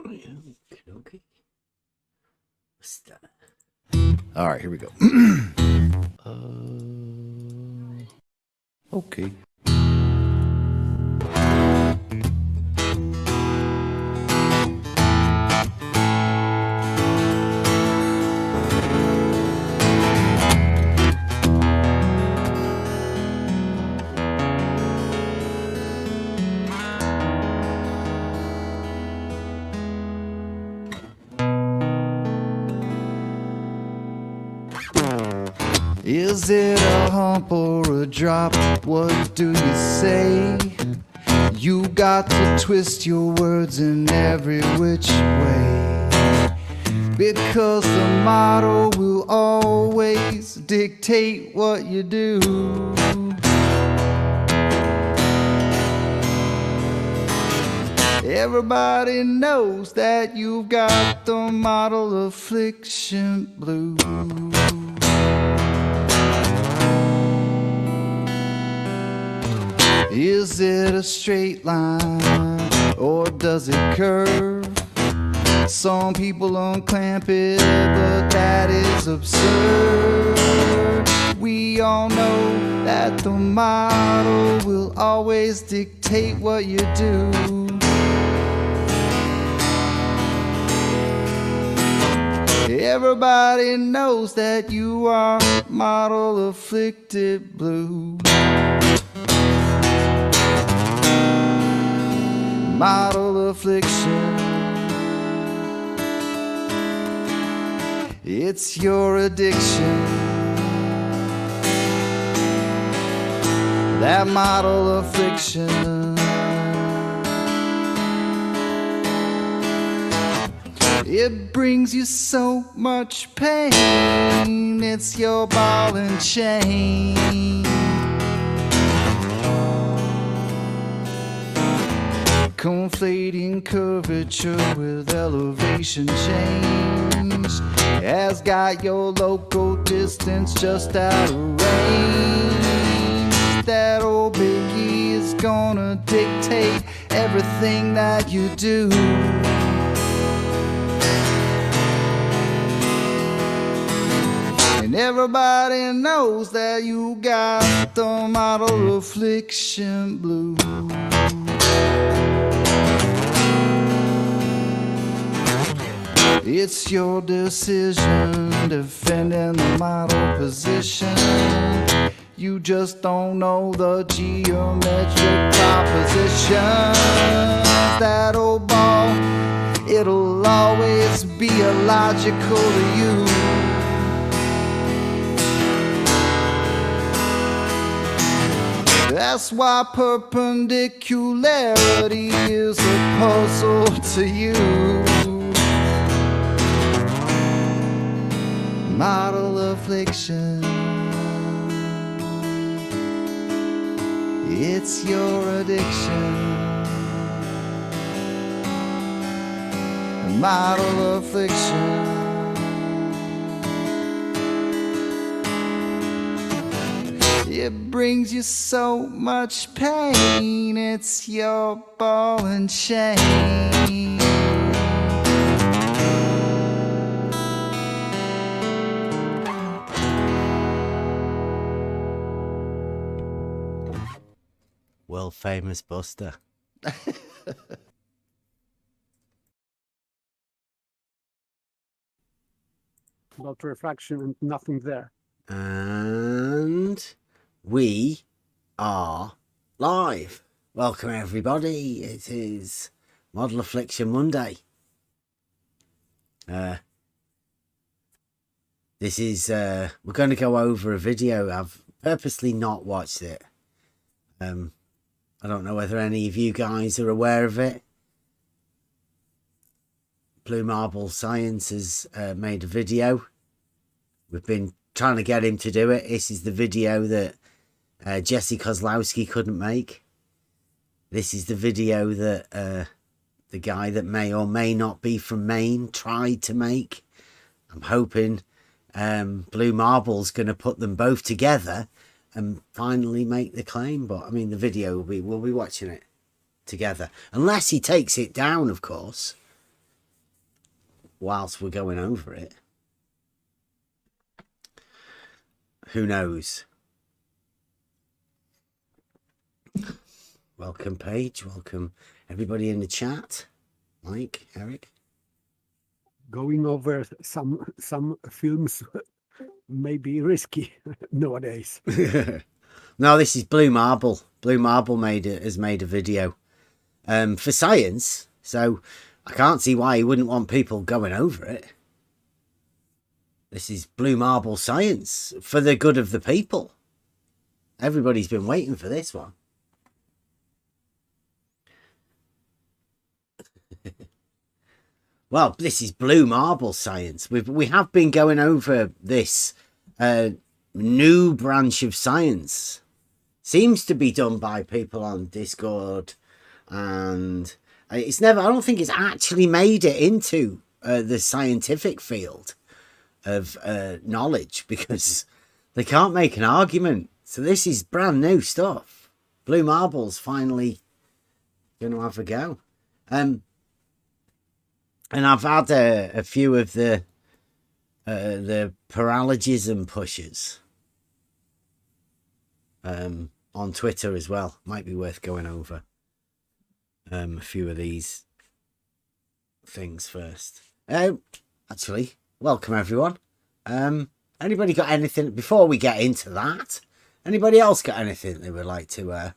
Okay. What's that? All right, here we go. Okay. Is it a hump or a drop? What do you say? You got to twist your words in every which way, because the motto will always dictate what you do. Everybody knows that you've got the model affliction blues. Is it a straight line or does it curve? Some people unclamp it, but that is absurd. We all know that the model will always dictate what you do. Everybody knows that you are model afflicted blue. Model affliction. It's your addiction. That model affliction. It brings you so much pain. It's your ball and chain. Conflating curvature with elevation change has got your local distance just out of range. That old biggie is gonna dictate everything that you do. And everybody knows that you got the model affliction blues. It's your decision defending the model position. You just don't know the geometric propositions. That old ball, it'll always be illogical to you. That's why perpendicularity is a puzzle to you. Model affliction. It's your addiction. Model affliction. It brings you so much pain. It's your ball and chain. World famous Buster. About refraction and nothing there. And we are live. Welcome everybody. It is Model Affliction Monday. This is we're going to go over a video. I've purposely not watched it. I don't know whether any of you guys are aware of it. Blue Marble Science has made a video. We've been trying to get him to do it. This is the video that Jesse Kozlowski couldn't make. This is the video that the guy that may or may not be from Maine tried to make. I'm hoping Blue Marble's going to put them both together and finally make the claim. But I mean, the video we'll be watching it together, unless he takes it down, of course. whilst we're going over it. Who knows? Welcome, Paige. Welcome, everybody in the chat. Mike, Eric. Going over some films may be risky nowadays. No, this is Blue Marble. Blue Marble has made a video for science, so I can't see why he wouldn't want people going over it. This is Blue Marble science for the good of the people. Everybody's been waiting for this one. Well, this is Blue Marble science. We have been going over this new branch of science. Seems to be done by people on Discord, and it's never. I don't think it's actually made it into the scientific field of knowledge, because they can't make an argument. So this is brand new stuff. Blue Marble's finally going to have a go. And I've had a few of the paralogism pushers on Twitter as well. Might be worth going over a few of these things first. Actually, welcome everyone. Anybody got anything before we get into that? Anybody else got anything they would like to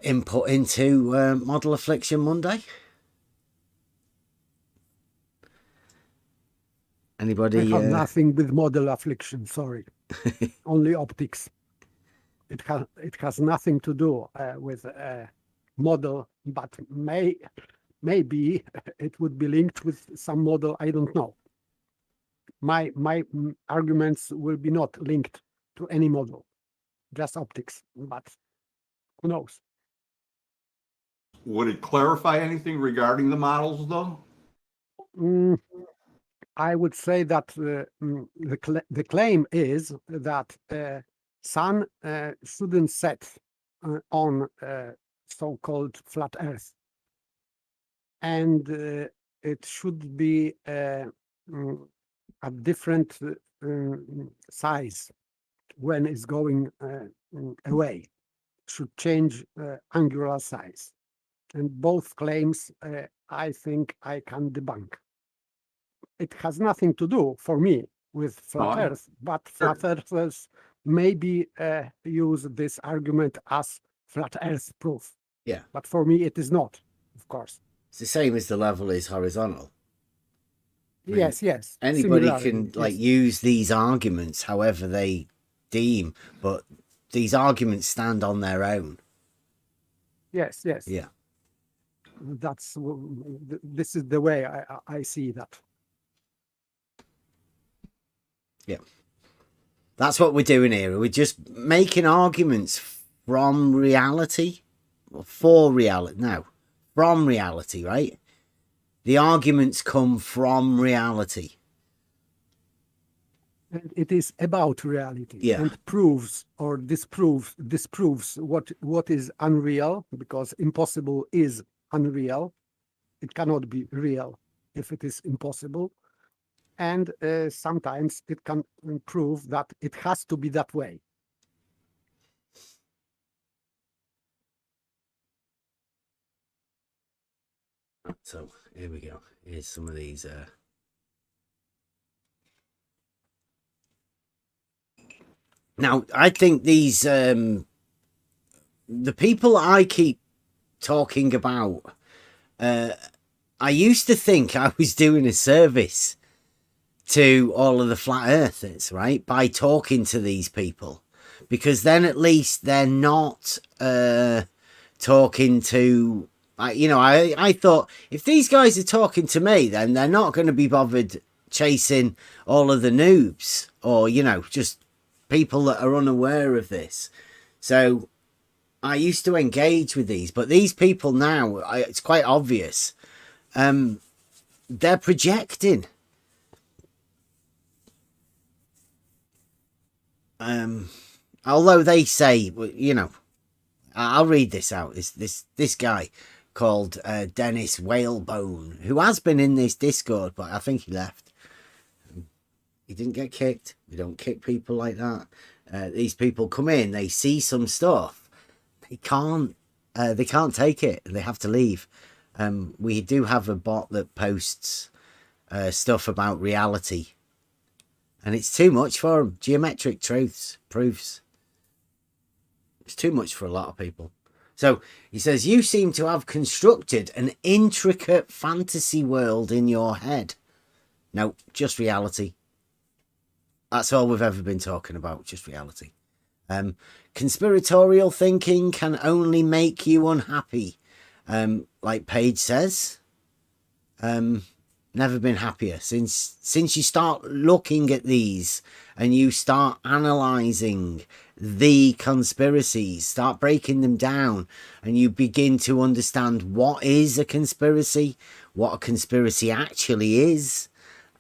input into Model Affliction Monday? Anybody? I have nothing with model affliction. Sorry, only optics. It has nothing to do with model, but maybe it would be linked with some model. I don't know. My arguments will be not linked to any model, just optics. But who knows? Would it clarify anything regarding the models, though? I would say that the claim is that sun shouldn't set on so-called flat Earth, and it should be a different size when it's going away. Should change angular size, and both claims I think I can debunk. It has nothing to do for me with flat Earth, but flat earthers maybe use this argument as flat Earth proof. Yeah. But for me, it is not, of course. It's the same as the level is horizontal. Yes. Anybody Similarly, can yes. use these arguments however they deem, but these arguments stand on their own. Yes. Yeah. This is the way I see that. Yeah. That's what we're doing here. We're just making arguments from reality, or for reality. No, from reality, right? The arguments come from reality. And it is about reality. Yeah. And proves or disproves what is unreal, because impossible is unreal. It cannot be real if it is impossible. And sometimes it can prove that it has to be that way. So here we go. Here's some of these. Now, I think these the people I keep talking about. I used to think I was doing a service to all of the flat earthers, right, by talking to these people, because then at least they're not talking to, I thought if these guys are talking to me, then they're not going to be bothered chasing all of the noobs or, just people that are unaware of this. So I used to engage with these, but these people now, it's quite obvious, they're projecting. Although they say, I'll read this out. This guy, called Dennis Whalebone, who has been in this Discord, but I think he left. He didn't get kicked. We don't kick people like that. These people come in, they see some stuff, they can't take it. They have to leave. We do have a bot that posts stuff about reality, and it's too much for them. Geometric proofs. It's too much for a lot of people. So he says, you seem to have constructed an intricate fantasy world in your head. No, just reality. That's all we've ever been talking about, just reality. Conspiratorial thinking can only make you unhappy. Like Paige says, never been happier since you start looking at these and you start analyzing the conspiracies, start breaking them down, and you begin to understand what is a conspiracy, what a conspiracy actually is,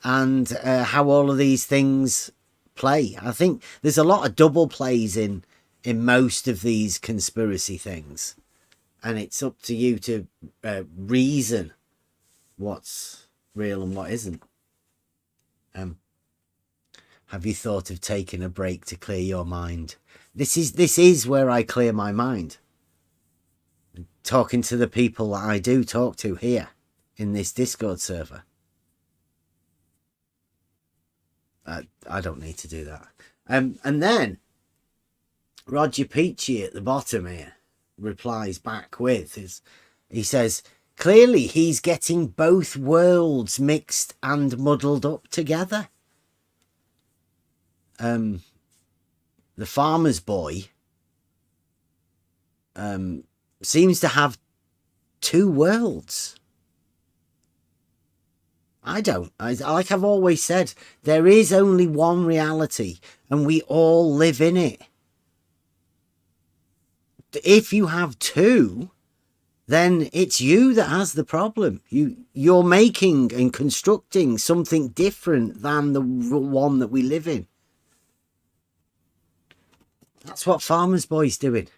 and how all of these things play. I think there's a lot of double plays in most of these conspiracy things, and it's up to you to reason what's real and what isn't. Have you thought of taking a break to clear your mind? This is where I clear my mind. Talking to the people that I do talk to here in this Discord server. I don't need to do that. And then Roger Peachy at the bottom here replies back with he says, clearly he's getting both worlds mixed and muddled up together. The farmer's boy seems to have two worlds. I don't. Like I've always said, there is only one reality and we all live in it. If you have two, then it's you that has the problem. You're making and constructing something different than the one that we live in. That's what Farmer's Boy's doing.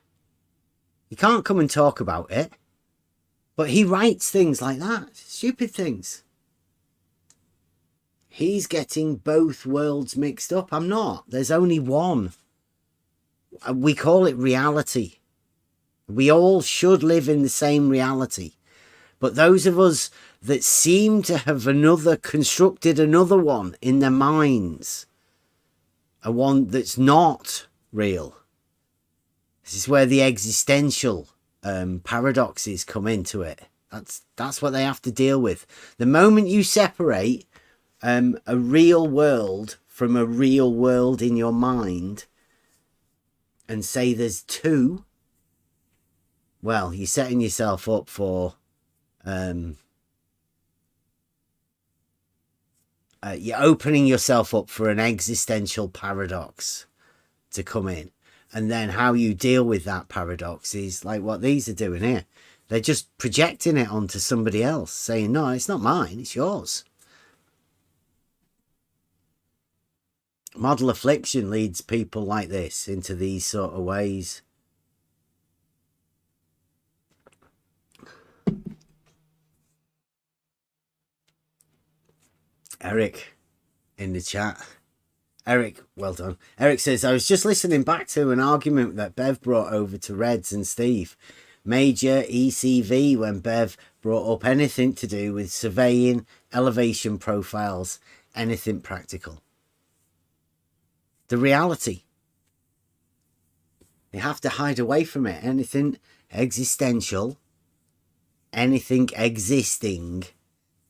He can't come and talk about it, but he writes things like that. Stupid things. He's getting both worlds mixed up. I'm not. There's only one. We call it reality. We all should live in the same reality. But those of us that seem to have constructed another one in their minds, a one that's not real. This is where the existential paradoxes come into it. That's what they have to deal with. The moment you separate a real world from a real world in your mind and say there's two, well, you're setting yourself up for you're opening yourself up for an existential paradox to come in. And then how you deal with that paradox is like what these are doing here. They're just projecting it onto somebody else, saying, no, it's not mine, it's yours. Model affliction leads people like this into these sort of ways. Eric in the chat. Eric, well done. Eric says, I was just listening back to an argument that Bev brought over to Reds and Steve. Major ECV when Bev brought up anything to do with surveying, elevation profiles, anything practical. The reality. You have to hide away from it. Anything existential, anything existing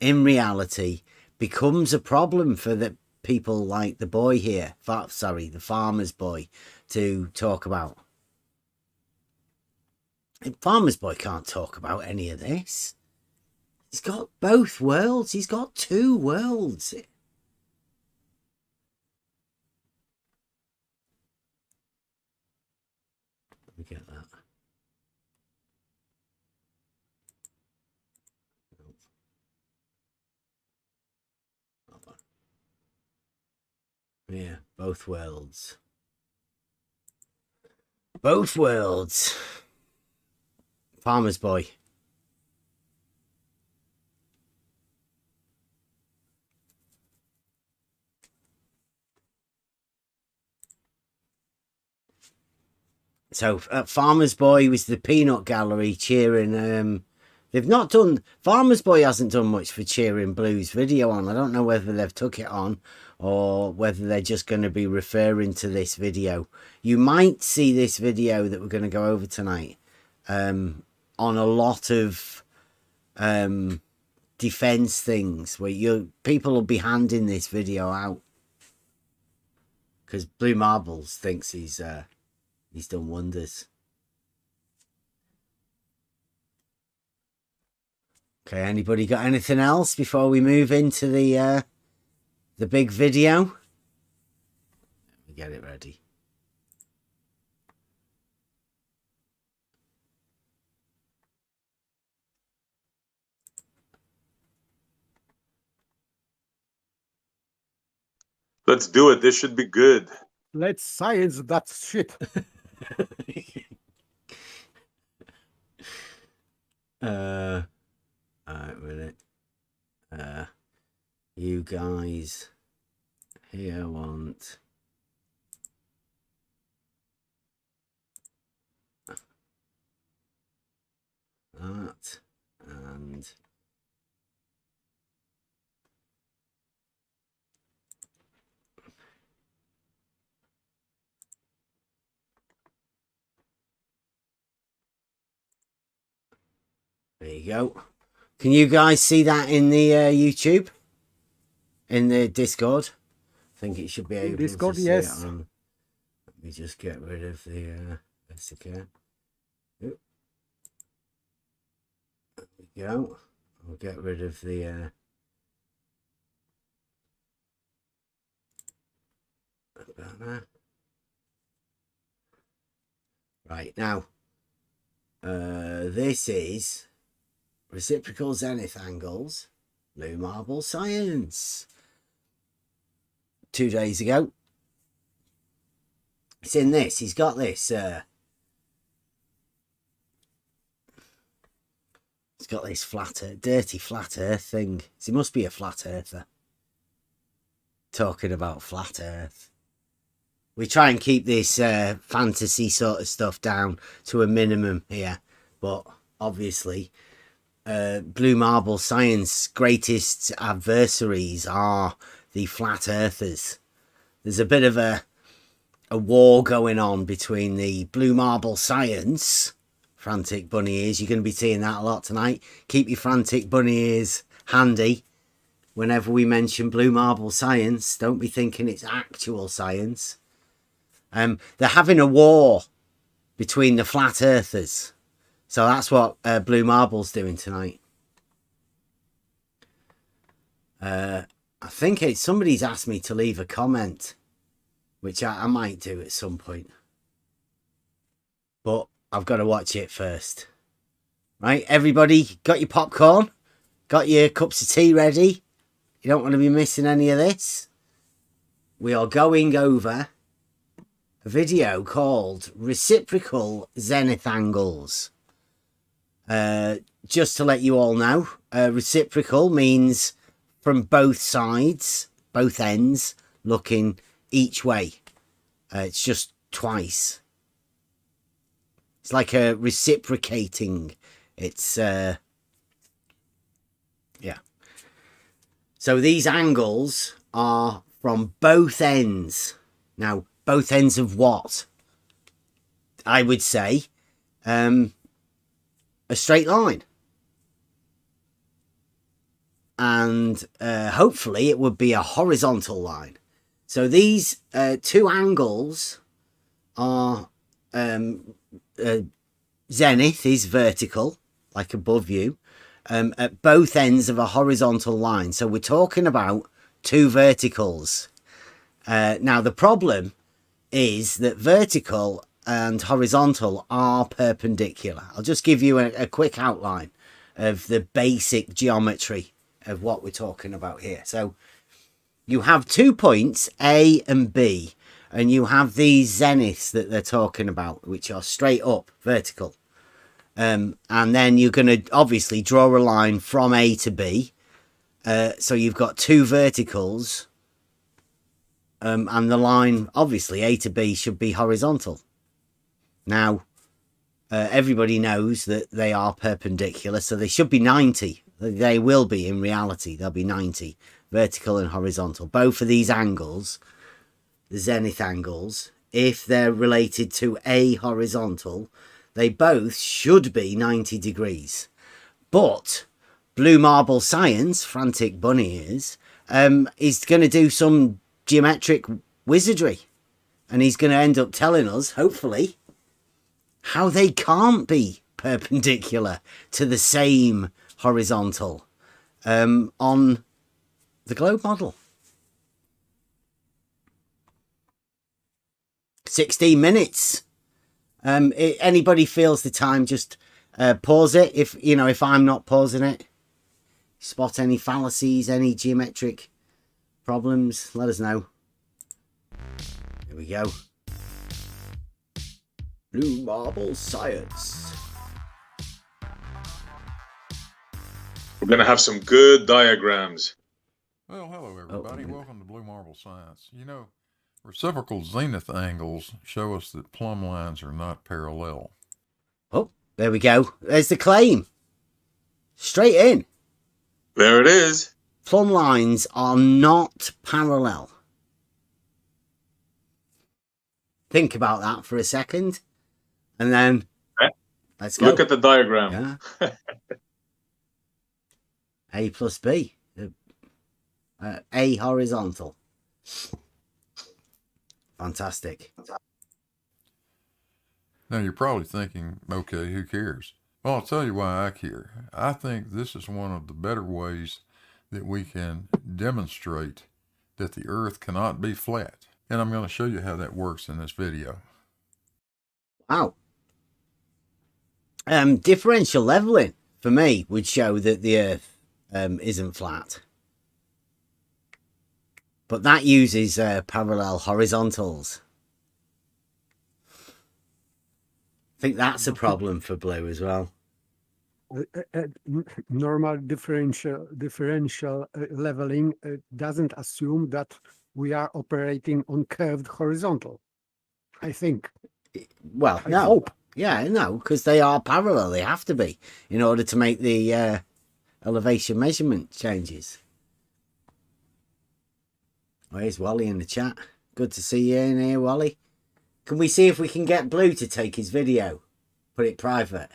in reality becomes a problem for the people like the boy here, the farmer's boy, to talk about. And farmer's boy can't talk about any of this. He's got both worlds. He's got two worlds. Let me get that. Yeah, both worlds. Both worlds. Farmer's boy. So Farmer's Boy was the peanut gallery cheering. They've not done, Farmer's Boy hasn't done much for cheering Blue's video on. I don't know whether they've took it on or whether they're just going to be referring to this video. You might see this video that we're going to go over tonight on a lot of defense things where people will be handing this video out because Blue Marbles thinks he's done wonders. Okay, anybody got anything else before we move into the big video? Let me get it ready. Let's do it. This should be good. Let's science that shit. Alright, minute. You guys here want that, and there you go. Can you guys see that in the YouTube? In the Discord? I think it should be able Discord, to see yes. it on. Let me just get rid of the this again. Oop. There we go. I'll get rid of the banner. Right, now this is reciprocal zenith angles, Blue Marble Science. 2 days ago. It's in this. He's got this. He's got this dirty flat earth thing. He must be a flat earther. Talking about flat earth. We try and keep this fantasy sort of stuff down to a minimum here. But obviously, Blue Marble Science greatest adversaries are the flat earthers. There's a bit of a war going on between the Blue Marble Science, frantic bunny ears. You're going to be seeing that a lot tonight. Keep your frantic bunny ears handy whenever we mention Blue Marble Science. Don't be thinking it's actual science. They're having a war between the flat earthers. So that's what Blue Marble's doing tonight. I think somebody's asked me to leave a comment, which I might do at some point. But I've got to watch it first. Right, everybody got your popcorn? Got your cups of tea ready? You don't want to be missing any of this? We are going over a video called Reciprocal Zenith Angles. Just to let you all know, reciprocal means from both sides, both ends, looking each way. It's just twice. It's like a reciprocating. It's, yeah. So these angles are from both ends. Now, both ends of what? I would say a straight line. And hopefully it would be a horizontal line. So these two angles are zenith is vertical, like above you, at both ends of a horizontal line. So we're talking about two verticals. Now the problem is that vertical and horizontal are perpendicular. I'll just give you a quick outline of the basic geometry of what we're talking about here. So you have 2 points, A and B, and you have these zeniths that they're talking about, which are straight up vertical. And then you're going to obviously draw a line from A to B. So you've got two verticals, and the line, obviously, A to B should be horizontal. Now, everybody knows that they are perpendicular, so they should be 90. They will be in reality. They'll be 90, vertical and horizontal. Both of these angles, the zenith angles, if they're related to a horizontal, they both should be 90 degrees. But Blue Marble Science, Frantic Bunny is going to do some geometric wizardry. And he's going to end up telling us, hopefully, how they can't be perpendicular to the same horizontal on the globe model. 16 minutes. Anybody feels the time, just pause it. If I'm not pausing it, spot any fallacies, any geometric problems, let us know. Here we go. Blue Marble Science. We're going to have some good diagrams. Well, hello everybody. Welcome to Blue Marble Science. You know, reciprocal zenith angles show us that plumb lines are not parallel. Oh, there we go. There's the claim. Straight in. There it is. Plumb lines are not parallel. Think about that for a second. And then let's go. Look at the diagram. Yeah. A plus B. A horizontal. Fantastic. Now you're probably thinking, okay, who cares? Well, I'll tell you why I care. I think this is one of the better ways that we can demonstrate that the Earth cannot be flat. And I'm going to show you how that works in this video. Wow. Differential leveling, for me, would show that the Earth isn't flat. But that uses parallel horizontals. I think that's a problem for blue as well. Normal differential leveling doesn't assume that we are operating on curved horizontal, I think. Well, I no. hope. Yeah, no, because they are parallel. They have to be in order to make the elevation measurement changes. Where's Wally in the chat? Good to see you in here, Wally. Can we see if we can get Blue to take his video? Put it private.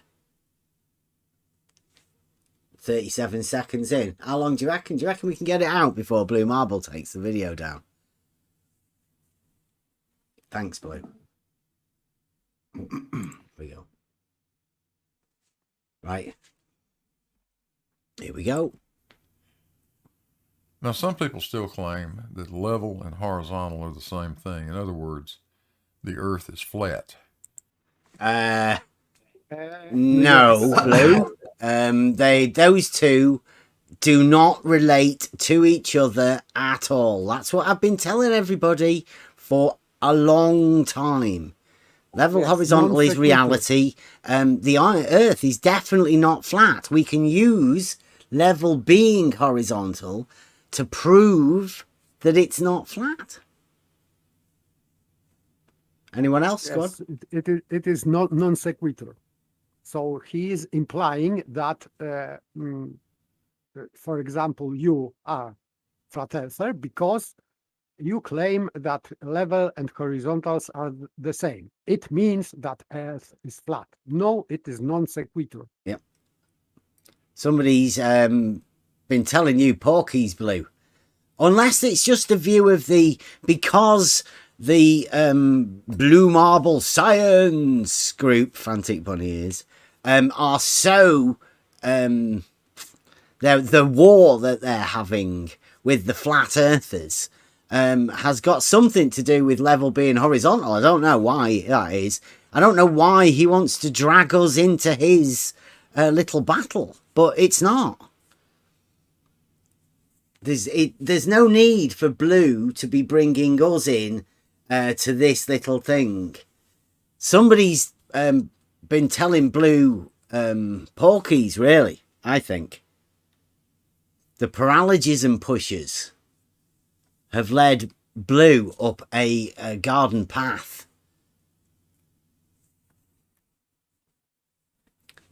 37 seconds in. How long do you reckon? Do you reckon we can get it out before Blue Marble takes the video down? Thanks, Blue. Here we go. Right. Here we go. Now, some people still claim that level and horizontal are the same thing. In other words, the Earth is flat. No, Blue. Those two do not relate to each other at all. That's what I've been telling everybody for a long time. Level horizontal is reality. The Earth is definitely not flat. We can use level being horizontal to prove that it's not flat. Anyone else? Yes, it is not non sequitur. So he is implying that, for example, you are flat earther because you claim that level and horizontals are the same. It means that Earth is flat. No, it is non sequitur. Yep. Somebody's been telling you Porky's blue. Unless it's just a view of because the Blue Marble Science group, Frantic Bunny is, are so, the war that they're having with the flat earthers has got something to do with level being horizontal. I don't know why that is. I don't know why he wants to drag us into his little battle, but it's not. There's no need for Blue to be bringing us in to this little thing. Somebody's been telling Blue porkies, really, I think. The paralogism pushers have led Blue up a garden path.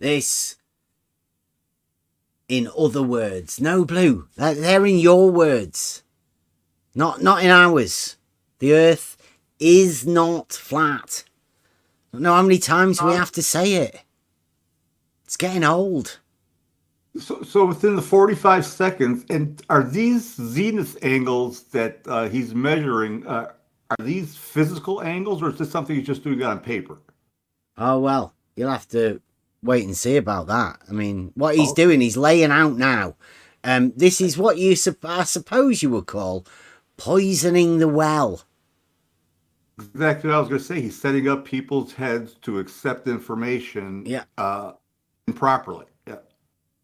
this in other words. No, Blue. They're in your words. Not in ours. The Earth is not flat. I don't know how many times we have to say it. It's getting old. So within the 45 seconds, and are these zenith angles that he's measuring, are these physical angles, or is this something he's just doing on paper? Oh, well, you'll have to wait and see about that. I mean, what he's doing, he's laying out now. This is what I suppose you would call poisoning the well. Exactly what I was going to say. He's setting up people's heads to accept information improperly. Yeah.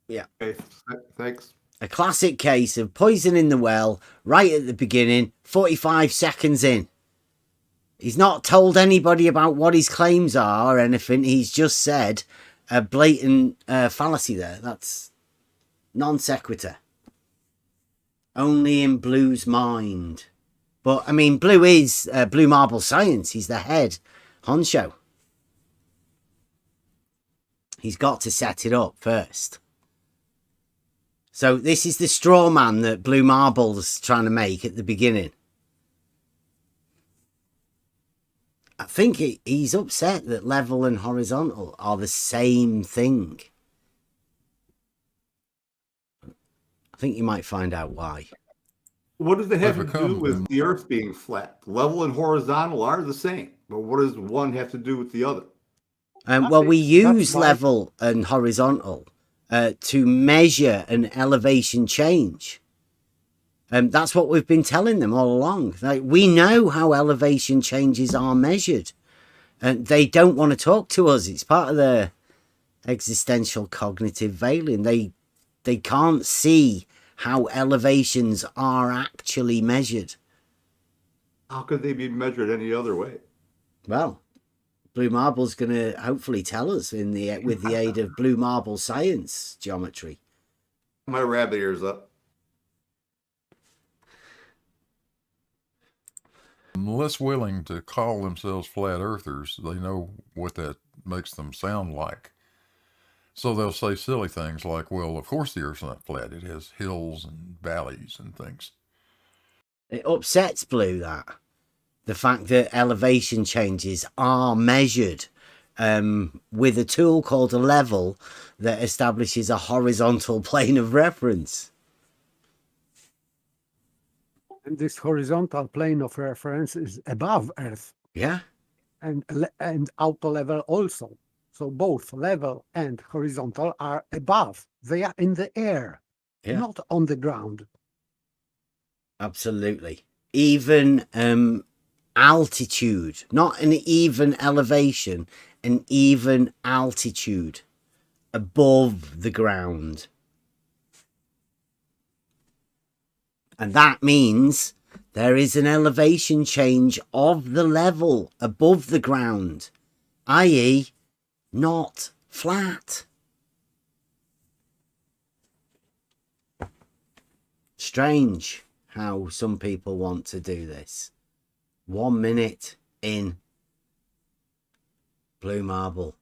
Yeah. Okay, thanks. A classic case of poisoning the well right at the beginning, 45 seconds in. He's not told anybody about what his claims are or anything. He's just said a blatant fallacy there. That's non sequitur. Only in Blue's mind. But, I mean, Blue is Blue Marble Science. He's the head honcho. He's got to set it up first. So this is the straw man that Blue Marble's trying to make at the beginning. I think he's upset that level and horizontal are the same thing. I think you might find out why. What does it have to do with the Earth being flat? Level and horizontal are the same, but what does one have to do with the other? Well, we use level and horizontal to measure an elevation change. That's what we've been telling them all along. Like, we know how elevation changes are measured, and they don't want to talk to us. It's part of their existential cognitive veiling. They can't see how elevations are actually measured. How could they be measured any other way? Well, Blue Marble's going to hopefully tell us with the aid of Blue Marble Science geometry. My rabbit ears up. Less willing to call themselves flat earthers, they know what that makes them sound like. So they'll say silly things like, well, of course the Earth's not flat. It has hills and valleys and things. It upsets Blue, that. The fact that elevation changes are measured with a tool called a level that establishes a horizontal plane of reference. And this horizontal plane of reference is above Earth. Yeah. And auto level also. So both level and horizontal are above. They are in the air, not on the ground. Absolutely. Even altitude, not an even elevation, an even altitude above the ground. And that means there is an elevation change of the level above the ground, i.e., not flat. Strange how some people want to do this. 1 minute in Blue Marble.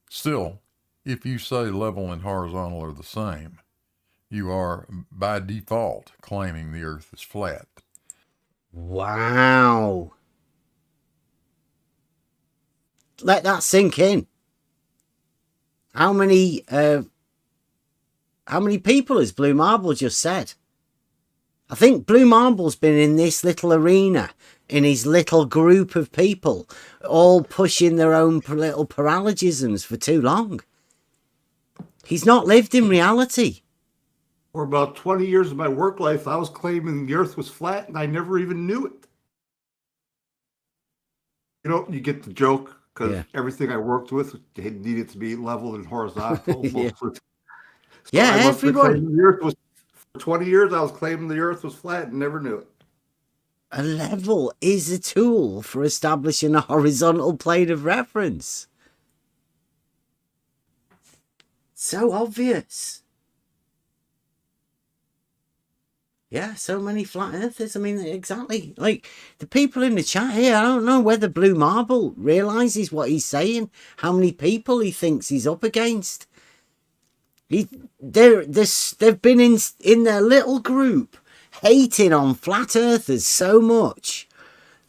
Still, if you say level and horizontal are the same, you are by default claiming the Earth is flat. Wow. Let that sink in. How many people has Blue Marble just said? I think Blue Marble's been in this little arena, in his little group of people, all pushing their own little paralogisms for too long. He's not lived in reality. For about 20 years of my work life, I was claiming the Earth was flat, and I never even knew it. You know, you get the joke, because everything I worked with needed to be level and horizontal. Everyone. The Earth was, for 20 years, I was claiming the Earth was flat and never knew it. A level is a tool for establishing a horizontal plane of reference. So obvious. Yeah, so many flat earthers. I mean, exactly. Like the people in the chat here, I don't know whether Blue Marble realizes what he's saying, how many people he thinks he's up against. They've been in their little group hating on flat earthers so much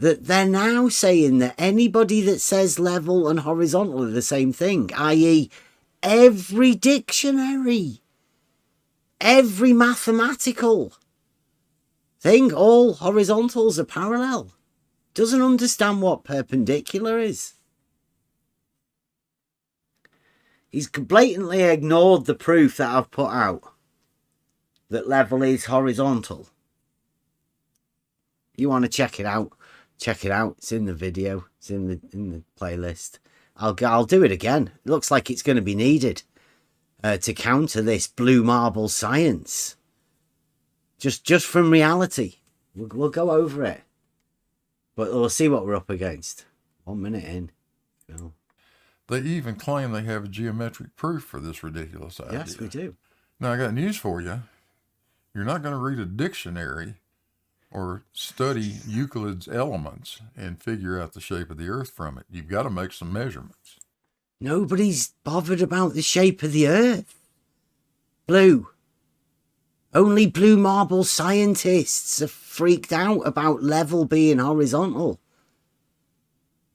that they're now saying that anybody that says level and horizontal are the same thing, i.e., every dictionary, every mathematical thing, all horizontals are parallel. Doesn't understand what perpendicular is. He's blatantly ignored the proof that I've put out that level is horizontal. You want to check it out? Check it out. It's in the video. It's in the playlist. I'll do it again. It looks like it's going to be needed to counter this Blue Marble science. Just from reality. We'll go over it. But we'll see what we're up against. 1 minute in. Phil. They even claim they have a geometric proof for this ridiculous idea. Yes, we do. Now, I got news for you. You're not going to read a dictionary or study Euclid's elements and figure out the shape of the earth from it. You've got to make some measurements. Nobody's bothered about the shape of the earth. Blue. Only Blue Marble scientists are freaked out about level being horizontal.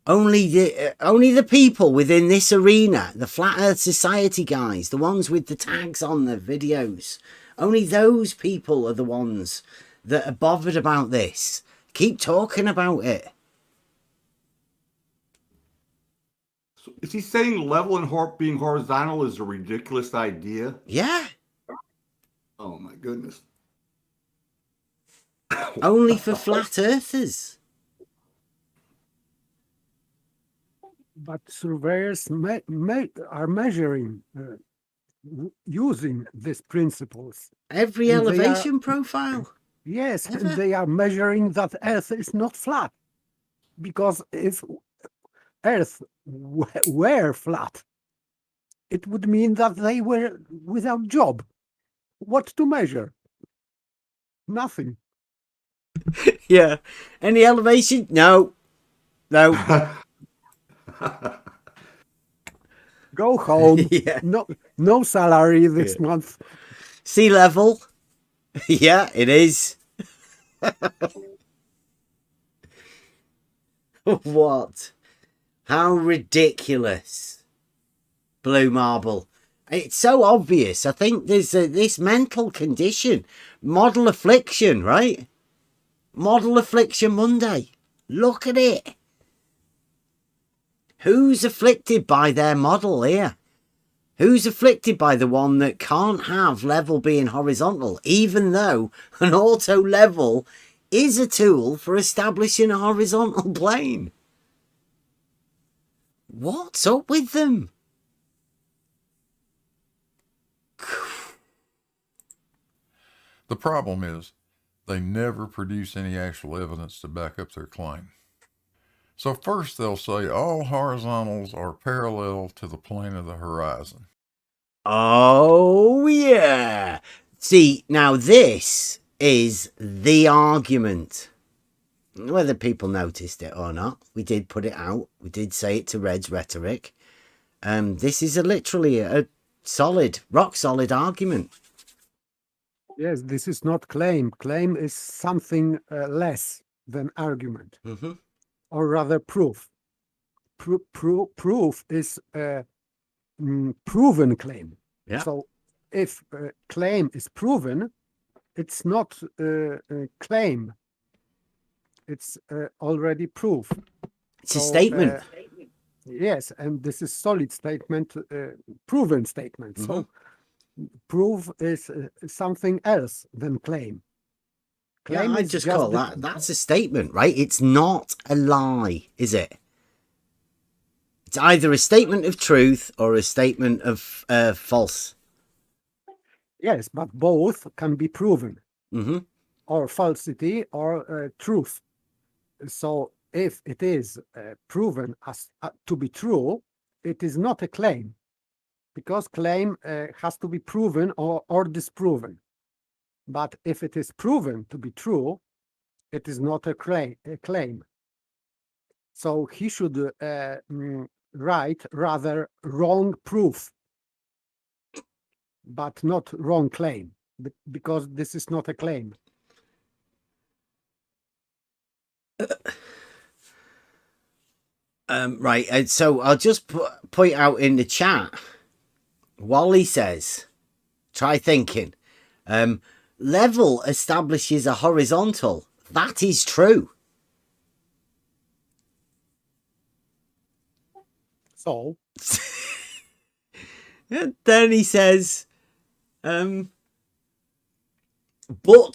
Only the people within this arena, the Flat Earth Society guys, the ones with the tags on the videos, only those people are the ones that are bothered about this. Keep talking about it. So is he saying level and being horizontal is a ridiculous idea? Yeah. Oh my goodness. Only for flat earthers. But surveyors are measuring using these principles. Every And they elevation profile. Yes, and Ever. they are measuring that Earth is not flat. Because if Earth were flat, it would mean that they were without job. What to measure? Nothing. Yeah. Any elevation? No. No. Go home. Yeah. No salary this month. Sea level. Yeah, it is. What? How ridiculous. Blue Marble. It's so obvious. I think there's this mental condition. Model affliction, right? Model affliction Monday. Look at it. Who's afflicted by their model here? Who's afflicted by the one that can't have level being horizontal, even though an auto level is a tool for establishing a horizontal plane? What's up with them? The problem is they never produce any actual evidence to back up their claim. So first they'll say all horizontals are parallel to the plane of the horizon. Oh, yeah. See, now this is the argument. Whether people noticed it or not, we did put it out. We did say it to Red's rhetoric. This is literally a solid, rock solid argument. Yes, this is not claim. Claim is something less than argument, or rather proof. Proof is proven claim. Yeah. So if claim is proven, it's not claim. It's already proof. It's a statement. Yes, and this is solid statement, proven statement. So proof is something else than claim. Claim Yeah, I is just call that. That's a statement, right? It's not a lie, is it? It's either a statement of truth or a statement of false. Yes, but both can be proven, Mm-hmm. or falsity or truth. So if it is proven as to be true, it is not a claim, because claim has to be proven or disproven. But if it is proven to be true, it is not a claim. So he should write rather wrong proof, but not wrong claim, because this is not a claim. Right, and so I'll just point out in the chat, Wally says, try thinking. Level establishes a horizontal. That is true. So, And then he says, but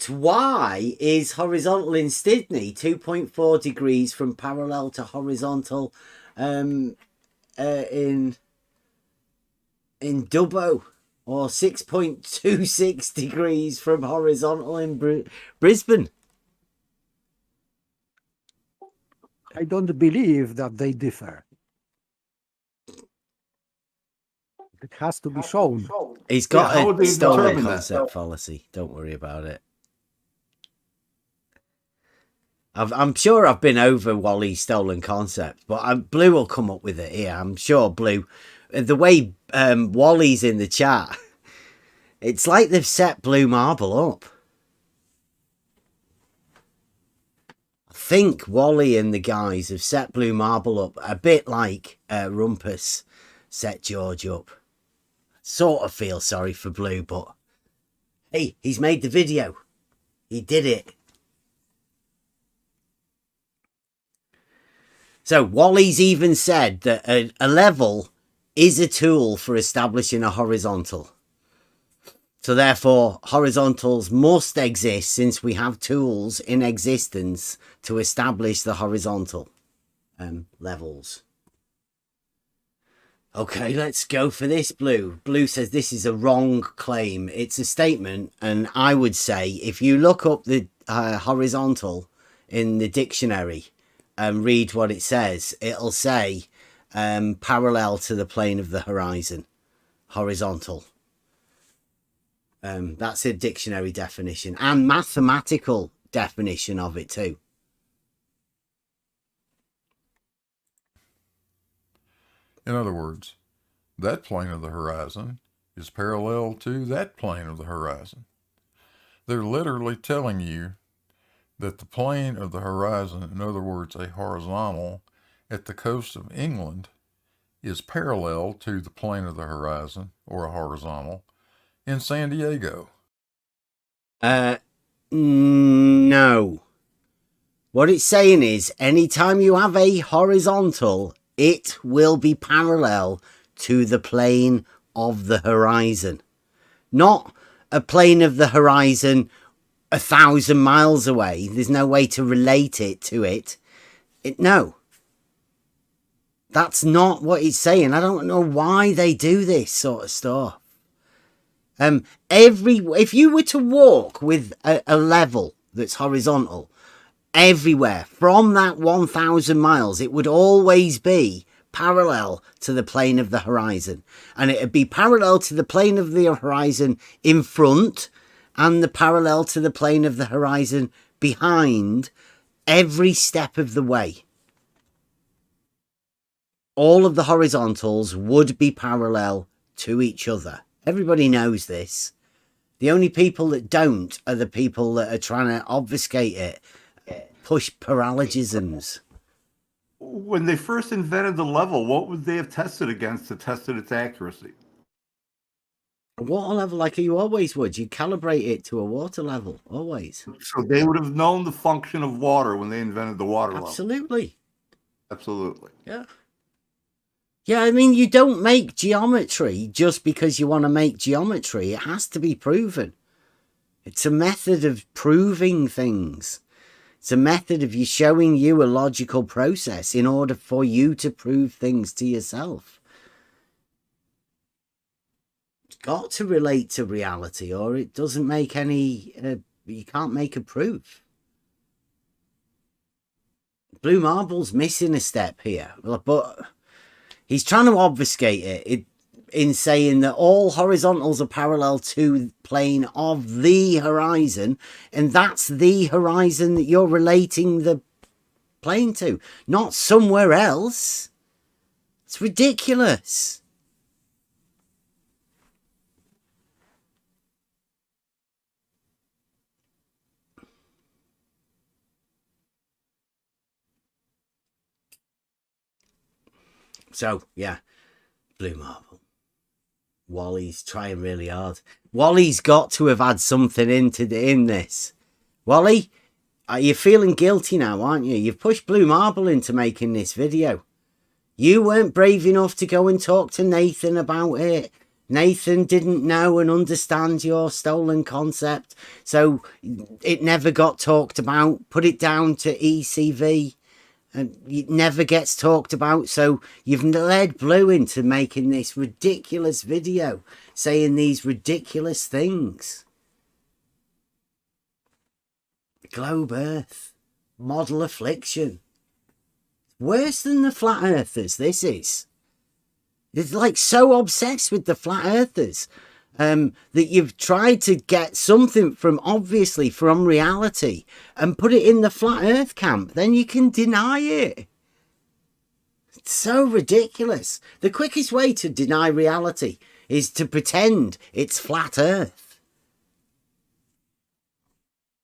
Y is horizontal in Sydney, 2.4 degrees from parallel to horizontal in Dubbo, or 6.26 degrees from horizontal in Brisbane. I don't believe that they differ. It has to be shown. He's got how would a they stolen determine that? concept fallacy. Don't worry about it. I'm sure I've been over Wally's stolen concept, but Blue will come up with it here. I'm sure Blue. The way Wally's in the chat, it's like they've set Blue Marble up. I think Wally and the guys have set Blue Marble up a bit like Rumpus set George up. Sort of feel sorry for Blue, but hey, he's made the video. He did it. So Wally's even said that a level is a tool for establishing a horizontal. So therefore, horizontals must exist since we have tools in existence to establish the horizontal levels. Okay, let's go for this, Blue. Blue says this is a wrong claim. It's a statement, and I would say if you look up the horizontal in the dictionary and read what it says, it'll say parallel to the plane of the horizon. Horizontal. That's a dictionary definition and mathematical definition of it too. In other words, that plane of the horizon is parallel to that plane of the horizon. They're literally telling you that the plane of the horizon, in other words, a horizontal at the coast of England, is parallel to the plane of the horizon, or a horizontal, in San Diego. No. What it's saying is anytime you have a horizontal, it will be parallel to the plane of the horizon. Not a plane of the horizon 1,000 miles away. There's no way to relate it to it. No. That's not what it's saying. I don't know why they do this sort of stuff. If you were to walk with a level that's horizontal, everywhere from that 1,000 miles, it would always be parallel to the plane of the horizon, and it would be parallel to the plane of the horizon in front and the parallel to the plane of the horizon behind every step of the way. All of the horizontals would be parallel to each other. Everybody knows this. The only people that don't are the people that are trying to obfuscate it, push paralogisms. When they first invented the level, what would they have tested against to test its accuracy? A water level, like you always would. You calibrate it to a water level, always. So they would have known the function of water when they invented the water level. Absolutely. Absolutely. Yeah. Yeah, I mean, you don't make geometry just because you want to make geometry. It has to be proven. It's a method of proving things. It's a method of showing you a logical process in order for you to prove things to yourself. It's got to relate to reality, or it doesn't make any... you can't make a proof. Blue Marble's missing a step here, but... he's trying to obfuscate it. in saying that all horizontals are parallel to the plane of the horizon, and that's the horizon that you're relating the plane to, not somewhere else. It's ridiculous. So, yeah, blue marble. Wally's trying really hard. Wally's got to have had something in this. Wally, you're feeling guilty now, aren't you? You've pushed blue marble into making this video. You weren't brave enough to go and talk to Nathan about it. Nathan didn't know and understand your stolen concept, so it never got talked about. Put it down to ECV. And it never gets talked about, so you've led Blue into making this ridiculous video, saying these ridiculous things. Globe Earth, model affliction. Worse than the flat earthers, this is. It's like so obsessed with the flat earthers that you've tried to get something from, obviously, from reality and put it in the flat earth camp. Then you can deny it. It's so ridiculous. The quickest way to deny reality is to pretend it's flat earth.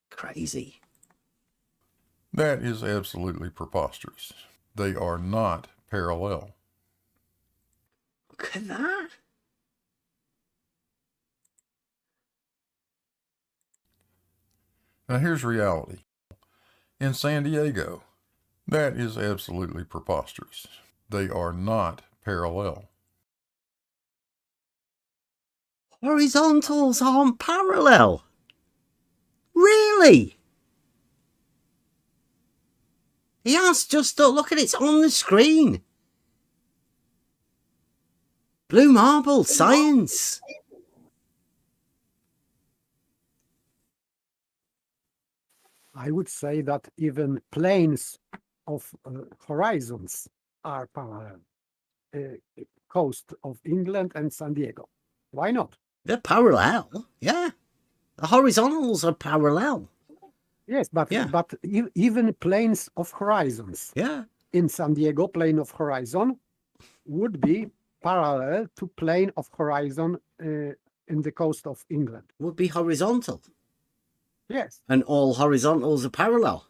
Crazy. That is absolutely preposterous. They are not parallel. Look at that. Now here's reality. In San Diego, that is absolutely preposterous. They are not parallel. Horizontals aren't parallel. Really? He has just look at it, it's on the screen. Blue marble, science. I would say that even planes of horizons are parallel. Coast of England and San Diego. Why not? They're parallel, yeah. The horizontals are parallel. Yes, but even planes of horizons. Yeah. In San Diego, plane of horizon would be parallel to plane of horizon in the coast of England. Would be horizontal. Yes. And all horizontals are parallel.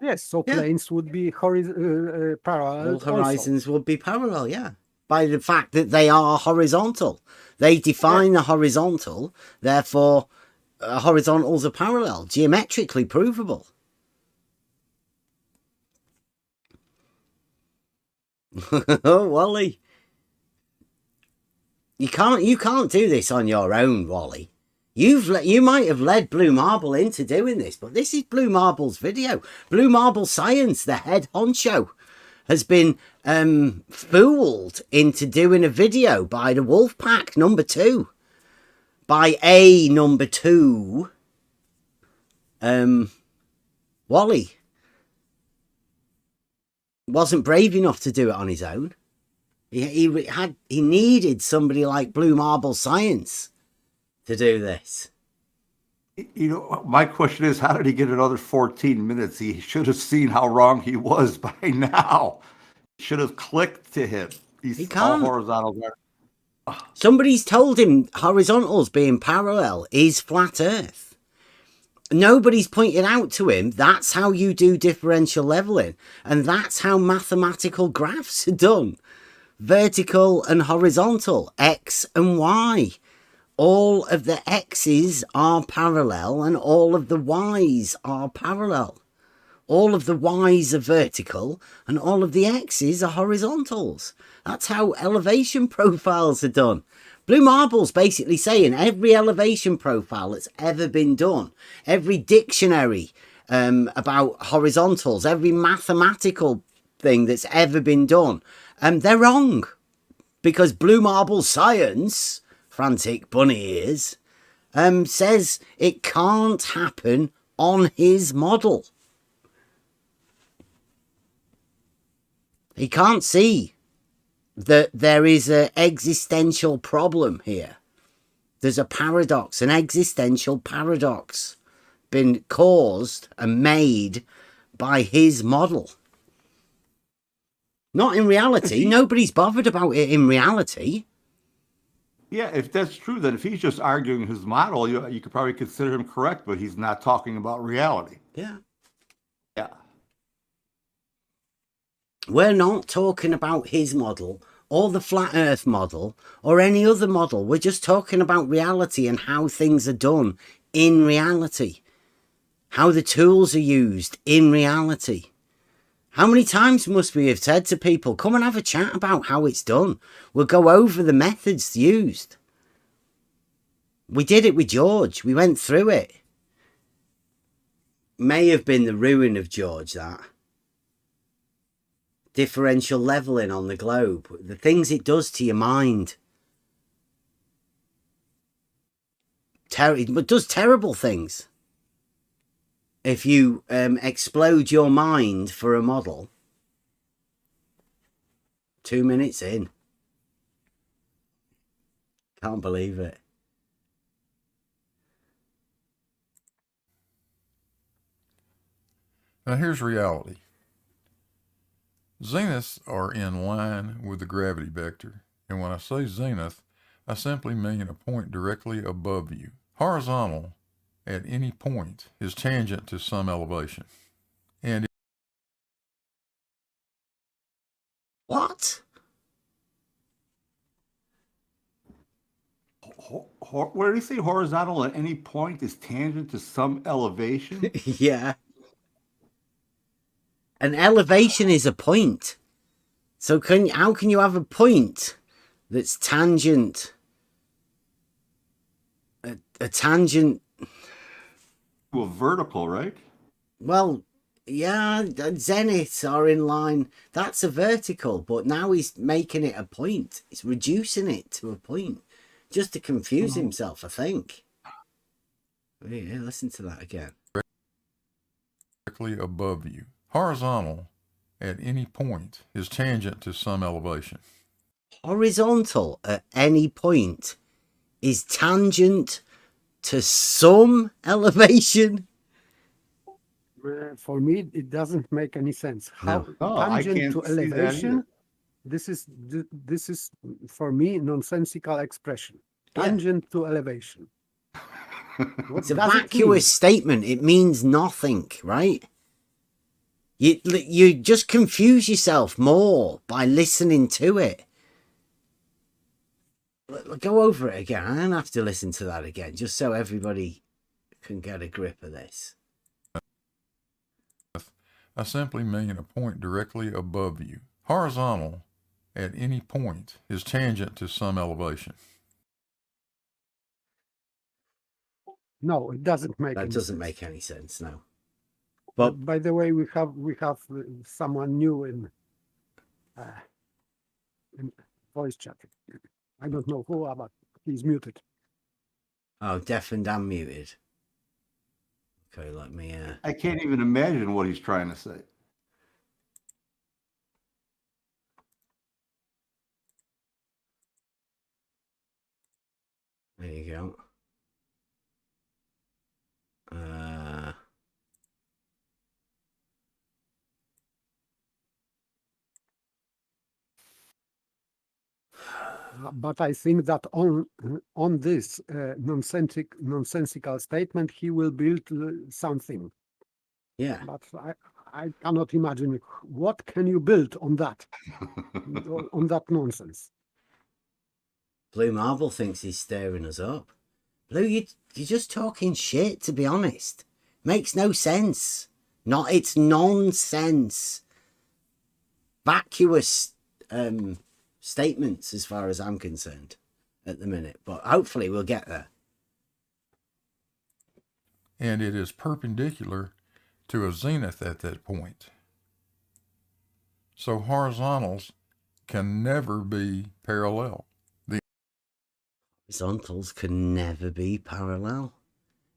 Yes, so planes would be parallel. All horizons would be parallel, yeah. By the fact that they are horizontal. They define the horizontal, therefore horizontals are parallel, geometrically provable. Oh, Wally. You can't do this on your own, Wally. You might have led Blue Marble into doing this, but this is Blue Marble's video. Blue Marble Science, the head honcho, has been fooled into doing a video by the Wolfpack number 2. By a number 2. Wally wasn't brave enough to do it on his own. He needed somebody like Blue Marble Science to do this. You know, my question is, how did he get another 14 minutes? He should have seen how wrong he was by now. Should have clicked to him. He can't. All horizontal. Somebody's told him horizontals being parallel is flat Earth. Nobody's pointed out to him that's how you do differential leveling, and that's how mathematical graphs are done. Vertical and horizontal, X and Y. All of the X's are parallel and all of the Y's are parallel. All of the Y's are vertical and all of the X's are horizontals. That's how elevation profiles are done. Blue Marble's basically saying every elevation profile that's ever been done, every dictionary about horizontals, every mathematical thing that's ever been done, they're wrong. Because Blue Marble Science, frantic bunny ears, says it can't happen on his model. He can't see that there is an existential problem here. There's a paradox, an existential paradox been caused and made by his model. Not in reality. Nobody's bothered about it in reality. Yeah, if that's true, then if he's just arguing his model, you could probably consider him correct, but he's not talking about reality. Yeah. Yeah. We're not talking about his model or the flat earth model or any other model. We're just talking about reality and how things are done in reality. How the tools are used in reality. How many times must we have said to people, come and have a chat about how it's done? We'll go over the methods used. We did it with George. We went through it. May have been the ruin of George, that. Differential leveling on the globe. The things it does to your mind. It does terrible things. If you explode your mind for a model, 2 minutes in. Can't believe it. Now here's reality. Zeniths are in line with the gravity vector, and when I say zenith, I simply mean a point directly above you. Horizontal at any point is tangent to some elevation. And What? Where did he say horizontal at any point is tangent to some elevation? Yeah. An elevation is a point. So how can you have a point that's tangent? A tangent. Well, vertical, right? Well, yeah, zeniths are in line. That's a vertical, but now he's making it a point. He's reducing it to a point just to confuse himself, I think. Yeah, listen to that again. directly above you. Horizontal at any point is tangent to some elevation. Horizontal at any point is tangent to some elevation. For me, it doesn't make any sense. How No, I tangent can't to see that elevation? either. This is for me nonsensical expression. Yeah. Tangent to elevation. What It's a does it mean? vacuous statement. It means nothing, right? You just confuse yourself more by listening to it. Go over it again. I don't have to listen to that again, just so everybody can get a grip of this. I simply mean a point directly above you. Horizontal at any point is tangent to some elevation. No, it doesn't make. That any doesn't sense. make any sense, no. But by the way, we have someone new in voice chat. I don't know who, but he's muted. Oh, deafened and muted. Okay, let me. I can't even imagine what he's trying to say. There you go. But I think that on this nonsensical statement, he will build something. Yeah. But I cannot imagine what can you build on that, on that nonsense. Blue Marble thinks he's stirring us up. Blue, you're just talking shit, to be honest. Makes no sense. It's nonsense. Vacuous statements as far as I'm concerned at the minute. But hopefully we'll get there. And it is perpendicular to a zenith at that point. So horizontals can never be parallel. Horizontals can never be parallel.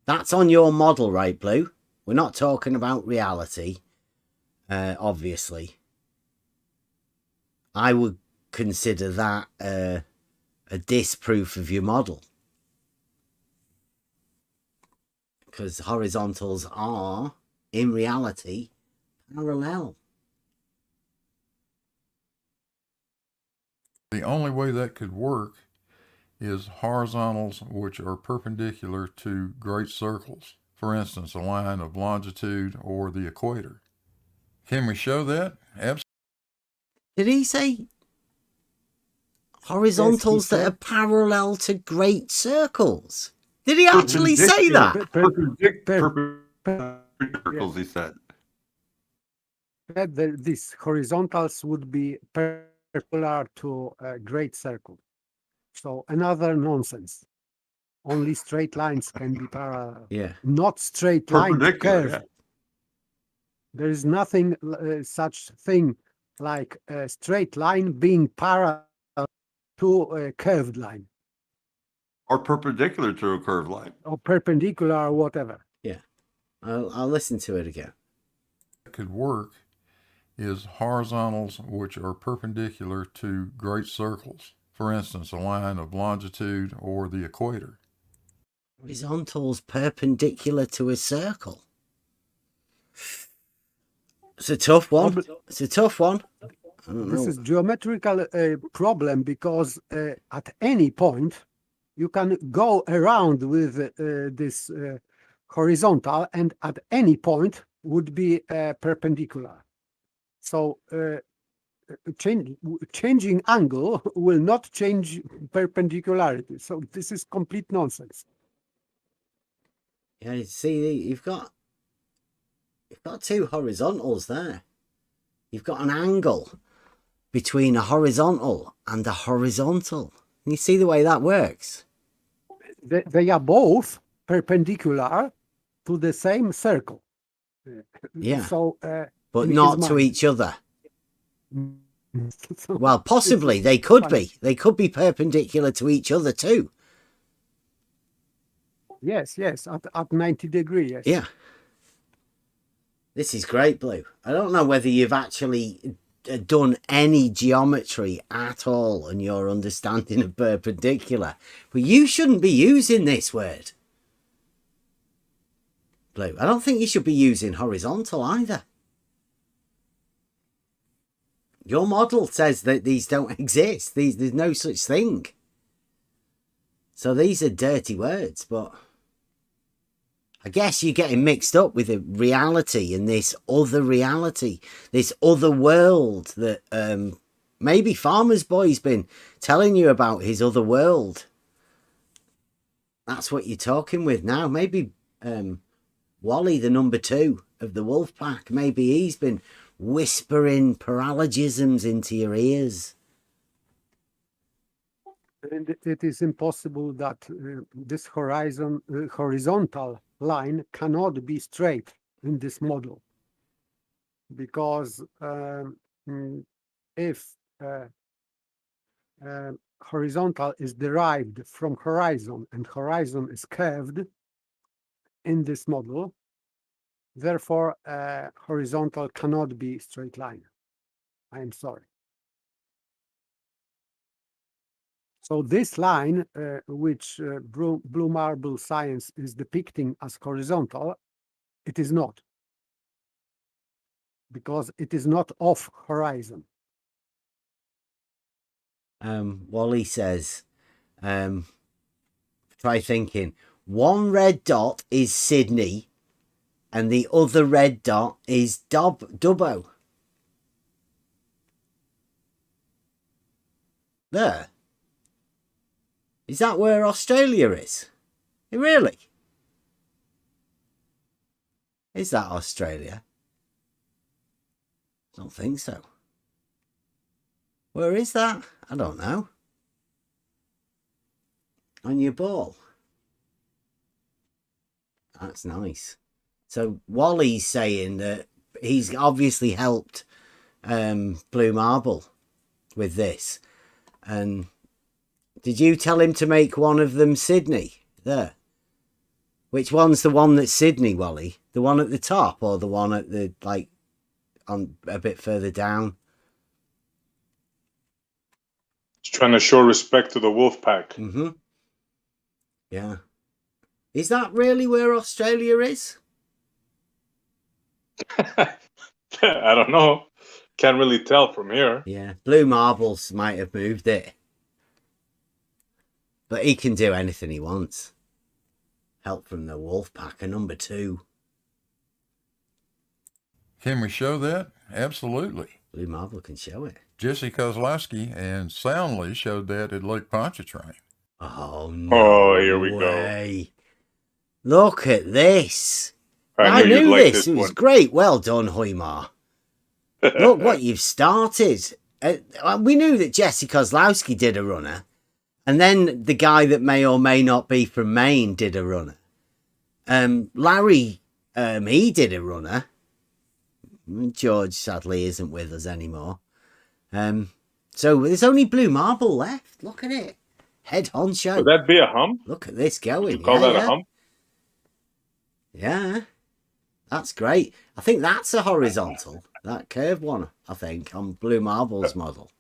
That's on your model, right, Blue? We're not talking about reality, obviously. I would consider that a disproof of your model, because horizontals are, in reality, parallel. The only way that could work is horizontals which are perpendicular to great circles. For instance, a line of longitude or the equator. Can we show that? Absolutely. Did he say horizontals that said- are parallel to great circles? Did he actually say that? Perpendicular circles, he said. That these horizontals would be perpendicular to a great circle. So another nonsense. Only straight lines can be parallel. Yeah. Not straight line to Perpendicular, curve. yeah. There is nothing such thing like a straight line being parallel to a curved line Or perpendicular to a curved line. or perpendicular or whatever. Yeah. I'll listen to it again. That could work is horizontals which are perpendicular to great circles. For instance, a line of longitude or the equator. Horizontals perpendicular to a circle. It's a tough one. It's a tough one. I don't This know. is geometrical problem because at any point you can go around with this horizontal, and at any point would be perpendicular. So changing angle will not change perpendicularity. So this is complete nonsense. Yeah, you see, you've got two horizontals there. You've got an angle between a horizontal and a horizontal. And you see the way that works? They are both perpendicular to the same circle. Yeah. So, But in his not to mind. each other. So Well, possibly they could be. They could be perpendicular to each other too. yes, at 90 degrees. Yes. Yeah. This is great, Blue. I don't know whether you've actually done any geometry at all and your understanding of perpendicular, but you shouldn't be using this word, Blue. I don't think you should be using horizontal either. Your model says that these don't exist. There's no such thing. So these are dirty words, but I guess you're getting mixed up with a reality and this other reality, this other world that maybe Farmer's Boy's been telling you about, his other world. That's what you're talking with now. Maybe Wally, the number 2 of the wolf pack, maybe he's been whispering paralogisms into your ears. And it is impossible that this horizontal line cannot be straight in this model, because if horizontal is derived from horizon and horizon is curved in this model, therefore horizontal cannot be straight line. I am sorry. So this line, which Blue Marble Science is depicting as horizontal, it is not, because it is not off horizon. Wally says, try thinking, one red dot is Sydney and the other red dot is Dubbo. There. Is that where Australia is? Really? Is that Australia? I don't think so. Where is that? I don't know. On your ball. That's nice. So Wally's saying that he's obviously helped Blue Marble with this. And did you tell him to make one of them Sydney? There. Which one's the one that's Sydney, Wally? The one at the top or the one at the, like, on a bit further down? Trying to show respect to the wolf pack. Mm-hmm. Yeah. Is that really where Australia is? I don't know. Can't really tell from here. Yeah. Blue Marbles might have moved it. But he can do anything he wants. Help from the wolf pack, number 2. Can we show that? Absolutely. Blue Marble can show it. Jesse Kozlowski and soundly showed that at Lake Pontchartrain. Oh, no. Oh, here we way. Look at this. I knew you'd knew like this. this It was one. great. Well done, Hoymar. Look what you've started. We knew that Jesse Kozlowski did a runner. And then the guy that may or may not be from Maine did a runner. Larry, he did a runner. George sadly isn't with us anymore. So there's only Blue Marble left. Look at it. Head honcho. Would that be a hump? Look at this going. Would you call that a hump? Yeah. That's great. I think that's a horizontal. That curved one, I think, on Blue Marble's model.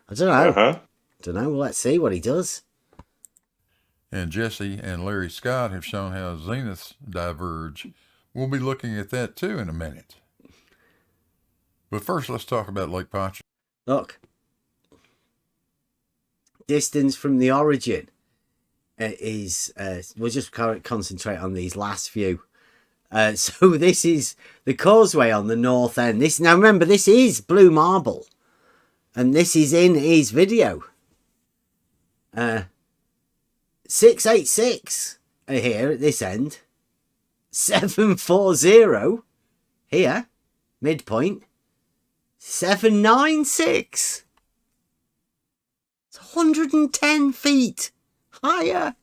I don't know. Uh-huh. Don't know. Well, let's see what he does. And Jesse and Larry Scott have shown how zeniths diverge. We'll be looking at that too in a minute. But first, let's talk about Lake Pontchartrain. Look. Distance from the origin is, we'll just concentrate on these last few. So this is the Causeway on the north end. Now remember, this is Blue Marble. And this is in his video. 686 here at this end. 740 here, midpoint. 796. It's 110 feet higher.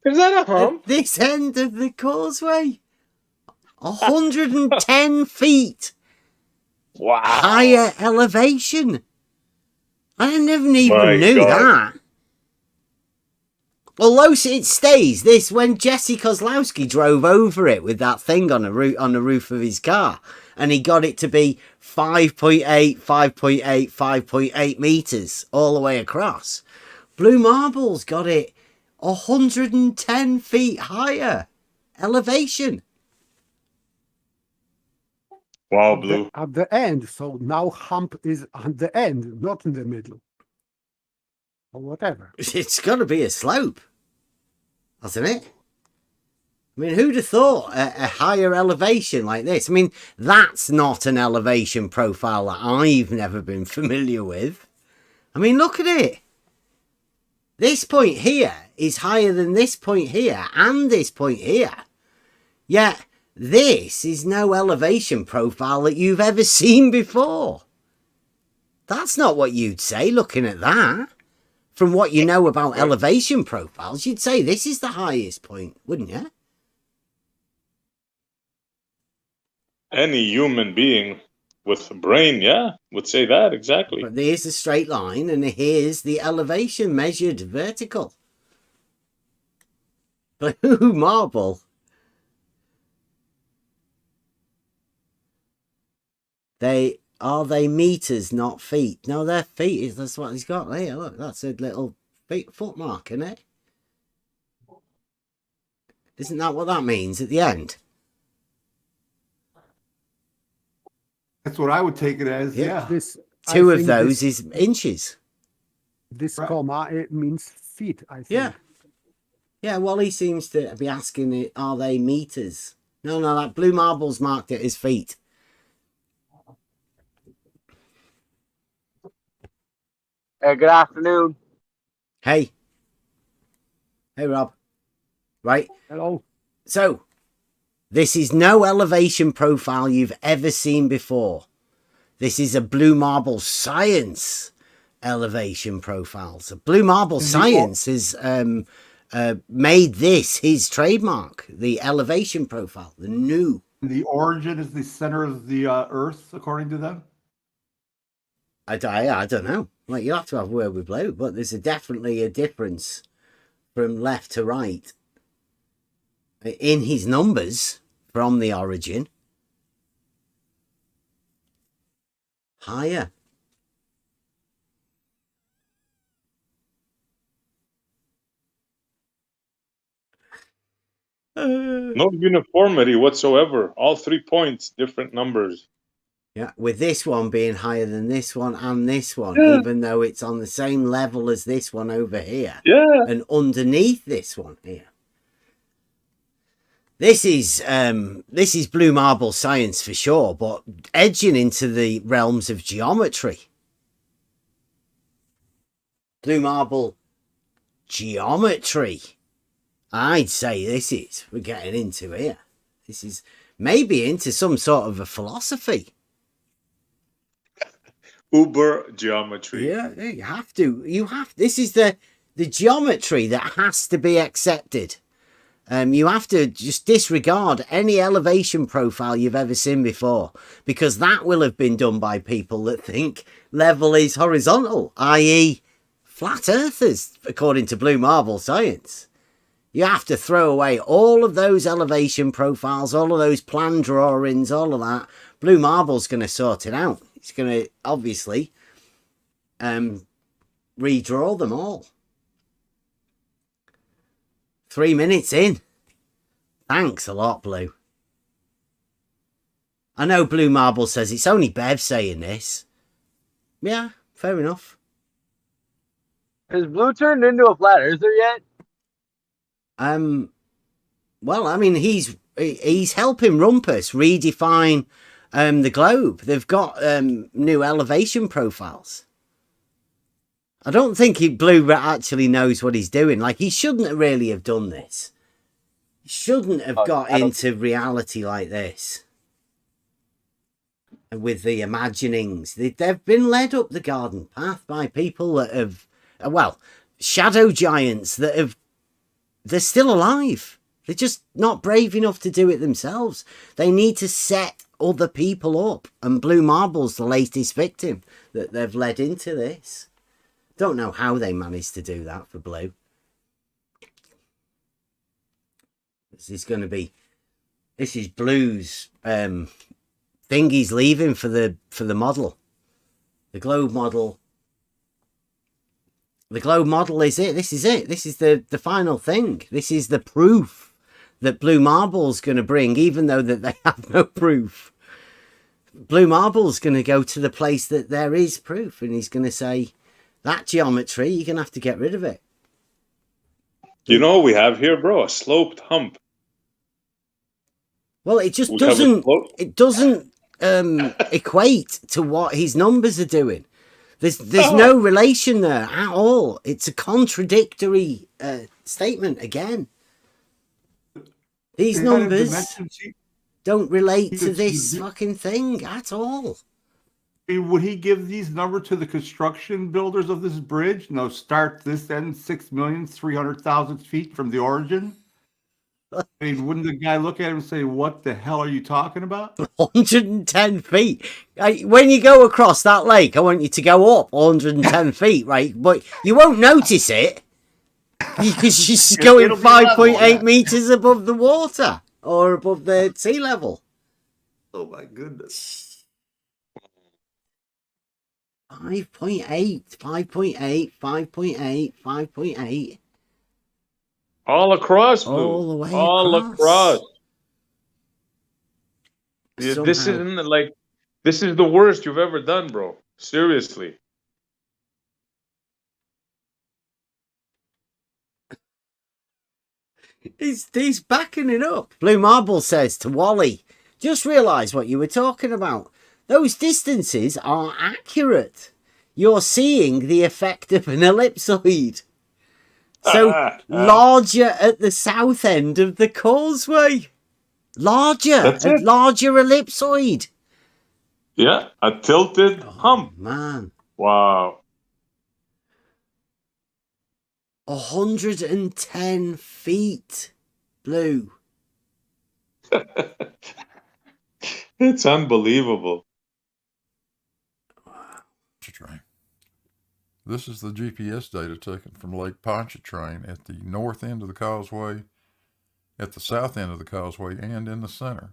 Is that a hump? At this end of the Causeway. 110 feet Wow. higher elevation. I never even My knew God. that. Although it stays this when Jesse Kozlowski drove over it with that thing on the roof of his car, and he got it to be 5.8, 5.8, 5.8 meters all the way across. Blue Marble's got it 110 feet higher elevation. Wow, Blue. At the end. So now hump is at the end, not in the middle. Or whatever. It's got to be a slope, hasn't it? I mean, who'd have thought a higher elevation like this? I mean, that's not an elevation profile that I've never been familiar with. I mean, look at it. This point here is higher than this point here and this point here. Yet, this is no elevation profile that you've ever seen before. That's not what you'd say looking at that. From what you know about elevation profiles, you'd say this is the highest point, wouldn't you? Any human being with a brain, yeah, would say that exactly. But there's a straight line, and here's the elevation measured vertical. Blue Marble. Are they meters, not feet? No, they're feet. That's what he's got there. Look, that's a little foot mark, isn't it? Isn't that what that means at the end? That's what I would take it as. Yeah. This Two I of think those this, is inches. this Right. comma it means feet, I think. Yeah. Yeah, Wally seems to be asking it, are they meters? No, that Blue Marble's marked it as feet. Good afternoon. Hey, Rob. Right. Hello. So, this is no elevation profile you've ever seen before. This is a Blue Marble Science elevation profile. So, Blue Marble Science has made this his trademark, the elevation profile, the new. The origin is the center of the Earth, according to them. I don't know. Like, you have to have a word with Blue, but there's definitely a difference from left to right in his numbers from the origin. Higher. No uniformity whatsoever. All 3 points, different numbers. Yeah, with this one being higher than this one and this one, Yeah. even though it's on the same level as this one over here. Yeah. And underneath this one here. This is blue marble science for sure, but edging into the realms of geometry. Blue marble geometry. I'd say we're getting into here. This is maybe into some sort of a philosophy. Uber geometry. Yeah, you have to. This is the geometry that has to be accepted. You have to just disregard any elevation profile you've ever seen before, because that will have been done by people that think level is horizontal, i.e. flat earthers, according to blue marble science. You have to throw away all of those elevation profiles, all of those plan drawings, all of that. Blue marble's going to sort it out. It's going to obviously redraw them all. 3 minutes in. Thanks a lot, Blue. I know Blue Marble says it's only Bev saying this. Yeah, fair enough. Has Blue turned into a flat earther yet? Well, I mean, he's helping Rumpus redefine the globe. They've got new elevation profiles. I don't think Blue actually knows what he's doing. Like, he shouldn't really have done this. He shouldn't have got into reality like this. With the imaginings. They've been led up the garden path by people that have, shadow giants they're still alive. They're just not brave enough to do it themselves. They need to set other people up. And Blue Marble's the latest victim that they've led into this. Don't know how they managed to do that for Blue. This is Blue's thing he's leaving for the model. The globe model. The globe model is it. This is it. This is the final thing. This is the proof that Blue Marble's going to bring, even though that they have no proof. Blue Marble's going to go to the place that there is proof, and he's going to say, that geometry, you're going to have to get rid of it. You know what we have here, bro? A sloped hump. Well, it just doesn't equate to what his numbers are doing. There's no relation there at all. It's a contradictory statement again. These numbers don't relate to this fucking thing at all. Would he give these numbers to the construction builders of this bridge? No, start this end 6,300,000 feet from the origin. I mean, wouldn't the guy look at him and say, "What the hell are you talking about?" 110 feet. When you go across that lake, I want you to go up 110 feet, right? But you won't notice it because you're just going 5.8 meters above the water or above the sea level. Oh my goodness. 5.8, 5.8, 5.8, 5.8. All across, Blue. All the way all across. Somehow. This isn't like, this is the worst you've ever done, bro. Seriously. He's backing it up. Blue Marble says to Wally, just realise what you were talking about. Those distances are accurate. You're seeing the effect of an ellipsoid. So larger at the south end of the causeway. Larger ellipsoid. Yeah, a tilted hump. Man. Wow. 110 feet, Blue. It's unbelievable. This is the GPS data taken from Lake Pontchartrain at the north end of the causeway, at the south end of the causeway, and in the center.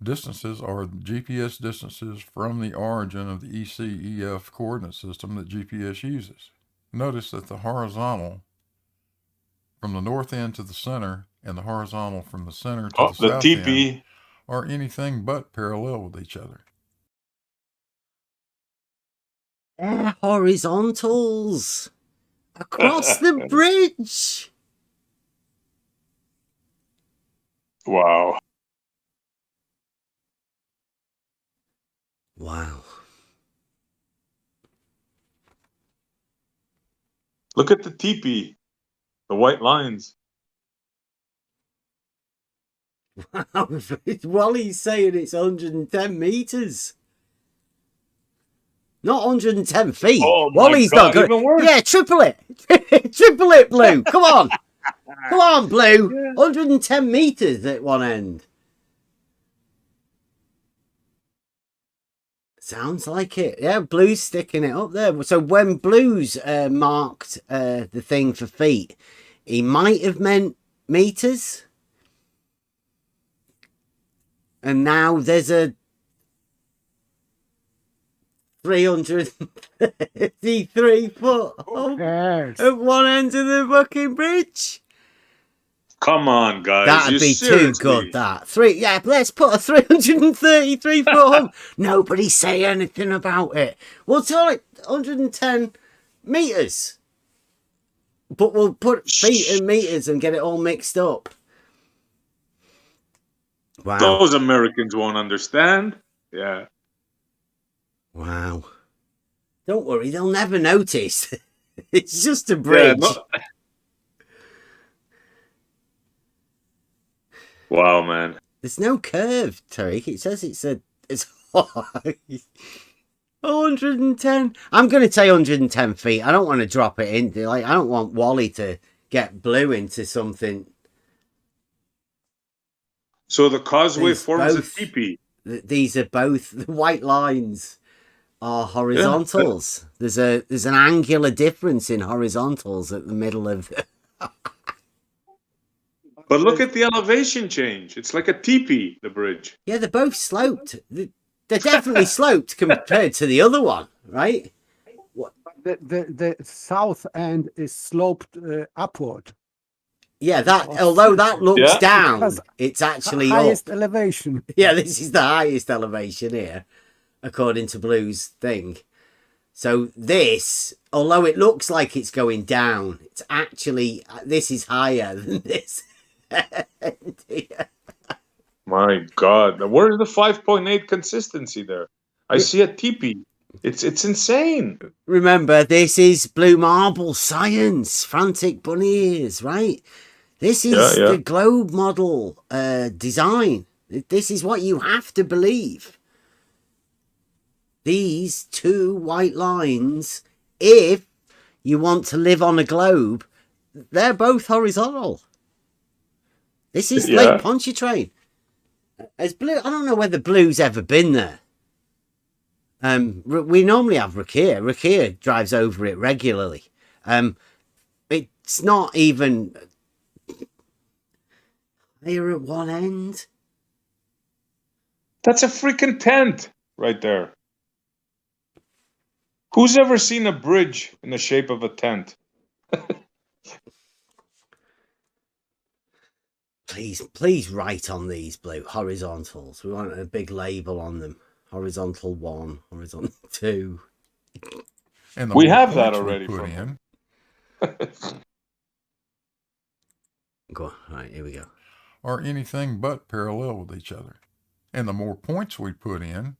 Distances are GPS distances from the origin of the EC-EF coordinate system that GPS uses. Notice that the horizontal from the north end to the center and the horizontal from the center to Oh, the the south end TP. are anything but parallel with each other. They're horizontals across the bridge. Wow. Wow. Look at the TP. The white lines. Wally's saying it's 110 meters. Not 110 feet. Oh my Wally's God, not good. even worse. Yeah, triple it. Triple it, Blue. Come on. Come on, Blue. 110 meters at one end. Sounds like it. Yeah, Blue's sticking it up there. So when Blue's marked the thing for feet, he might have meant meters. And now there's a 333 foot hole at one end of the fucking bridge. Come on, guys. That'd be too good, that. Let's put a 333 foot hole. Nobody say anything about it. We'll tell it 110 meters. But we'll put feet and meters and get it all mixed up. Wow. Those Americans won't understand. Yeah. Wow. Don't worry, they'll never notice. It's just a bridge. Yeah, wow, man. There's no curve, Tariq. It says it's 110. I'm going to say 110 feet. I don't want to drop it in. Like, I don't want Wally to get Blue into something. So the Causeway forms a TP. These are both, the white lines are horizontals. Yeah. There's an angular difference in horizontals at the middle of the... But look at the elevation change. It's like a teepee, the bridge. Yeah, they're both sloped. They're definitely sloped compared to the other one, right? The south end is sloped upward. Yeah, although that looks down, it's actually highest up. Elevation. Yeah, this is the highest elevation here, according to Blue's thing. So this, although it looks like it's going down, it's actually, this is higher than this. My God, where's the 5.8 consistency there? I see a teepee. It's insane. Remember, this is blue marble science, frantic bunny ears, right? This is the globe model design. This is what you have to believe. These two white lines, if you want to live on a globe, they're both horizontal. This is Lake Pontchartrain. As Blue, I don't know whether Blue's ever been there. We normally have Rakia. Rakia drives over it regularly. It's not even here at one end. That's a freaking tent right there. Who's ever seen a bridge in the shape of a tent? Please write on these, Blue. Horizontals. We want a big label on them. Horizontal 1, horizontal 2. And we have that already. Put in. Go on. All right, here we go. Are anything but parallel with each other. And the more points we put in,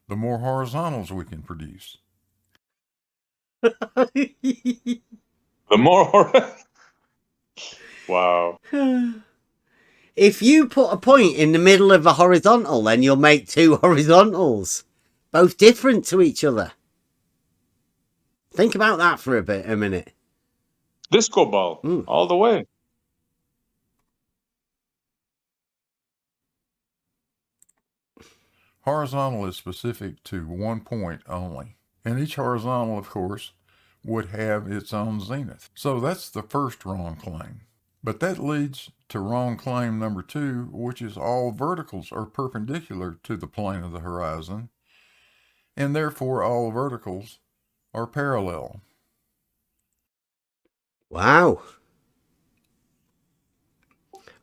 the more horizontals we can produce. The more... Wow. If you put a point in the middle of a horizontal, then you'll make two horizontals, both different to each other. Think about that for a minute. Disco ball, all the way. Horizontal is specific to one point only, and each horizontal, of course, would have its own zenith. So that's the first wrong claim. But that leads to wrong claim number 2, which is all verticals are perpendicular to the plane of the horizon, and therefore all verticals are parallel. Wow.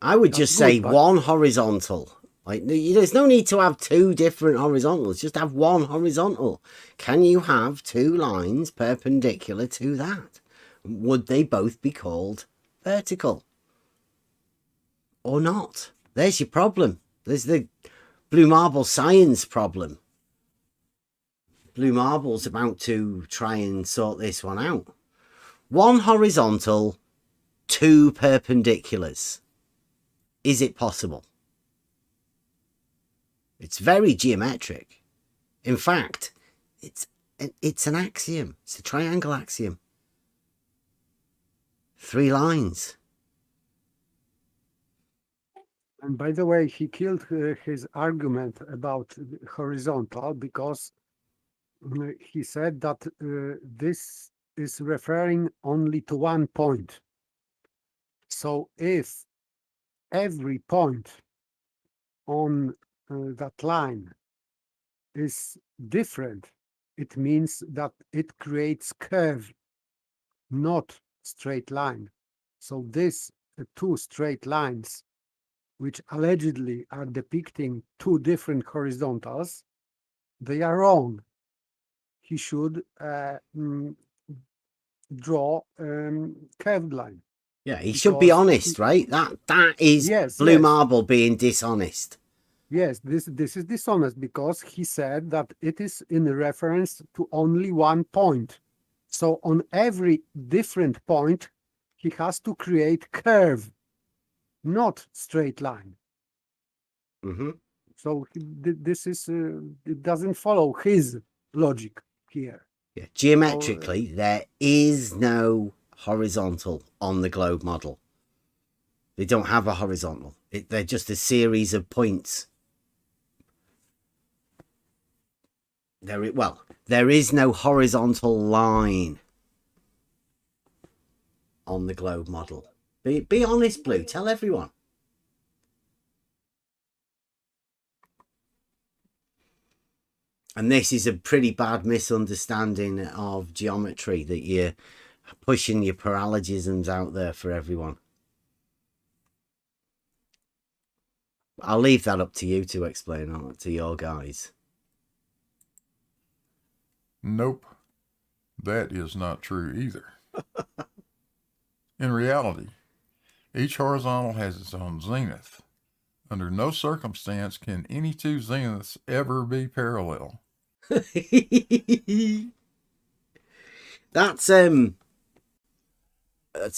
I would That's just say good, but- one horizontal. Like, there's no need to have two different horizontals. Just have one horizontal. Can you have two lines perpendicular to that? Would they both be called vertical? Or not? There's your problem. There's the Blue Marble science problem. Blue Marble's about to try and sort this one out. One horizontal, two perpendiculars. Is it possible? It's very geometric. In fact, it's an axiom. It's a triangle axiom. 3 lines. And by the way, he killed his argument about horizontal because he said that this is referring only to one point. So if every point on that line is different, it means that it creates curve, not straight line. So these two straight lines, which allegedly are depicting two different horizontals, they are wrong. He should draw curved line. Yeah, he should be Because honest, right? That is Yes, Blue yes. Marble being dishonest. Yes, this is dishonest because he said that it is in reference to only one point. So on every different point, he has to create curve, not straight line. Mm-hmm. So this is it doesn't follow his logic here. Yeah, geometrically, there is no horizontal on the globe model. They don't have a horizontal. They're just a series of points. There is no horizontal line on the globe model. Be honest, Blue. Tell everyone. And this is a pretty bad misunderstanding of geometry that you're pushing your paralogisms out there for everyone. I'll leave that up to you to explain to your guys. Nope, that is not true either. In reality, each horizontal has its own zenith. Under no circumstance can any two zeniths ever be parallel. That's a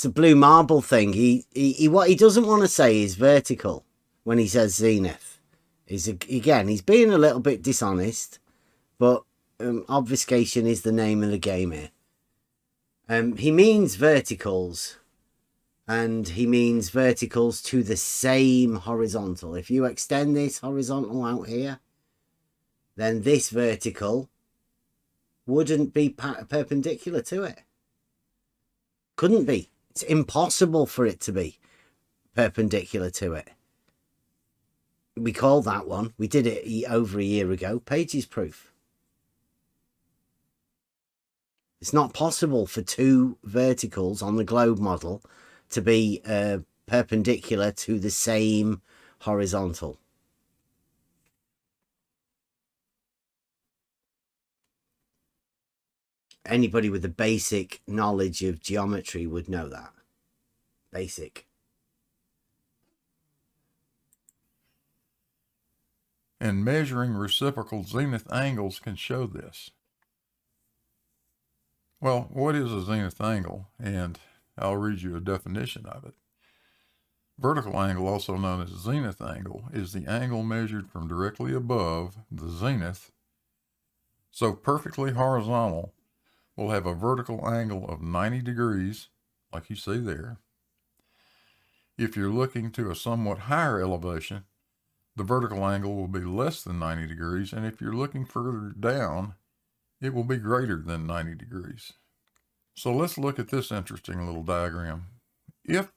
Blue Marble thing. What he doesn't want to say is vertical when he says zenith. He's being a little bit dishonest, but obfuscation is the name of the game here. He means verticals, and he means verticals to the same horizontal. If you extend this horizontal out here, then this vertical wouldn't be perpendicular to it. Couldn't be. It's impossible for it to be perpendicular to it. We called that one. We did it over a year ago. Page's proof. It's not possible for two verticals on the globe model to be perpendicular to the same horizontal. Anybody with a basic knowledge of geometry would know that. Basic. And measuring reciprocal zenith angles can show this. Well, what is a zenith angle? And I'll read you a definition of it. Vertical angle, also known as zenith angle, is the angle measured from directly above the zenith. So perfectly horizontal will have a vertical angle of 90 degrees, like you see there. If you're looking to a somewhat higher elevation, the vertical angle will be less than 90 degrees, and if you're looking further down, it will be greater than 90 degrees. So let's look at this interesting little diagram. If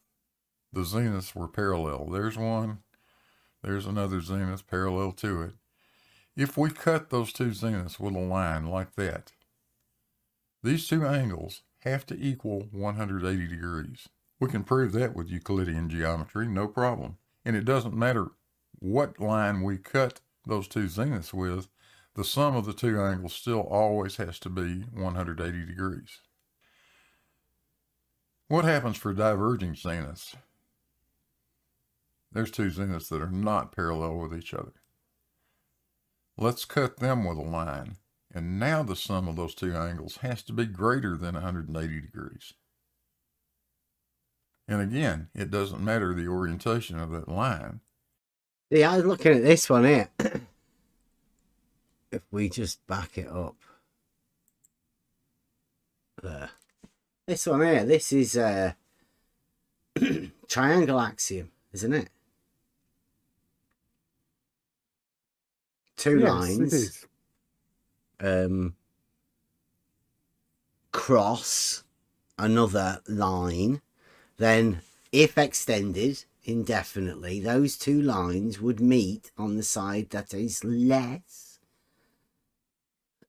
the zeniths were parallel, there's one, there's another zenith parallel to it. If we cut those two zeniths with a line like that, these two angles have to equal 180 degrees. We can prove that with Euclidean geometry, no problem. And it doesn't matter what line we cut those two zeniths with, the sum of the two angles still always has to be 180 degrees. What happens for diverging zeniths? There's two zeniths that are not parallel with each other. Let's cut them with a line, and now the sum of those two angles has to be greater than 180 degrees. And again, it doesn't matter the orientation of that line. Yeah, I was looking at this one here. If we just back it up. There. This one here, this is a triangle axiom, isn't it? Two lines. It is. Cross another line. Then, if extended indefinitely, those two lines would meet on the side that is less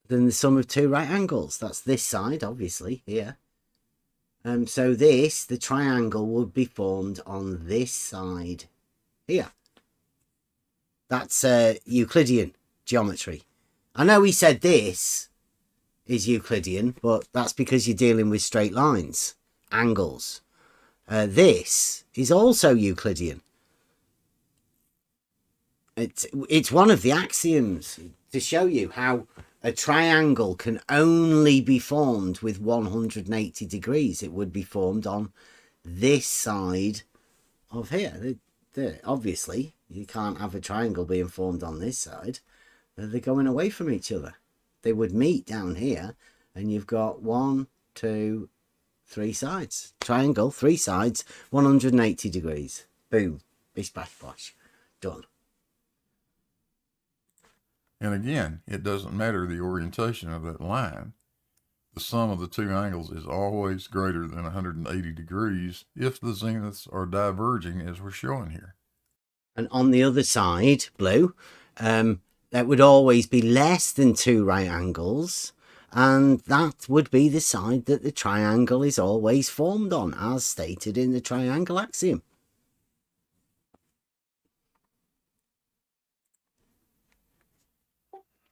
than the sum of two right angles. That's this side, obviously, here. So this, the triangle, would be formed on this side here. That's Euclidean geometry. I know he said this is Euclidean, but that's because you're dealing with straight lines, angles. This is also Euclidean. It's one of the axioms to show you how a triangle can only be formed with 180 degrees. It would be formed on this side of here. Obviously, you can't have a triangle being formed on this side. They're going away from each other. They would meet down here, and you've got 1, 2, 3 sides. Triangle, 3 sides, 180 degrees. Boom. Bish, bash, bosh. Done. And again, it doesn't matter the orientation of that line. The sum of the two angles is always greater than 180 degrees if the zeniths are diverging, as we're showing here. And on the other side, blue, that would always be less than 2 right angles. And that would be the side that the triangle is always formed on, as stated in the triangle axiom.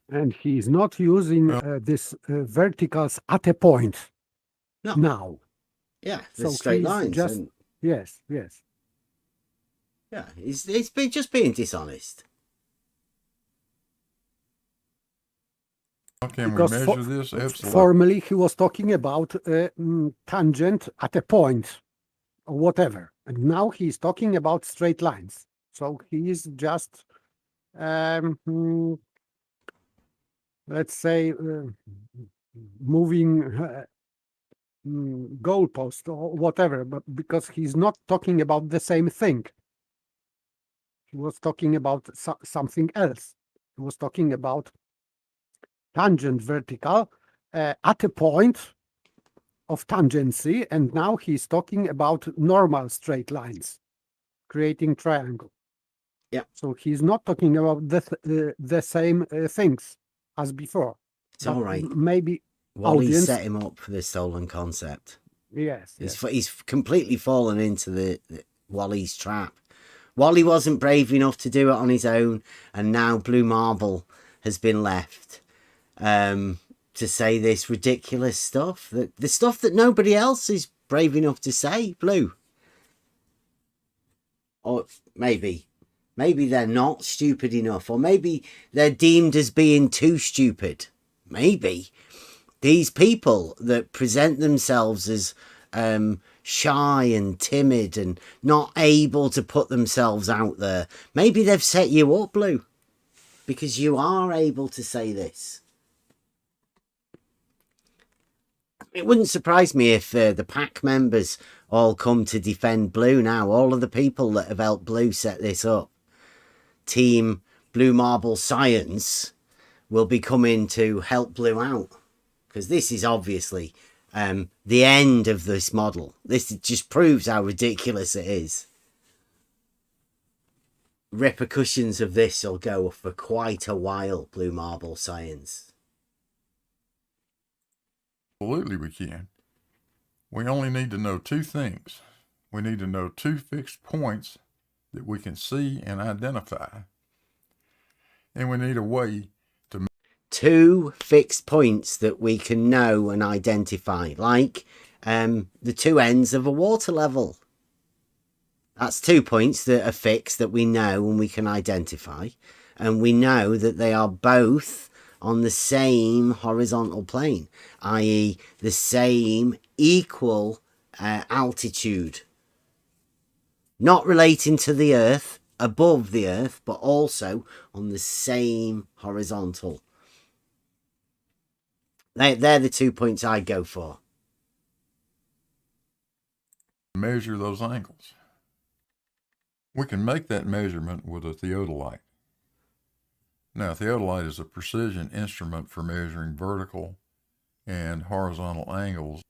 And he's not using this verticals at a point. No. Now. Yeah, there's straight he's lines. Just, and, yes. yeah, it's just being dishonest. How can Because we measure this? Absolutely. Formally, he was talking about tangent at a point or whatever. And now he's talking about straight lines. So he is just, let's say, moving goalpost or whatever, but because he's not talking about the same thing. He was talking about something else. He was talking about tangent vertical at a point of tangency, and now he's talking about normal straight lines creating triangle. Yeah. So he's not talking about the same things as before. It's all right. Maybe Wally's audience set him up for the stolen concept. Yes. He's completely fallen into the Wally's trap. Wally wasn't brave enough to do it on his own, and now Blue Marble has been left to say this ridiculous stuff, the stuff that nobody else is brave enough to say. Blue. Or maybe they're not stupid enough, or maybe they're deemed as being too stupid. Maybe these people that present themselves as shy and timid and not able to put themselves out there, maybe they've set you up, Blue, because you are able to say this. It wouldn't surprise me if the pack members all come to defend Blue now. All of the people that have helped Blue set this up, Team Blue Marble Science, will be coming to help Blue out, because this is obviously the end of this model. This just proves how ridiculous it is. Repercussions of this will go for quite a while, Blue Marble Science. Absolutely we can. We only need to know 2 things. we need to know 2 fixed points that we can see and identify. And we need a way to 2 fixed points that we can know and identify, like the 2 ends of a water level. That's 2 points that are fixed that we know and we can identify. And we know that they are both on the same horizontal plane, i.e. the same equal altitude. Not relating to the Earth, above the Earth, but also on the same horizontal. They're the 2 points I go for. measure those angles. We can make that measurement with a theodolite. Now, theodolite is a precision instrument for measuring vertical and horizontal angles,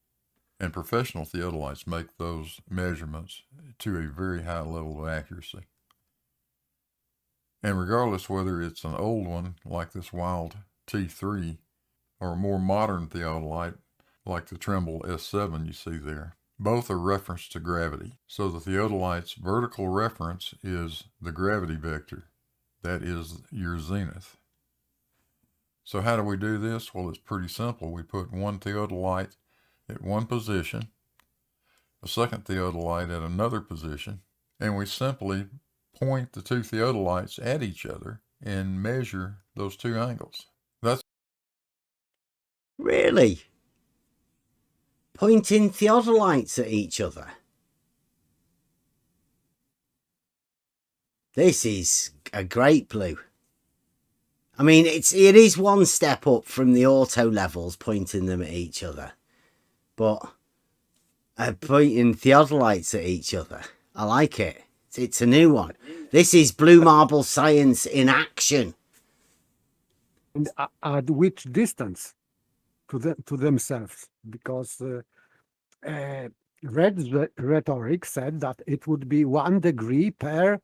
and professional theodolites make those measurements to a very high level of accuracy. And regardless whether it's an old one like this Wild T3 or a more modern theodolite like the Trimble S7 you see there, both are referenced to gravity. So the theodolite's vertical reference is the gravity vector. That is your zenith. So how do we do this? Well, it's pretty simple. We put one theodolite at one position, a second theodolite at another position, and we simply point the 2 theodolites at each other and measure those 2 angles. That's Really? Pointing theodolites at each other? This is a great Blue. I mean, it is one step up from the auto levels, pointing them at each other. But pointing theodolites at each other, I like it. It's a new one. This is blue marble science in action. And at which distance to themselves? Because Red rhetoric said that it would be 1 degree per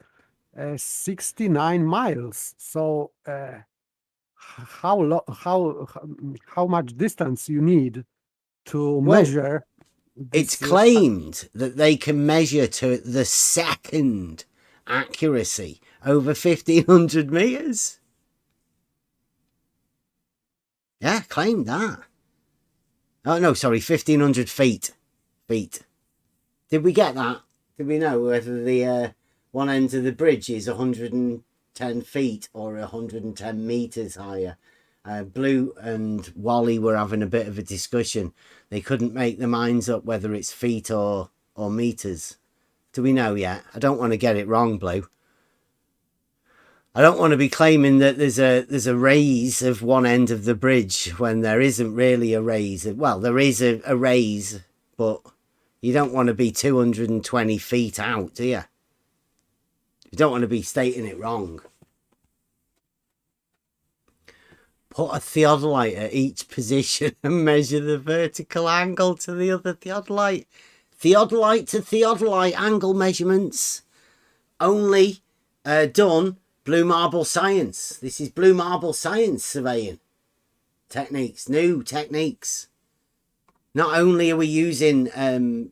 69 miles. So how much distance you need to measure? It's claimed that they can measure to the second accuracy over 1,500 meters. Yeah, claimed that. Oh, no, sorry, 1,500 feet. Did we get that? Did we know whether the one end of the bridge is 110 feet or 110 meters higher? Blue and Wally were having a bit of a discussion. They couldn't make their minds up whether it's feet or meters. Do we know yet? I don't want to get it wrong, Blue. I don't want to be claiming that there's a raise of one end of the bridge when there isn't really a raise. Well, there is a raise, but you don't want to be 220 feet out, do you? You don't want to be stating it wrong. Put a theodolite at each position and measure the vertical angle to the other theodolite. Theodolite to theodolite angle measurements only done blue marble science. This is blue marble science surveying techniques, new techniques. Not only are we using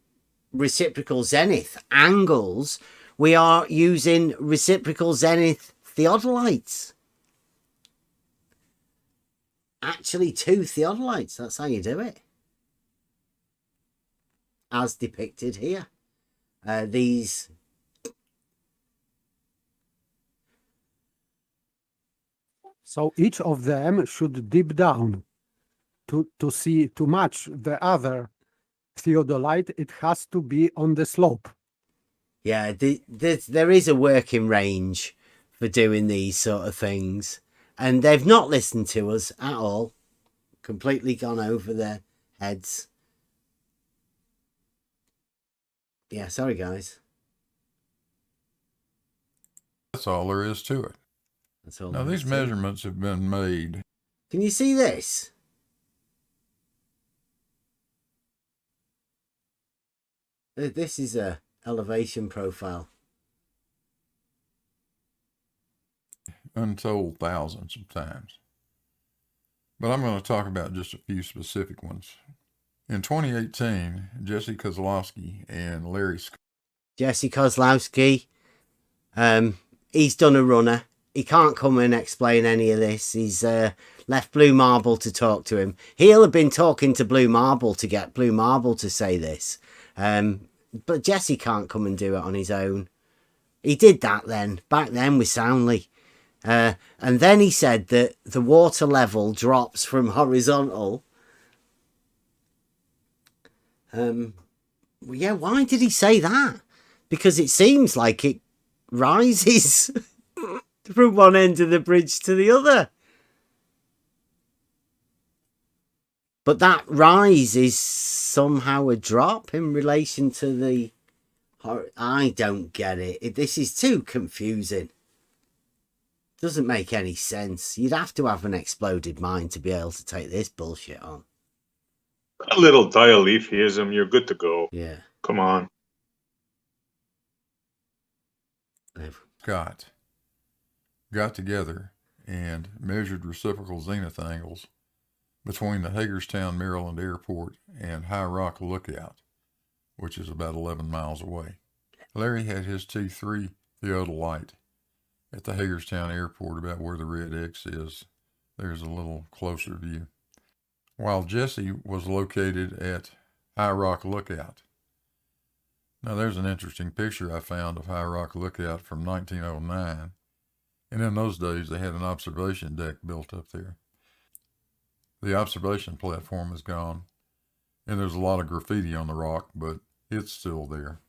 reciprocal zenith angles, we are using reciprocal zenith theodolites. Actually 2 theodolites, that's how you do it. As depicted here. These So each of them should dip down to match the other theodolite. It has to be on the slope. Yeah, there is a working range for doing these sort of things. And they've not listened to us at all. Completely gone over their heads. Yeah, sorry, guys. That's all there is to it. That's all. Now, these measurements have been made. Can you see this? This is a elevation profile. Untold thousands of times. But I'm going to talk about just a few specific ones. In 2018, Jesse Kozlowski and Larry Jesse Kozlowski, he's done a runner. He can't come and explain any of this. He's left Blue Marble to talk to him. He'll have been talking to Blue Marble to get Blue Marble to say this. But Jesse can't come and do it on his own. He did that then, back then with Soundly. And then he said that the water level drops from horizontal. Well, yeah, why did he say that? Because it seems like it rises from one end of the bridge to the other. But that rise is somehow a drop in relation to the... I don't get it. This is too confusing. Doesn't make any sense. You'd have to have an exploded mind to be able to take this bullshit on. A little dialetheism, you're good to go. Yeah. Come on. Got together and measured reciprocal zenith angles between the Hagerstown, Maryland airport and High Rock Lookout, which is about 11 miles away. Larry had his T3 theodolite at the Hagerstown airport, about where the red X is. There's a little closer view. While Jesse was located at High Rock Lookout. Now there's an interesting picture I found of High Rock Lookout from 1909. And in those days they had an observation deck built up there. The observation platform is gone. And there's a lot of graffiti on the rock, but it's still there.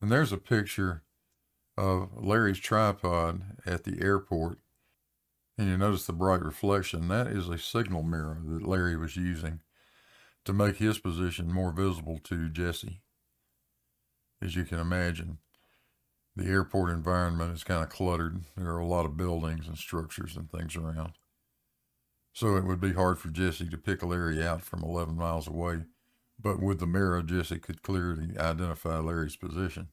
And there's a picture of Larry's tripod at the airport. And you notice the bright reflection. That is a signal mirror that Larry was using to make his position more visible to Jesse. As you can imagine, the airport environment is kind of cluttered. There are a lot of buildings and structures and things around. So it would be hard for Jesse to pick Larry out from 11 miles away. But with the mirror, Jesse could clearly identify Larry's position.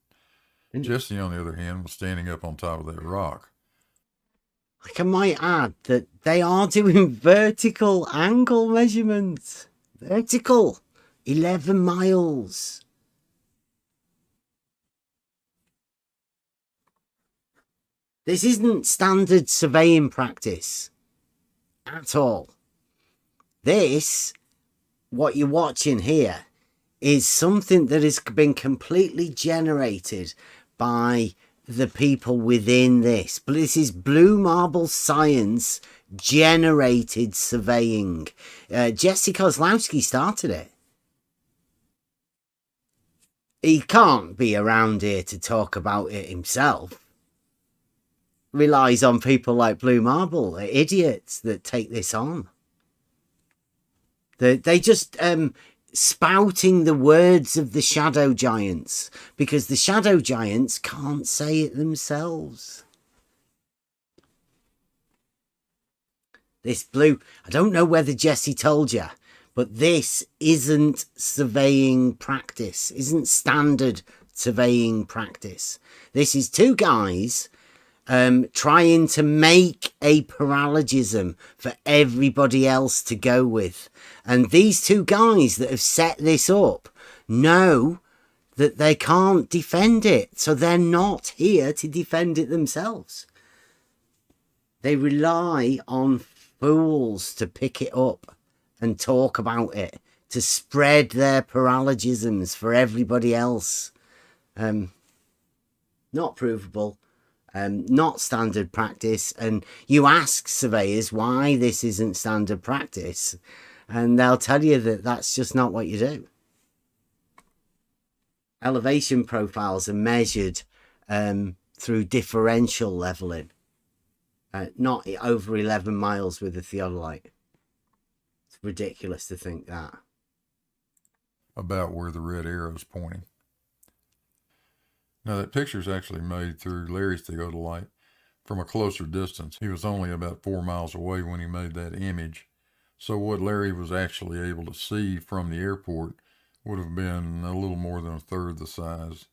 And Jesse, on the other hand, was standing up on top of that rock. Like I might add that they are doing vertical angle measurements. Vertical. 11 miles. This isn't standard surveying practice at all. This, what you're watching here, is something that has been completely generated by the people within this. But this is Blue Marble Science generated surveying. Jesse Kozlowski started it. He can't be around here to talk about it himself. Relies on people like Blue Marble, idiots that take this on. They just spouting the words of the shadow giants, because the shadow giants can't say it themselves. This blue, I don't know whether Jesse told you, but this isn't surveying practice, isn't standard surveying practice. This is two guys trying to make a paralogism for everybody else to go with. And these two guys that have set this up know that they can't defend it. So they're not here to defend it themselves. They rely on fools to pick it up and talk about it, to spread their paralogisms for everybody else. Not provable. Not standard practice. And you ask surveyors why this isn't standard practice, and they'll tell you that that's just not what you do. Elevation profiles are measured through differential leveling, not over 11 miles with a theodolite. It's ridiculous to think that. About where the red arrow is pointing. Now that picture is actually made through Larry's theodolite from a closer distance. He was only about 4 miles away when he made that image. So what Larry was actually able to see from the airport would have been a little more than a third the size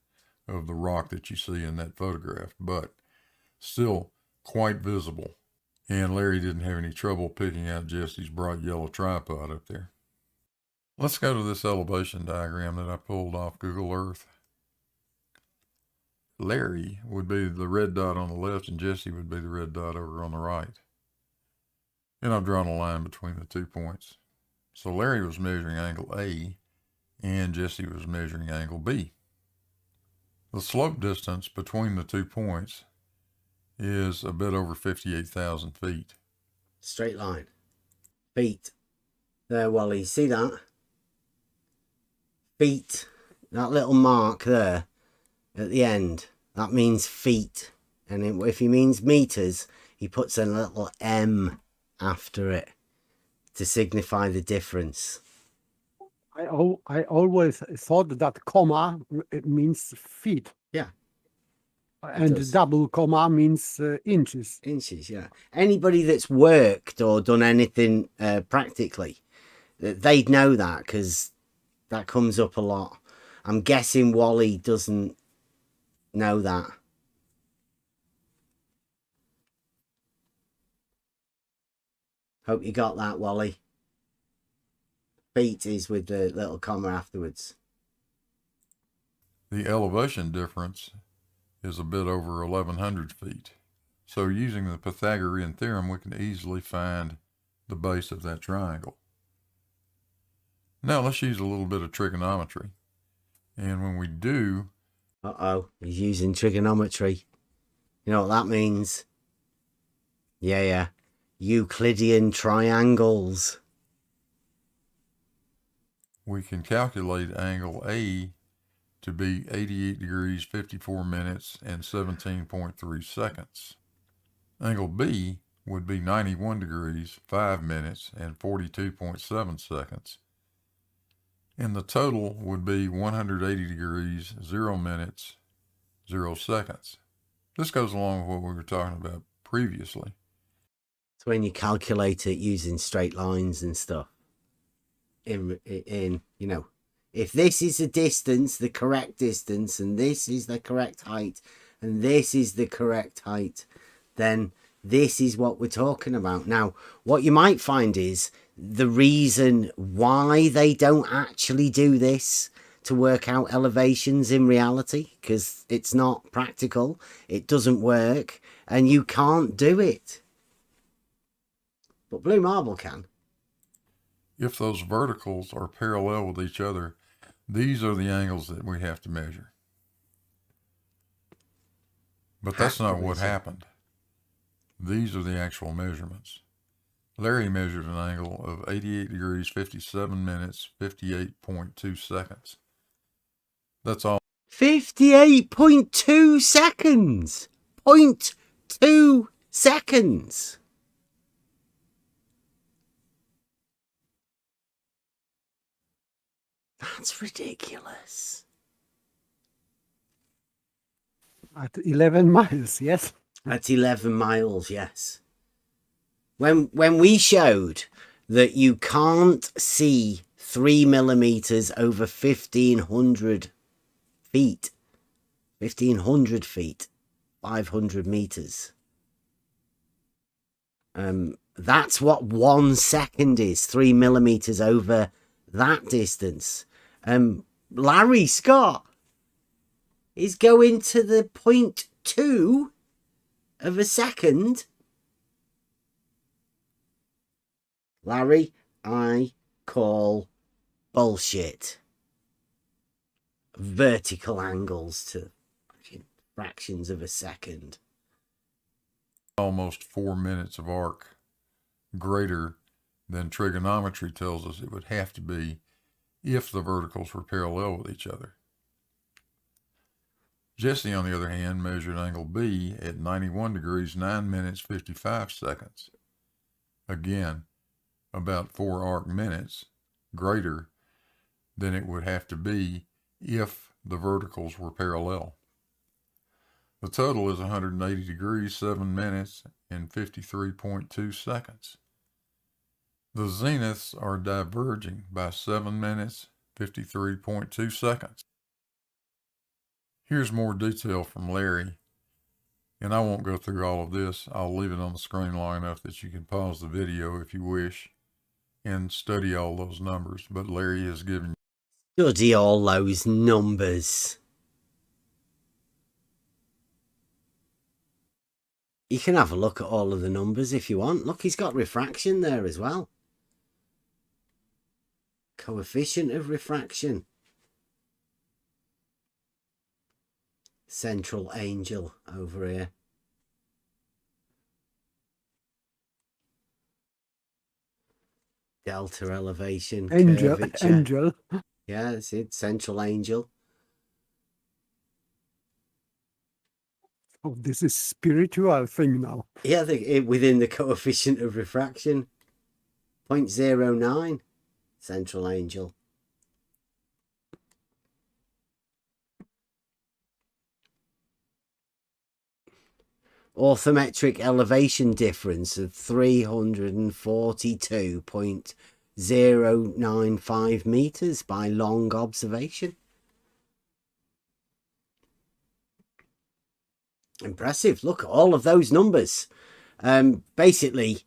of the rock that you see in that photograph, but still quite visible. And Larry didn't have any trouble picking out Jesse's bright yellow tripod up there. Let's go to this elevation diagram that I pulled off Google Earth. Larry would be the red dot on the left and Jesse would be the red dot over on the right. And I've drawn a line between the 2 points. So Larry was measuring angle A and Jesse was measuring angle B. The slope distance between the 2 points is a bit over 58,000 feet. Straight line. Feet. There, Wally, see that? Feet. That little mark there at the end, that means feet. And if he means meters, he puts a little M after it to signify the difference. I always thought that comma it means feet. Yeah. And does. double comma means inches. Inches, yeah. Anybody that's worked or done anything practically, they'd know that because that comes up a lot. I'm guessing Wally doesn't know that. Hope you got that, Wally. Feet is with the little comma afterwards. The elevation difference is a bit over 1,100 feet. So using the Pythagorean theorem, we can easily find the base of that triangle. Now let's use a little bit of trigonometry. And when we do... Uh-oh, he's using trigonometry. You know what that means? Yeah. Euclidean triangles. We can calculate angle A to be 88 degrees, 54 minutes, and 17.3 seconds. Angle B would be 91 degrees, 5 minutes, and 42.7 seconds. And the total would be 180 degrees, 0 minutes, 0 seconds. This goes along with what we were talking about previously. It's when you calculate it using straight lines and stuff. In you know, if this is the distance, the correct distance, and this is the correct height, and this is the correct height, then this is what we're talking about. Now, what you might find is the reason why they don't actually do this to work out elevations in reality, because it's not practical, it doesn't work, and you can't do it. But Blue Marble can. If those verticals are parallel with each other, these are the angles that we have to measure. But that's not what happened. These are the actual measurements. Larry measured an angle of 88 degrees, 57 minutes, 58.2 seconds. That's all. 58.2 seconds. 0.2 seconds. That's ridiculous. At 11 miles, yes? At 11 miles, yes. When we showed that you can't see 3 millimeters over 1,500 feet, 1,500 feet, 500 meters. That's what 1 second is, 3 millimeters over that distance. Larry Scott is going to the 0.2 of a second. Larry, I call bullshit. Vertical angles to fractions of a second. Almost 4 minutes of arc greater than trigonometry tells us it would have to be if the verticals were parallel with each other. Jesse, on the other hand, measured angle B at 91 degrees, 9 minutes, 55 seconds. Again, about 4 arc minutes greater than it would have to be if the verticals were parallel. The total is 180 degrees, 7 minutes, and 53.2 seconds. The zeniths are diverging by 7 minutes, 53.2 seconds. Here's more detail from Larry, and I won't go through all of this. I'll leave it on the screen long enough that you can pause the video if you wish and study all those numbers, but Larry has given Study all those numbers. You can have a look at all of the numbers if you want. Look, he's got refraction there as well. Coefficient of refraction. Central angel over here. Delta elevation. Angel, curvature. angel. Yeah, that's it. Central angel. Oh, this is spiritual thing now. Yeah, within the coefficient of refraction. 0.09. Central angel. Orthometric elevation difference of 342.095 meters by long observation. Impressive. Look at all of those numbers. Basically, it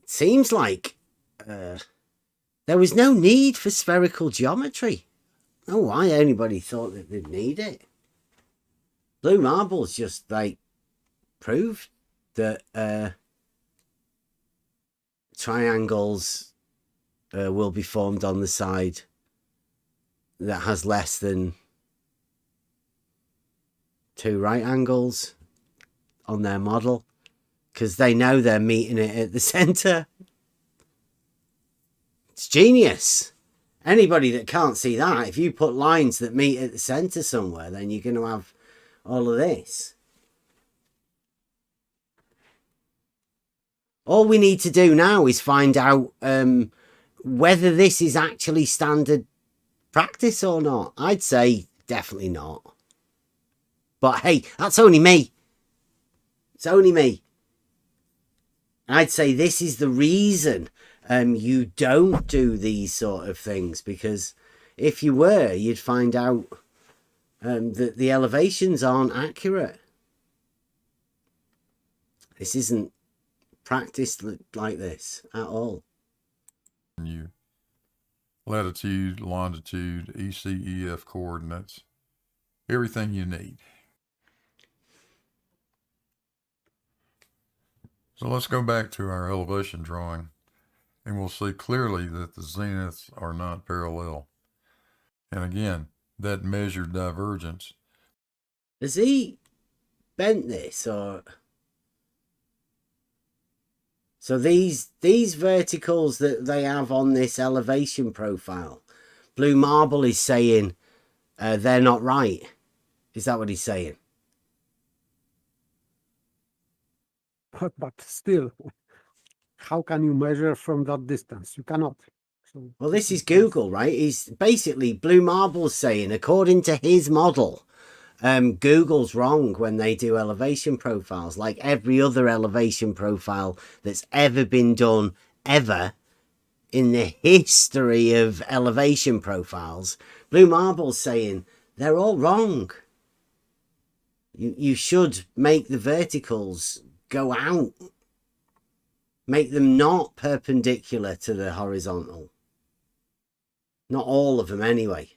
seems like there was no need for spherical geometry. I don't know why anybody thought that they'd need it. Blue marbles just like proved that triangles will be formed on the side that has less than 2 right angles on their model, because they know they're meeting it at the center. It's genius. Anybody that can't see that, if you put lines that meet at the center somewhere, then you're going to have all of this. All we need to do now is find out whether this is actually standard practice or not. I'd say definitely not. But hey, that's only me. It's only me. I'd say this is the reason you don't do these sort of things, because if you were, you'd find out that the elevations aren't accurate. This isn't practiced like this at all. You latitude, longitude, ECEF coordinates, everything you need. So let's go back to our elevation drawing, and we'll see clearly that the zeniths are not parallel. And again, that measured divergence. Has he bent this, or? So these verticals that they have on this elevation profile, Blue Marble is saying they're not right. Is that what he's saying? But still, how can you measure from that distance? You cannot. So Well, this is Google, right? He's basically, Blue Marble's saying, according to his model, Google's wrong when they do elevation profiles. Like every other elevation profile that's ever been done, ever, in the history of elevation profiles, Blue Marble's saying they're all wrong. You should make the verticals go out. Make them not perpendicular to the horizontal. Not all of them anyway.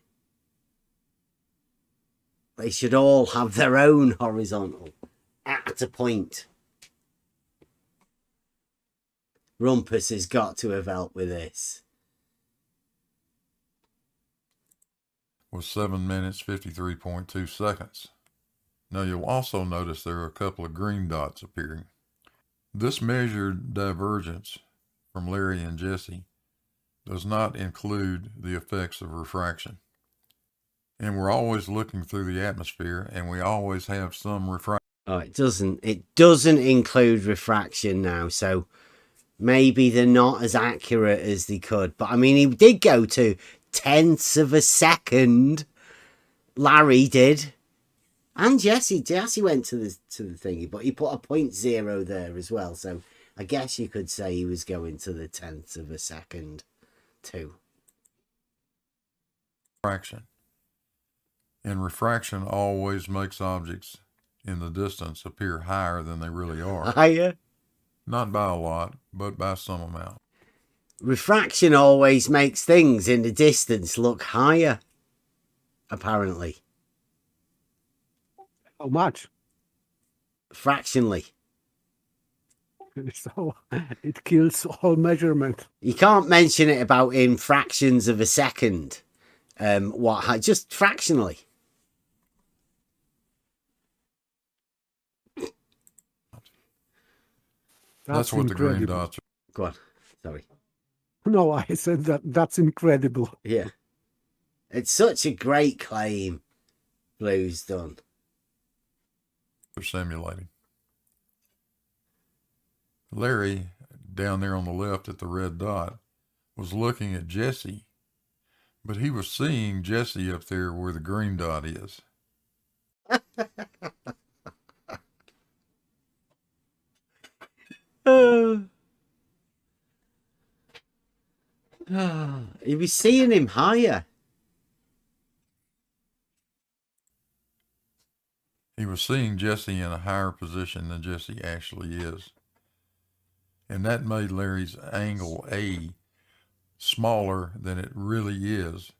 They should all have their own horizontal at a point. Rumpus has got to have helped with this. Was 7 minutes, 53.2 seconds. Now you'll also notice there are a couple of green dots appearing. This measured divergence from Larry and Jesse does not include the effects of refraction. And we're always looking through the atmosphere, and we always have some refraction. Oh, it doesn't include refraction now, so maybe they're not as accurate as they could. But I mean, he did go to tenths of a second. Larry did. And Jesse went to the thingy, but he put a 0.0 there as well. So I guess you could say he was going to the tenths of a second too. Refraction. And refraction always makes objects in the distance appear higher than they really are. Higher? Not by a lot, but by some amount. Refraction always makes things in the distance look higher, apparently. how much? fractionally. So it kills all measurement. You can't mention it about in fractions of a second. Just fractionally. That's what the green incredible. dots are. Go on. Sorry. No, I said that's incredible. Yeah. It's such a great claim Blue's done. Simulating. Larry, down there on the left at the red dot, was looking at Jesse, but he was seeing Jesse up there where the green dot is. He was seeing him higher. He was seeing Jesse in a higher position than Jesse actually is. And that made Larry's angle A smaller than it really is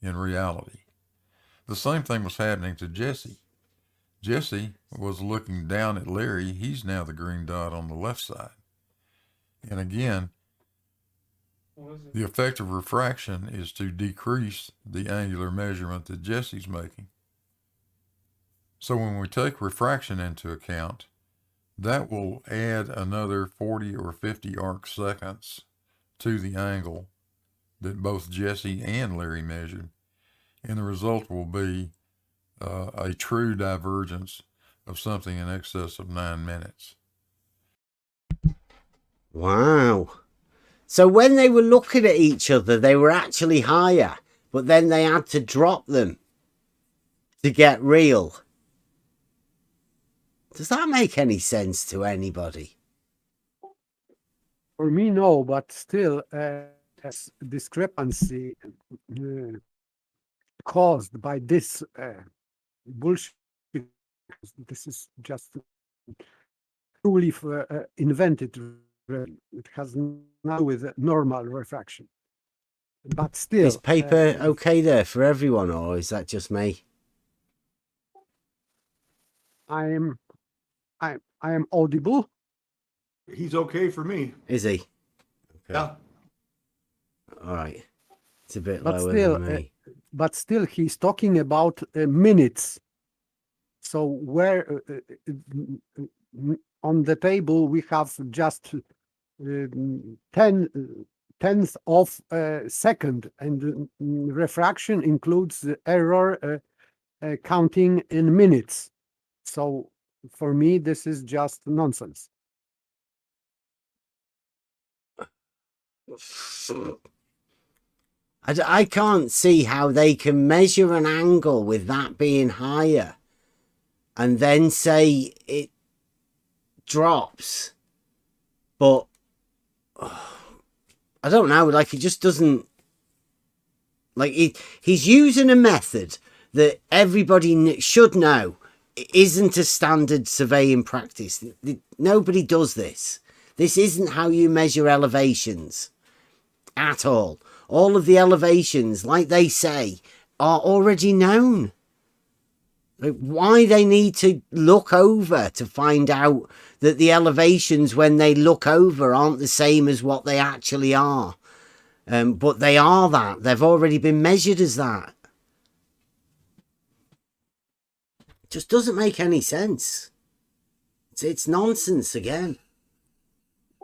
in reality. The same thing was happening to Jesse. Jesse was looking down at Larry. He's now the green dot on the left side. And again, the effect of refraction is to decrease the angular measurement that Jesse's making. So when we take refraction into account, that will add another 40 or 50 arc seconds to the angle that both Jesse and Larry measured. And the result will be a true divergence of something in excess of 9 minutes. Wow. So when they were looking at each other, they were actually higher, but then they had to drop them to get real. Does that make any sense to anybody? For me, no, but still, as discrepancy caused by this bullshit. This is just truly invented. It has nothing to do with normal refraction. But still, Is paper okay there for everyone, or is that just me? I am audible. He's okay for me. Is he? Okay. Yeah. All right. It's a bit But lower still, than me. but still, he's talking about minutes. So where on the table we have just 10th of a second, and refraction includes the error counting in minutes. So for me, this is just nonsense. I can't see how they can measure an angle with that being higher and then say it drops. But I don't know, like it just doesn't, like he's using a method that everybody should know isn't a standard surveying practice. Nobody does this. This isn't how you measure elevations at all. All of the elevations, like they say, are already known. Like, why they need to look over to find out that the elevations when they look over aren't the same as what they actually are. But they are that. They've already been measured as that. Just doesn't make any sense. It's nonsense again.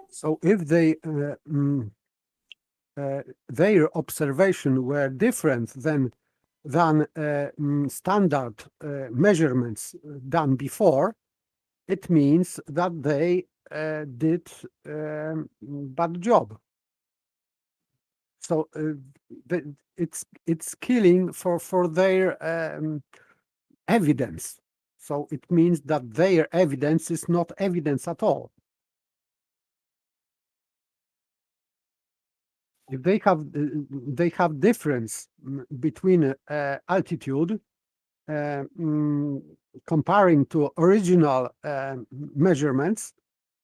So if they their observation were different than standard measurements done before, it means that they did bad job. So it's killing for their evidence. So it means that their evidence is not evidence at all. If they have difference between altitude comparing to original measurements,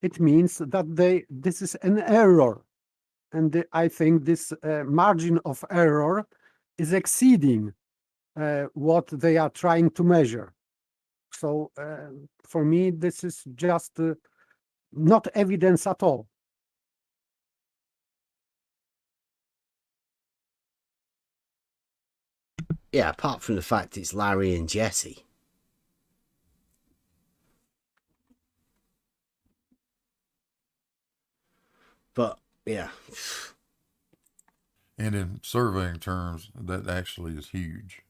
it means that this is an error, and I think this margin of error is exceeding what they are trying to measure. So for me, this is just not evidence at all. Yeah, apart from the fact it's Larry and Jesse. But yeah, And in surveying terms, that actually is huge.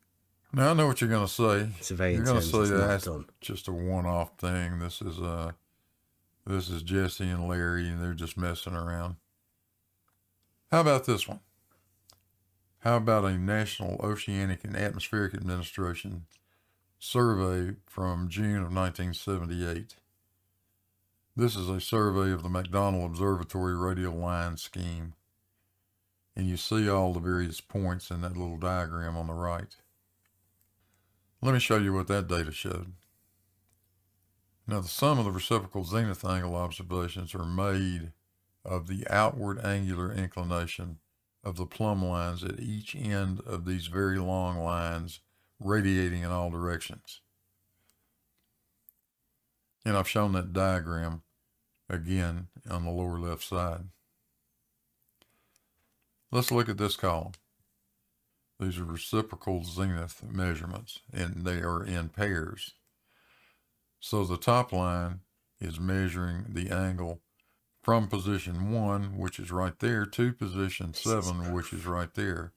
Now I know what you're going to say. surveying You're going to terms, say it's not that's done. just a one-off thing. This is Jesse and Larry, and they're just messing around. How about this one? How about a National Oceanic and Atmospheric Administration survey from June of 1978? This is a survey of the McDonnell Observatory radial line scheme. And you see all the various points in that little diagram on the right. Let me show you what that data showed. Now, the sum of the reciprocal zenith angle observations are made of the outward angular inclination of the plumb lines at each end of these very long lines radiating in all directions. And I've shown that diagram again on the lower left side. Let's look at this column. These are reciprocal zenith measurements, and they are in pairs. So the top line is measuring the angle from position 1, which is right there, to position 7, which is right there.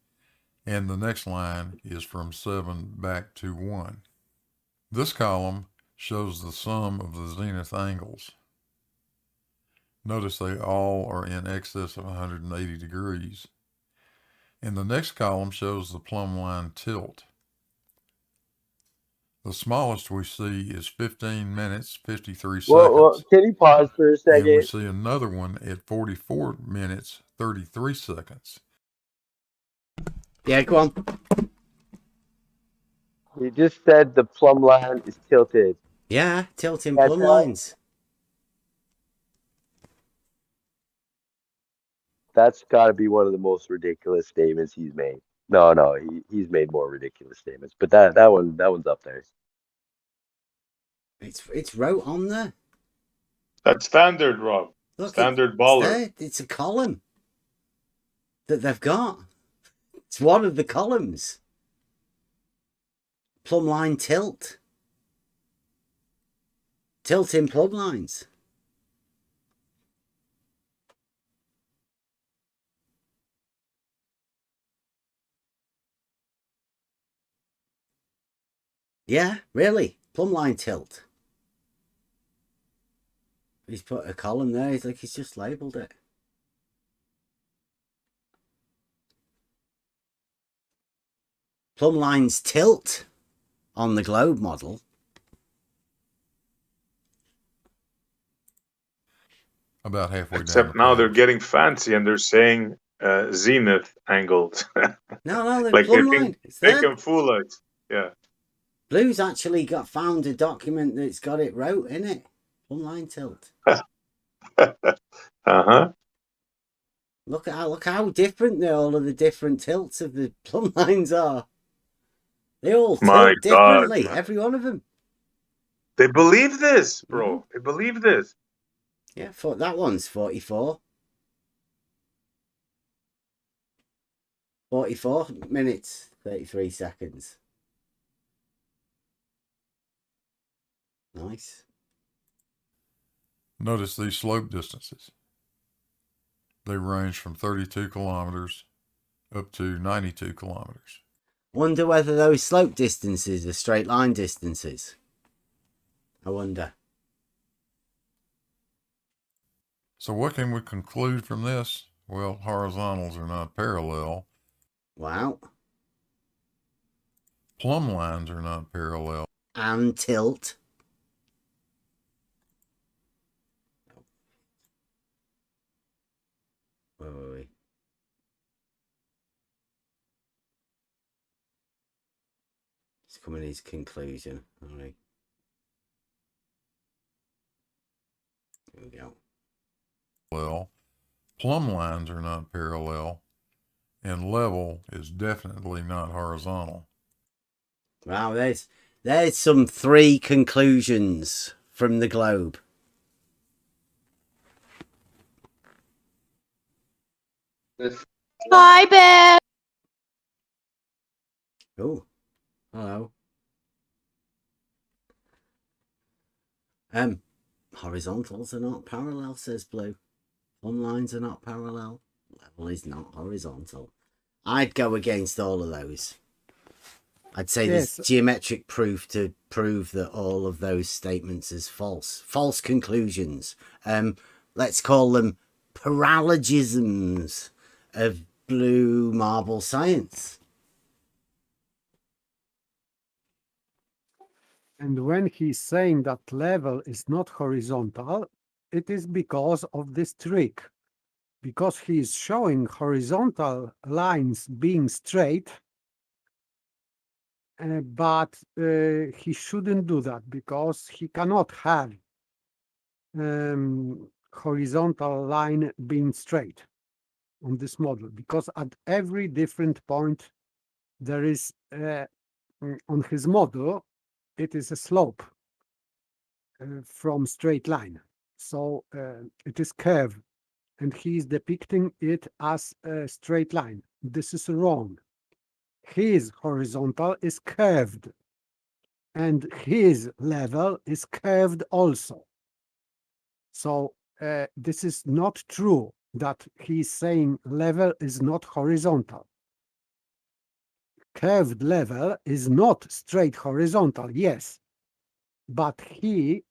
And the next line is from 7 back to 1. This column shows the sum of the zenith angles. Notice they all are in excess of 180 degrees. And the next column shows the plumb line tilt. The smallest we see is 15 minutes, 53 seconds. Well, can you pause for a And we second? see another one at 44 minutes, 33 seconds. Yeah, go on. You just said the plumb line is tilted. Yeah, tilting That's plumb right. lines. That's got to be one of the most ridiculous statements he's made. No, he's made more ridiculous statements, but that one's up there. It's wrote on there. That's standard, Rob. Look, Standard it's baller. there. It's a column that they've got. It's one of the columns. Plumb line tilt. Tilting plumb lines. Yeah, really. Plumb line tilt. He's put a column there. He's like, he's just labelled it. Plumb lines tilt on the globe model. About halfway down. Except now they're getting fancy and they're saying zenith angled. No, the Like plumb line. It's they there. can fool us. Yeah. Blue's actually found a document that's got it wrote in it. Plumb line tilt. Uh-huh. Look how different all of the different tilts of the plumb lines are. They all My tilt differently, God. every one of them. They believe this, bro. They believe this. Yeah, that one's 44. 44 minutes, 33 seconds. Nice. Notice these slope distances. They range from 32 kilometers up to 92 kilometers. Wonder whether those slope distances are straight line distances. I wonder. So what can we conclude from this? Well, horizontals are not parallel. Wow. Plumb lines are not parallel. And tilt. Where were we? It's coming to his conclusion. All right. Here we go. Well, plumb lines are not parallel, and level is definitely not horizontal. Wow, there's There's some 3 conclusions from the globe. Bye, Bear. Oh, hello. Horizontals are not parallel, says Blue. Plumb lines are not parallel. Level is not horizontal. I'd go against all of those. I'd say Yes. there's geometric proof to prove that all of those statements is false. False conclusions. Let's call them paralogisms of blue marble science. And when he's saying that level is not horizontal, it is because of this trick. Because he is showing horizontal lines being straight, but he shouldn't do that because he cannot have horizontal line being straight on this model, because at every different point there is on his model it is a slope from straight line, so it is curved, and he is depicting it as a straight line. This is wrong. His horizontal is curved, and his level is curved also. So this is not true that he's saying level is not horizontal. Curved level is not straight horizontal, yes, but he,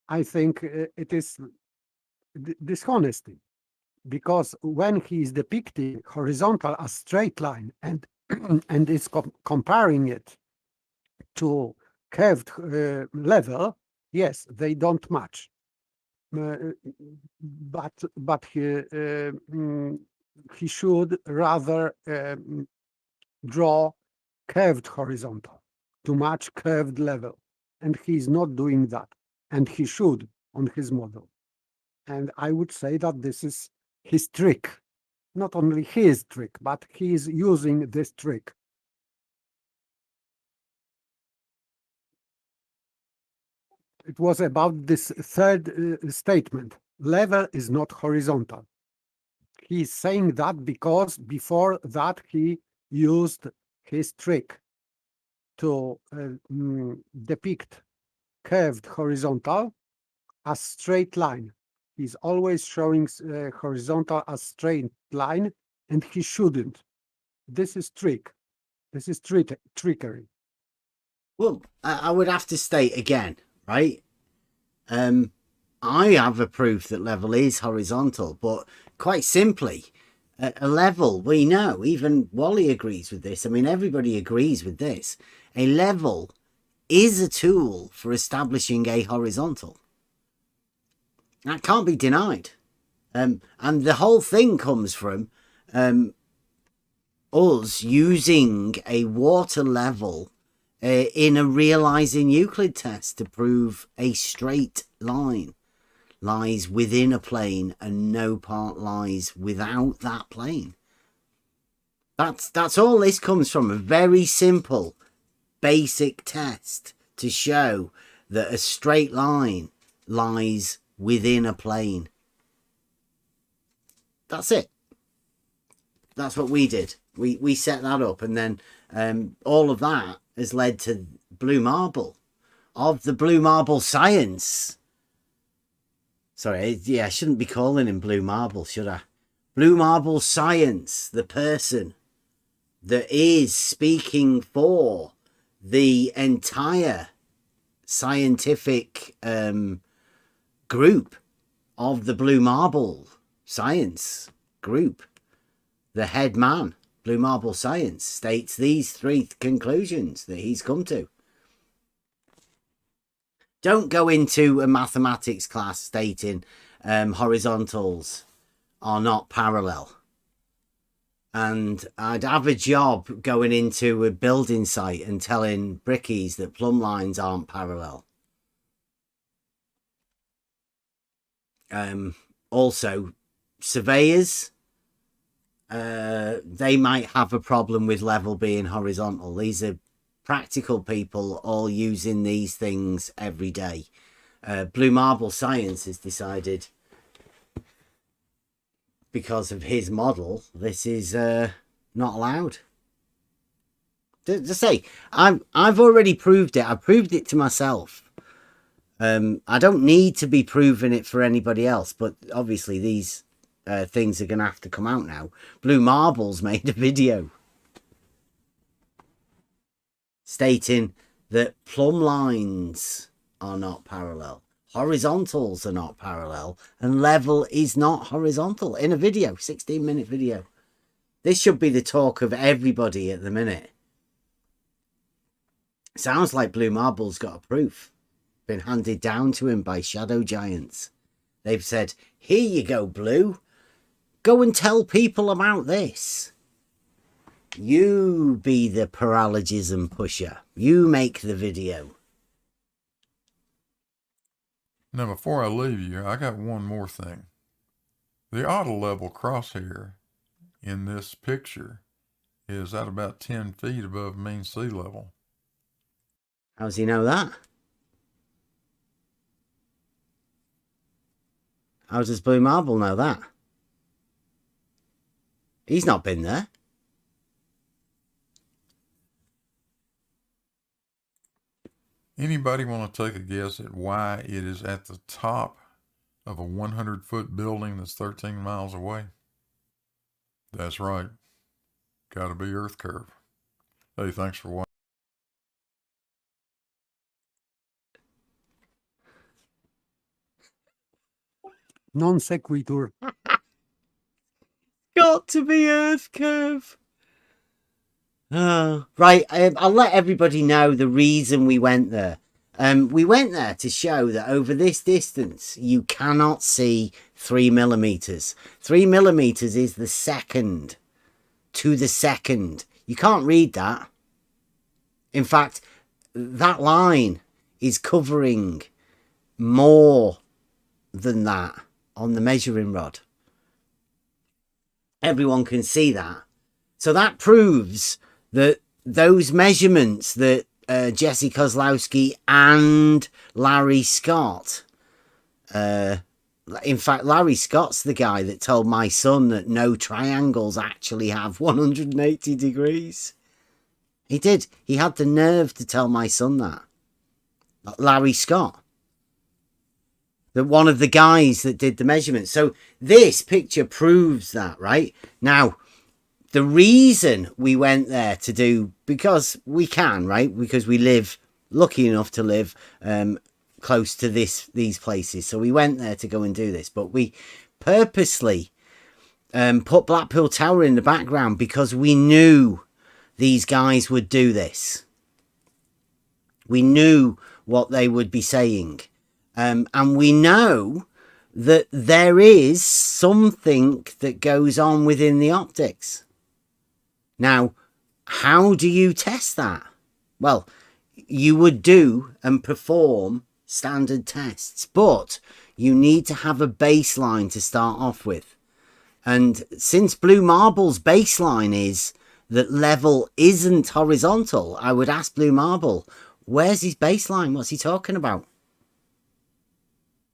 I think it is dishonesty, because when he is depicting horizontal as straight line and and is comparing it to curved level, yes, they don't match. But he should rather draw curved horizontal to match curved level, and he's not doing that, and he should on his model. And I would say that this is his trick, not only his trick, but he is using this trick. It was about this third statement. Level is not horizontal. He's saying that because before that he used his trick to depict curved horizontal as straight line. He's always showing horizontal as straight line, and he shouldn't. This is trick. This is trickery. Well, I would have to state again, right? I have a proof that level is horizontal, but quite simply, a level, we know, even Wally agrees with this. I mean, everybody agrees with this. A level is a tool for establishing a horizontal. That can't be denied. And the whole thing comes from us using a water level in a realizing Euclid test to prove a straight line lies within a plane and no part lies without that plane. That's all this comes from. A very simple, basic test to show that a straight line lies within a plane. That's it. That's what we did. We set that up, and then all of that has led to blue marble. Of the blue marble science. Sorry, yeah, I shouldn't be calling him blue marble, should I? Blue marble science, the person that is speaking for the entire scientific group of the blue marble science group. The head man, blue marble science, states these 3 conclusions that he's come to. Don't go into a mathematics class stating horizontals are not parallel. And I'd have a job going into a building site and telling brickies that plumb lines aren't parallel. Also, surveyors, they might have a problem with level being horizontal. These are practical people all using these things every day. Blue Marble Science has decided, because of his model, this is not allowed. To say, I've already proved it. I proved it to myself. I don't need to be proving it for anybody else, but obviously these things are going to have to come out now. Blue Marble's made a video stating that plumb lines are not parallel, horizontals are not parallel, and level is not horizontal in a video, 16-minute video. This should be the talk of everybody at the minute. Sounds like Blue Marble's got a proof. Been handed down to him by shadow giants. They've said, here you go, Blue. Go and tell people about this. You be the parallelism pusher. You make the video. Now, before I leave you, I got one more thing. The auto level crosshair in this picture is at about 10 feet above mean sea level. How does he know that? How does Blue Marble know that? He's not been there. Anybody want to take a guess at why it is at the top of a 100-foot building that's 13 miles away? That's right. Got to be Earth curve. Hey, thanks for watching. Non sequitur. Got to be Earth curve. Right, I'll let everybody know the reason we went there. We went there to show that over this distance, you cannot see 3 millimeters. 3 millimeters is the second to the second. You can't read that. In fact, that line is covering more than that on the measuring rod. Everyone can see that. So that proves that those measurements that Jesse Kozlowski and Larry Scott, in fact, Larry Scott's the guy that told my son that no triangles actually have 180 degrees. He did. He had the nerve to tell my son that. Larry Scott. That one of the guys that did the measurements. So this picture proves that, right? Now, the reason we went there to do, because we can, right? Because we live, lucky enough to live close to these places. So we went there to go and do this. But we purposely put Blackpool Tower in the background because we knew these guys would do this. We knew what they would be saying. And we know that there is something that goes on within the optics. Now, how do you test that? Well, you would do and perform standard tests, but you need to have a baseline to start off with. And since Blue Marble's baseline is that level isn't horizontal, I would ask Blue Marble, where's his baseline? What's he talking about?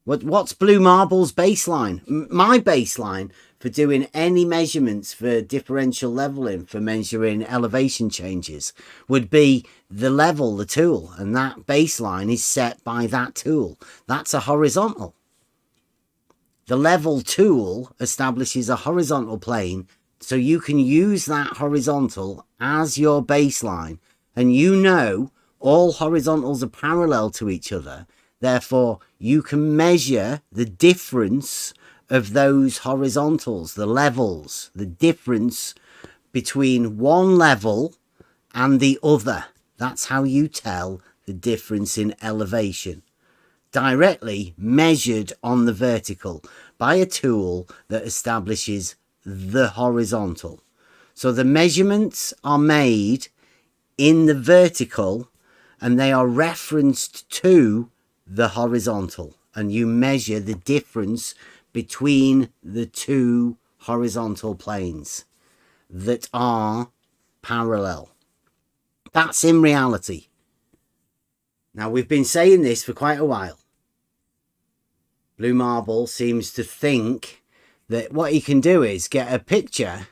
What's Blue Marble's baseline? My baseline for doing any measurements for differential leveling, for measuring elevation changes, would be the level, the tool. And that baseline is set by that tool. That's a horizontal. The level tool establishes a horizontal plane, so you can use that horizontal as your baseline. And you know all horizontals are parallel to each other. Therefore, you can measure the difference of those horizontals, the levels, the difference between one level and the other. That's how you tell the difference in elevation. Directly measured on the vertical by a tool that establishes the horizontal. So the measurements are made in the vertical and they are referenced to the horizontal, and you measure the difference between the two horizontal planes that are parallel. That's in reality. Now, we've been saying this for quite a while. Blue Marble seems to think that what he can do is get a picture.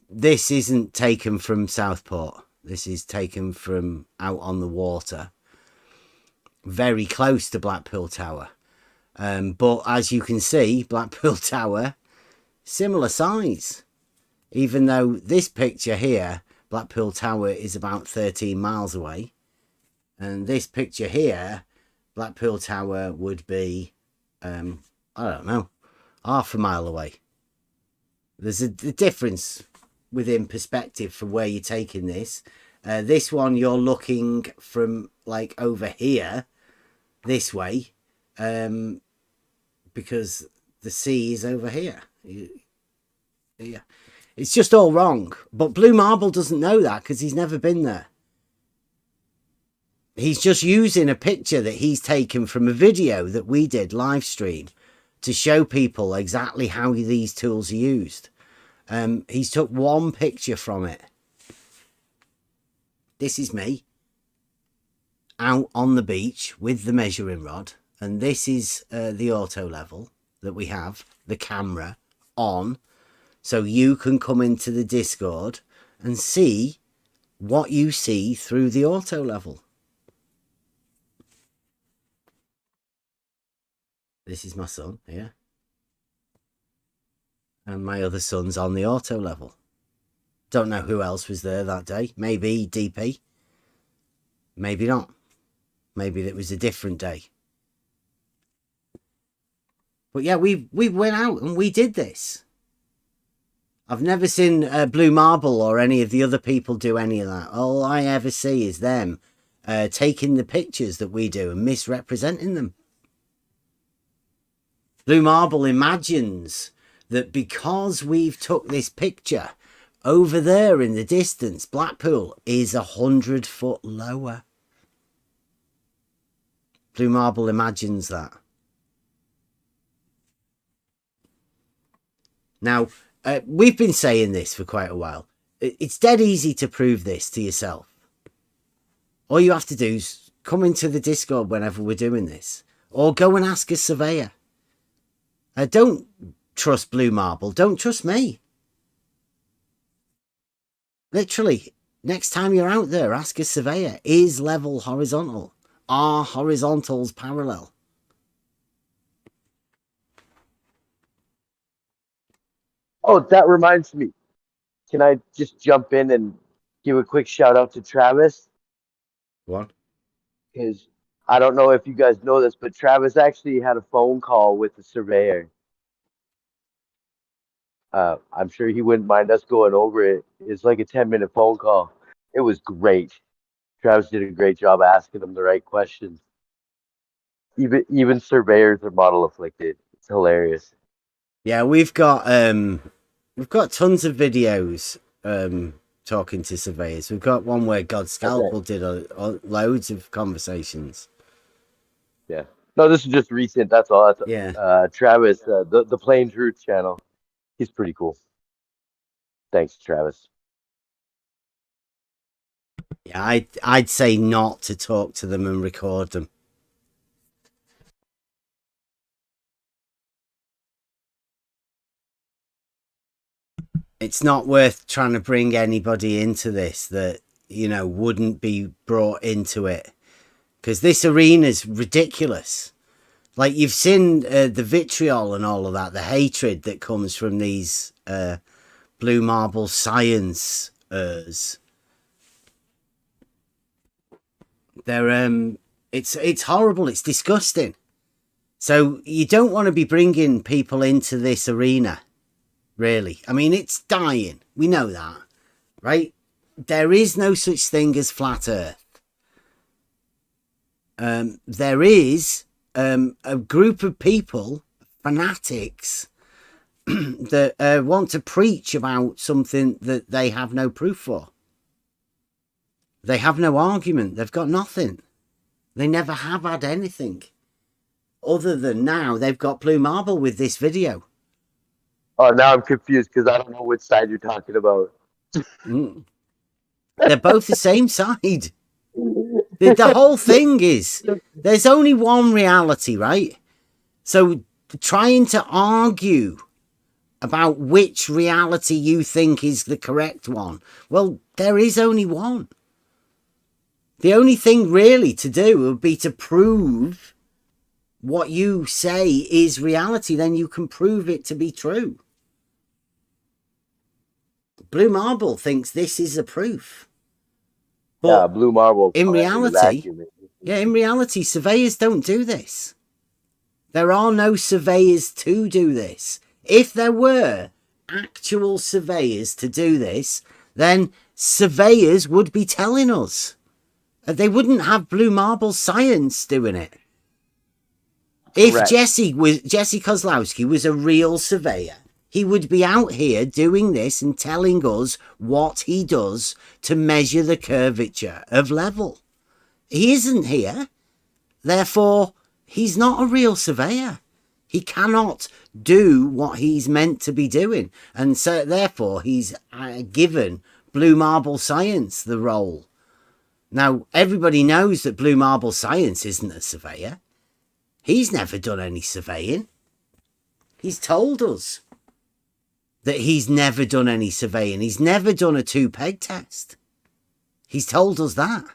This isn't taken from Southport. This is taken from out on the water, very close to Blackpool Tower. But as you can see, Blackpool Tower, similar size. Even though this picture here, Blackpool Tower is about 13 miles away. And this picture here, Blackpool Tower would be, I don't know, half a mile away. There's a difference within perspective from where you're taking this. This one, you're looking from like over here, this way, because the sea is over here. Yeah. It's just all wrong. But Blue Marble doesn't know that because he's never been there. He's just using a picture that he's taken from a video that we did live stream to show people exactly how these tools are used. He's took one picture from it. This is me out on the beach with the measuring rod. And this is the auto level that we have, the camera on. So you can come into the Discord and see what you see through the auto level. This is my son here. And my other son's on the auto level. Don't know who else was there that day. Maybe DP. Maybe not. Maybe it was a different day. But yeah, we went out and we did this. I've never seen Blue Marble or any of the other people do any of that. All I ever see is them taking the pictures that we do and misrepresenting them. Blue Marble imagines that because we've took this picture over there in the distance, Blackpool is 100 foot lower. Blue Marble imagines that. Now, we've been saying this for quite a while. It's dead easy to prove this to yourself. All you have to do is come into the Discord whenever we're doing this. Or go and ask a surveyor. Don't trust Blue Marble. Don't trust me. Literally, next time you're out there, ask a surveyor. Is level horizontal? Are horizontals parallel? Oh, that reminds me. Can I just jump in and give a quick shout out to Travis? What? Because I don't know if you guys know this, but Travis actually had a phone call with the surveyor. I'm sure he wouldn't mind us going over it. It's like a 10-minute phone call. It was great. Travis did a great job asking them the right questions. Even surveyors are model afflicted. It's hilarious. Yeah, we've got tons of videos talking to surveyors. We've got one where God Scalpel did loads of conversations. Yeah. No, this is just recent. That's all. That's, yeah. Travis, the Plain Truth channel. He's pretty cool. Thanks, Travis. Yeah, I'd say not to talk to them and record them. It's not worth trying to bring anybody into this that, you know, wouldn't be brought into it. Because this arena's ridiculous. Like, you've seen the vitriol and all of that, the hatred that comes from these Blue Marble science-ers. They're, it's horrible, it's disgusting. So you don't want to be bringing people into this arena. Really. I mean, it's dying. We know that, right? There is no such thing as flat Earth. There is a group of people, fanatics, that want to preach about something that they have no proof for. They have no argument. They've got nothing. They never have had anything. Other than now, they've got Blue Marble with this video. Oh, now I'm confused because I don't know which side you're talking about. They're both the same side. The whole thing is there's only one reality, right? So trying to argue about which reality you think is the correct one, well, there is only one. The only thing really to do would be to prove what you say is reality. Then you can prove it to be true. Blue Marble thinks this is a proof. But Yeah, Blue Marble. in reality, yeah, in reality, surveyors don't do this. There are no surveyors to do this. If there were actual surveyors to do this, then surveyors would be telling us. They wouldn't have Blue Marble Science doing it. If Correct. Jesse Kozlowski was a real surveyor, he would be out here doing this and telling us what he does to measure the curvature of level. He isn't here. Therefore, he's not a real surveyor. He cannot do what he's meant to be doing. And so, therefore, he's given Blue Marble Science the role. Now, everybody knows that Blue Marble Science isn't a surveyor. He's never done any surveying. He's told us that he's never done any surveying. He's never done a 2-peg test. He's told us that.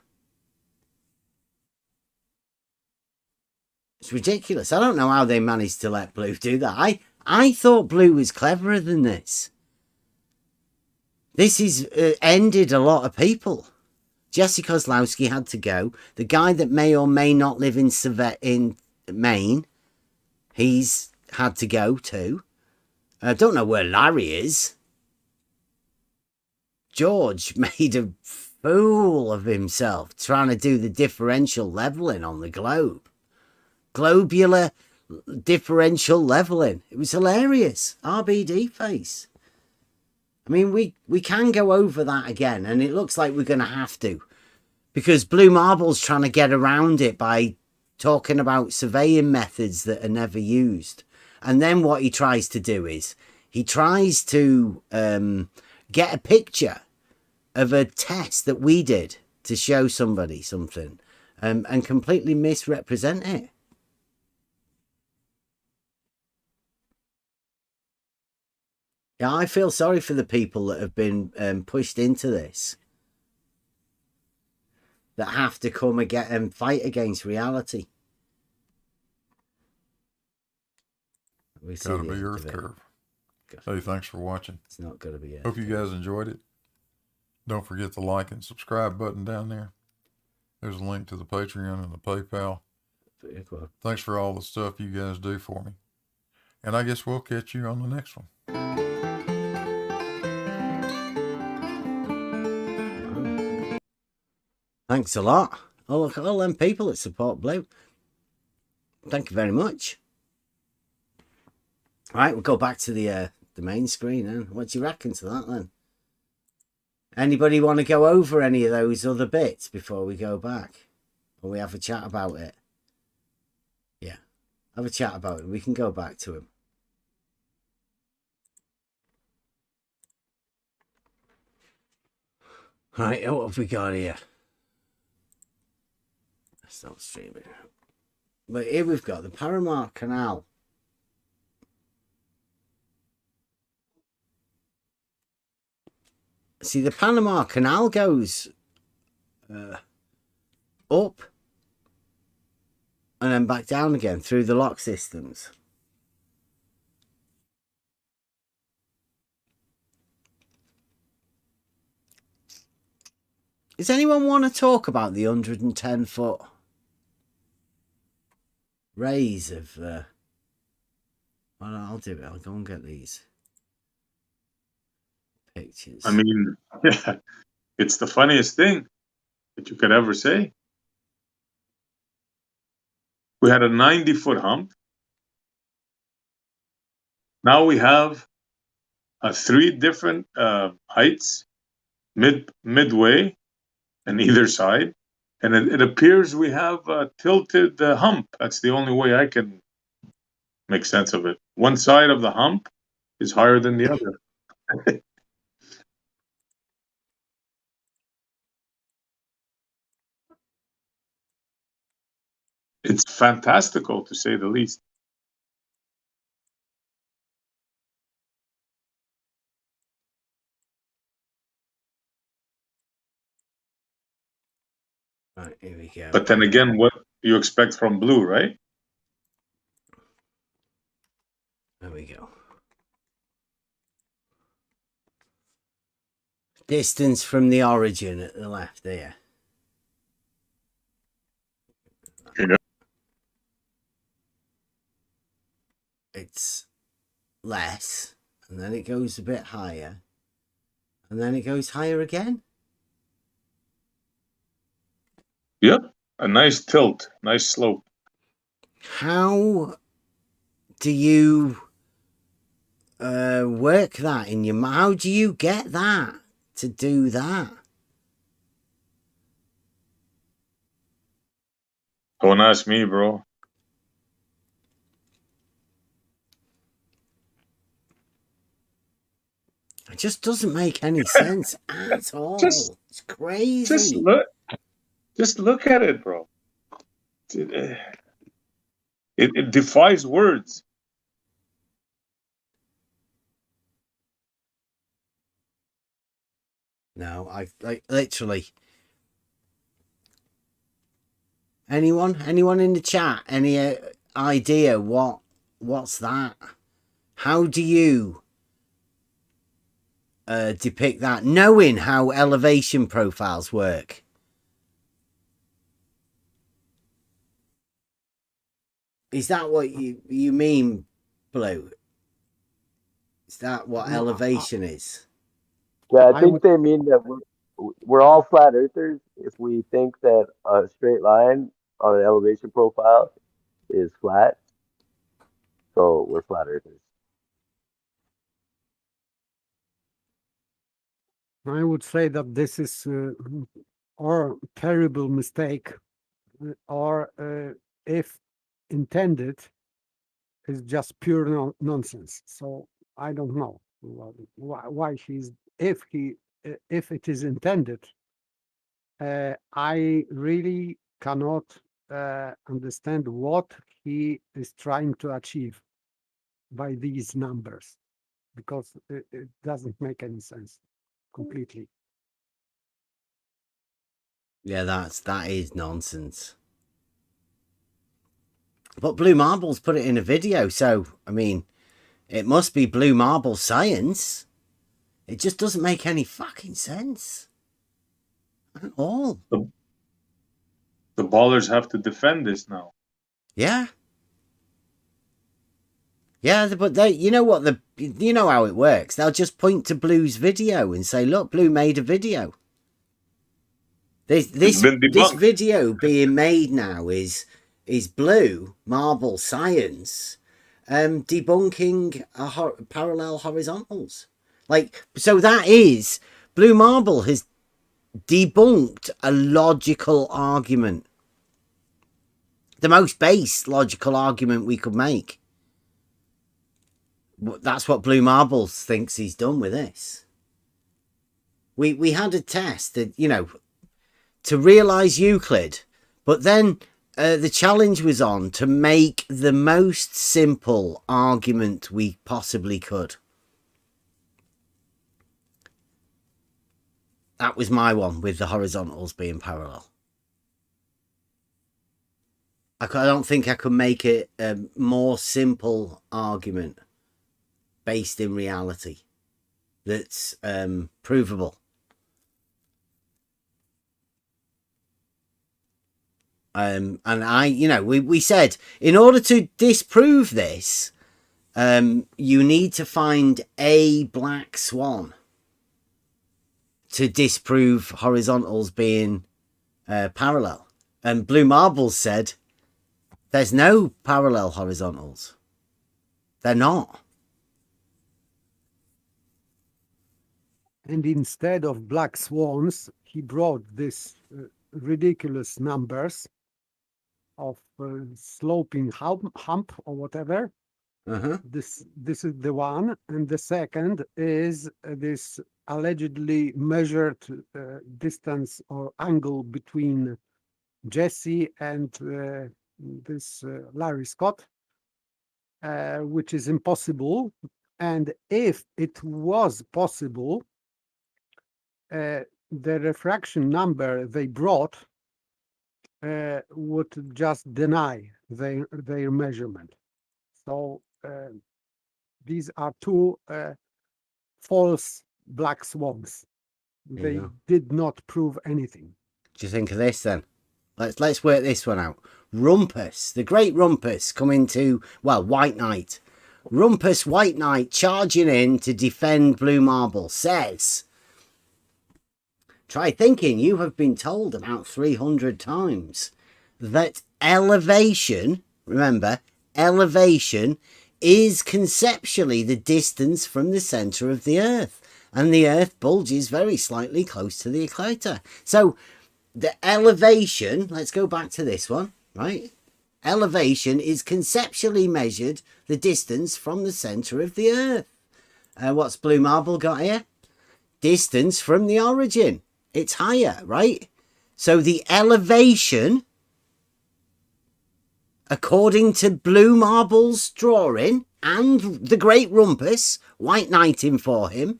It's ridiculous. I don't know how they managed to let Blue do that. I thought Blue was cleverer than this. This has ended a lot of people. Jesse Kozlowski had to go. The guy that may or may not live in Maine, he's had to go too. I don't know where Larry is. George made a fool of himself trying to do the differential leveling on the globe. Globular differential leveling. It was hilarious. RBD face. I mean, we can go over that again, and it looks like we're going to have to, because Blue Marble's trying to get around it by talking about surveying methods that are never used. And then what he tries to do is he tries to get a picture of a test that we did to show somebody something and completely misrepresent it. Yeah, I feel sorry for the people that have been pushed into this, that have to come and fight against reality. Gotta be Earth Curve. Hey, thanks for watching. It's not gonna be it. Hope you guys enjoyed it. Don't forget the like and subscribe button down there. There's a link to the Patreon and the PayPal. Thanks for all the stuff you guys do for me. And I guess we'll catch you on the next one. Thanks a lot. Oh, look at all them people that support Blue. Thank you very much. All right, we'll go back to the main screen then. What do you reckon to that then? Anybody want to go over any of those other bits before we go back? Or we have a chat about it? Yeah, have a chat about it. We can go back to him. Right, what have we got here? Stop streaming. But here we've got the Panama Canal. See, the Panama Canal goes up and then back down again through the lock systems. Does anyone want to talk about the 110-foot raise of... well, I'll do it. I'll go and get these pictures. I mean, yeah, it's the funniest thing that you could ever say. We had a 90-foot hump. Now we have 3 different heights midway on either side. And it appears we have a tilted hump. That's the only way I can make sense of it. One side of the hump is higher than the other. it's fantastical to say the least. Right, here we go. But then again, what you expect from blue, right? There we go. Distance from the origin at the left there. Yeah. It's less, and then it goes a bit higher, and then it goes higher again. Yep. A nice tilt, nice slope. How do you work that in your mind? How do you get that to do that? Don't ask me, bro. It just doesn't make any sense at all. Just- It's crazy. Just look at it, bro. It defies words. No, I literally. Anyone in the chat? Any idea what's that? How do you depict that, knowing how elevation profiles work? Is that what you mean, Blue? Is that what No, elevation is? Yeah, I I think would- they mean that we're all flat earthers if we think that a straight line on an elevation profile is flat. So we're flat earthers. I would say that this is or terrible mistake, or if intended, is just pure nonsense. So I don't know why he's if it is intended. I really cannot understand what he is trying to achieve by these numbers, because it doesn't make any sense completely. Yeah, that is nonsense. But Blue Marble's put it in a video, so I mean, it must be Blue Marble science. It just doesn't make any fucking sense at all. The ballers have to defend this now. Yeah. Yeah, but they, you know what, you know how it works. They'll just point to Blue's video and say, "Look, Blue made a video." This been debunked. video being made now is Blue Marble science, debunking parallel horizontals. Like, so that is Blue Marble has debunked a logical argument, the most base logical argument we could make. That's what Blue Marble thinks he's done with this. We had a test that, you know, to realize Euclid, but then the challenge was on to make the most simple argument we possibly could. That was my one, with the horizontals being parallel. I don't think I could make it a more simple argument based in reality that's provable. And I, you know, we said in order to disprove this, you need to find a black swan to disprove horizontals being parallel. And Blue Marbles said there's no parallel horizontals. They're not. And instead of black swans, he brought this ridiculous numbers of sloping hump or whatever. Uh-huh. This is the one, and the second is this allegedly measured distance or angle between Jesse and this Larry Scott, which is impossible. And if it was possible, the refraction number they brought would just deny their measurement. So these are two false black swans. There you They go. did not prove anything. What do you think of this then? Let's work this one out. Rumpus, the great Rumpus, coming to, well, White Knight. Rumpus White Knight charging in to defend Blue Marble says, try thinking, you have been told about 300 times that elevation, remember, elevation is conceptually the distance from the centre of the Earth. And the Earth bulges very slightly close to the equator. So the elevation, let's go back to this one, right? Elevation is conceptually measured the distance from the centre of the Earth. What's Blue Marble got here? Distance from the origin. It's higher, right? So the elevation, according to Blue Marble's drawing and the great Rumpus, White Knighting for him,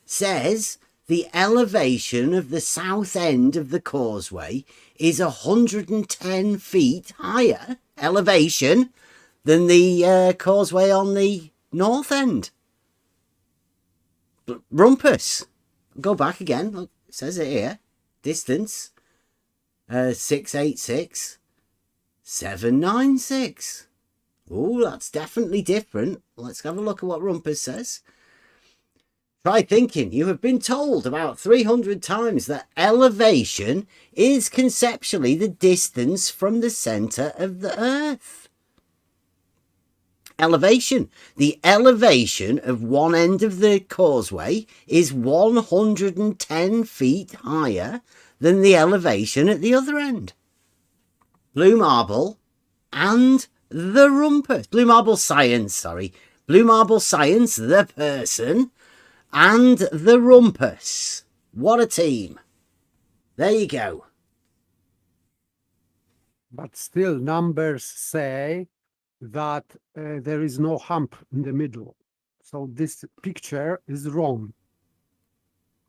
says the elevation of the south end of the causeway is 110 feet higher elevation than the causeway on the north end. Rumpus, go back again. Look, it says it here. Distance 686 796. Oh, that's definitely different. Let's have a look at what Rumpus says. Try thinking, you have been told about 300 times that elevation is conceptually the distance from the centre of the Earth. Elevation. The elevation of one end of the causeway is 110 feet higher than the elevation at the other end. Blue Marble and the Rumpus. Blue Marble Science, sorry. Blue Marble Science, the person, and the Rumpus. What a team. There you go. But still, numbers say that there is no hump in the middle. So this picture is wrong,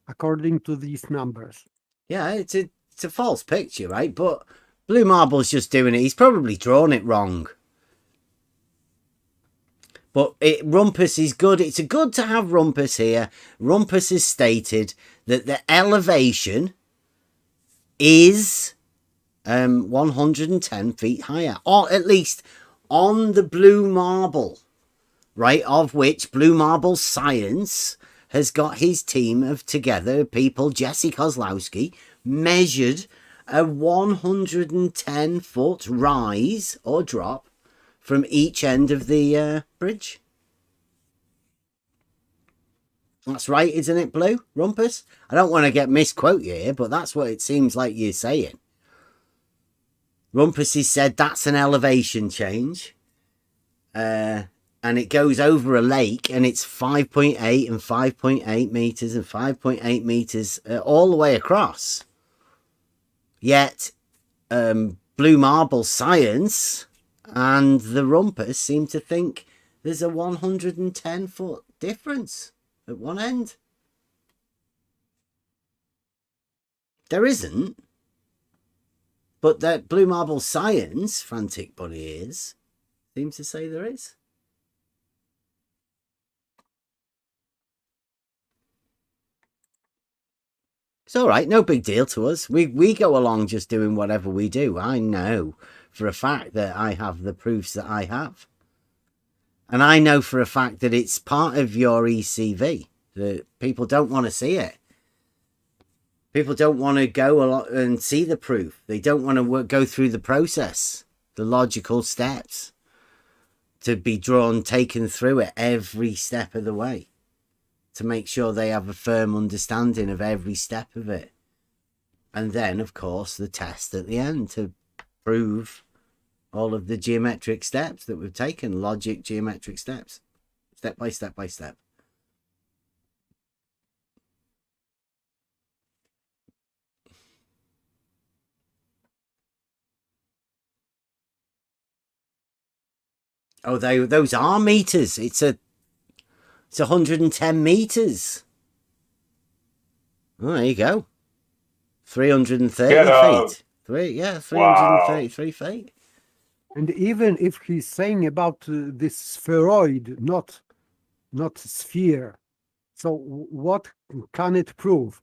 according to these numbers. Yeah, it's a false picture, right? But Blue Marble's just doing it. He's probably drawn it wrong. But Rumpus is good. It's good to have Rumpus here. Rumpus has stated that the elevation is 110 feet higher. Or at least on the Blue Marble, right? Of which Blue Marble Science has got his team of together people, Jesse Kozlowski, measured a 110-foot rise or drop from each end of the bridge. That's right, isn't it, Blue? Rumpus? I don't want to get misquote you here, but that's what it seems like you're saying. Rumpus has said that's an elevation change. And it goes over a lake, and it's 5.8 and 5.8 meters and 5.8 meters all the way across. Yet, Blue Marble Science and the Rumpus seem to think there's a 110-foot difference at one end. There isn't. But that Blue Marble Science, Frantic Bunny Ears, seems to say there is. It's all right, no big deal to us. We go along just doing whatever we do. I know for a fact that I have the proofs that I have. And I know for a fact that it's part of your ECV. That people don't want to see it. People don't want to go along and see the proof. They don't want to go through the process, the logical steps to be drawn, taken through it every step of the way, to make sure they have a firm understanding of every step of it. And then, of course, the test at the end to prove all of the geometric steps that we've taken, logic geometric steps, step by step by step. Oh, those are meters. It's 110 meters. Oh, there you go. 330 Get out. feet. 333 Wow. feet. And even if he's saying about this spheroid, not sphere, so what can it prove?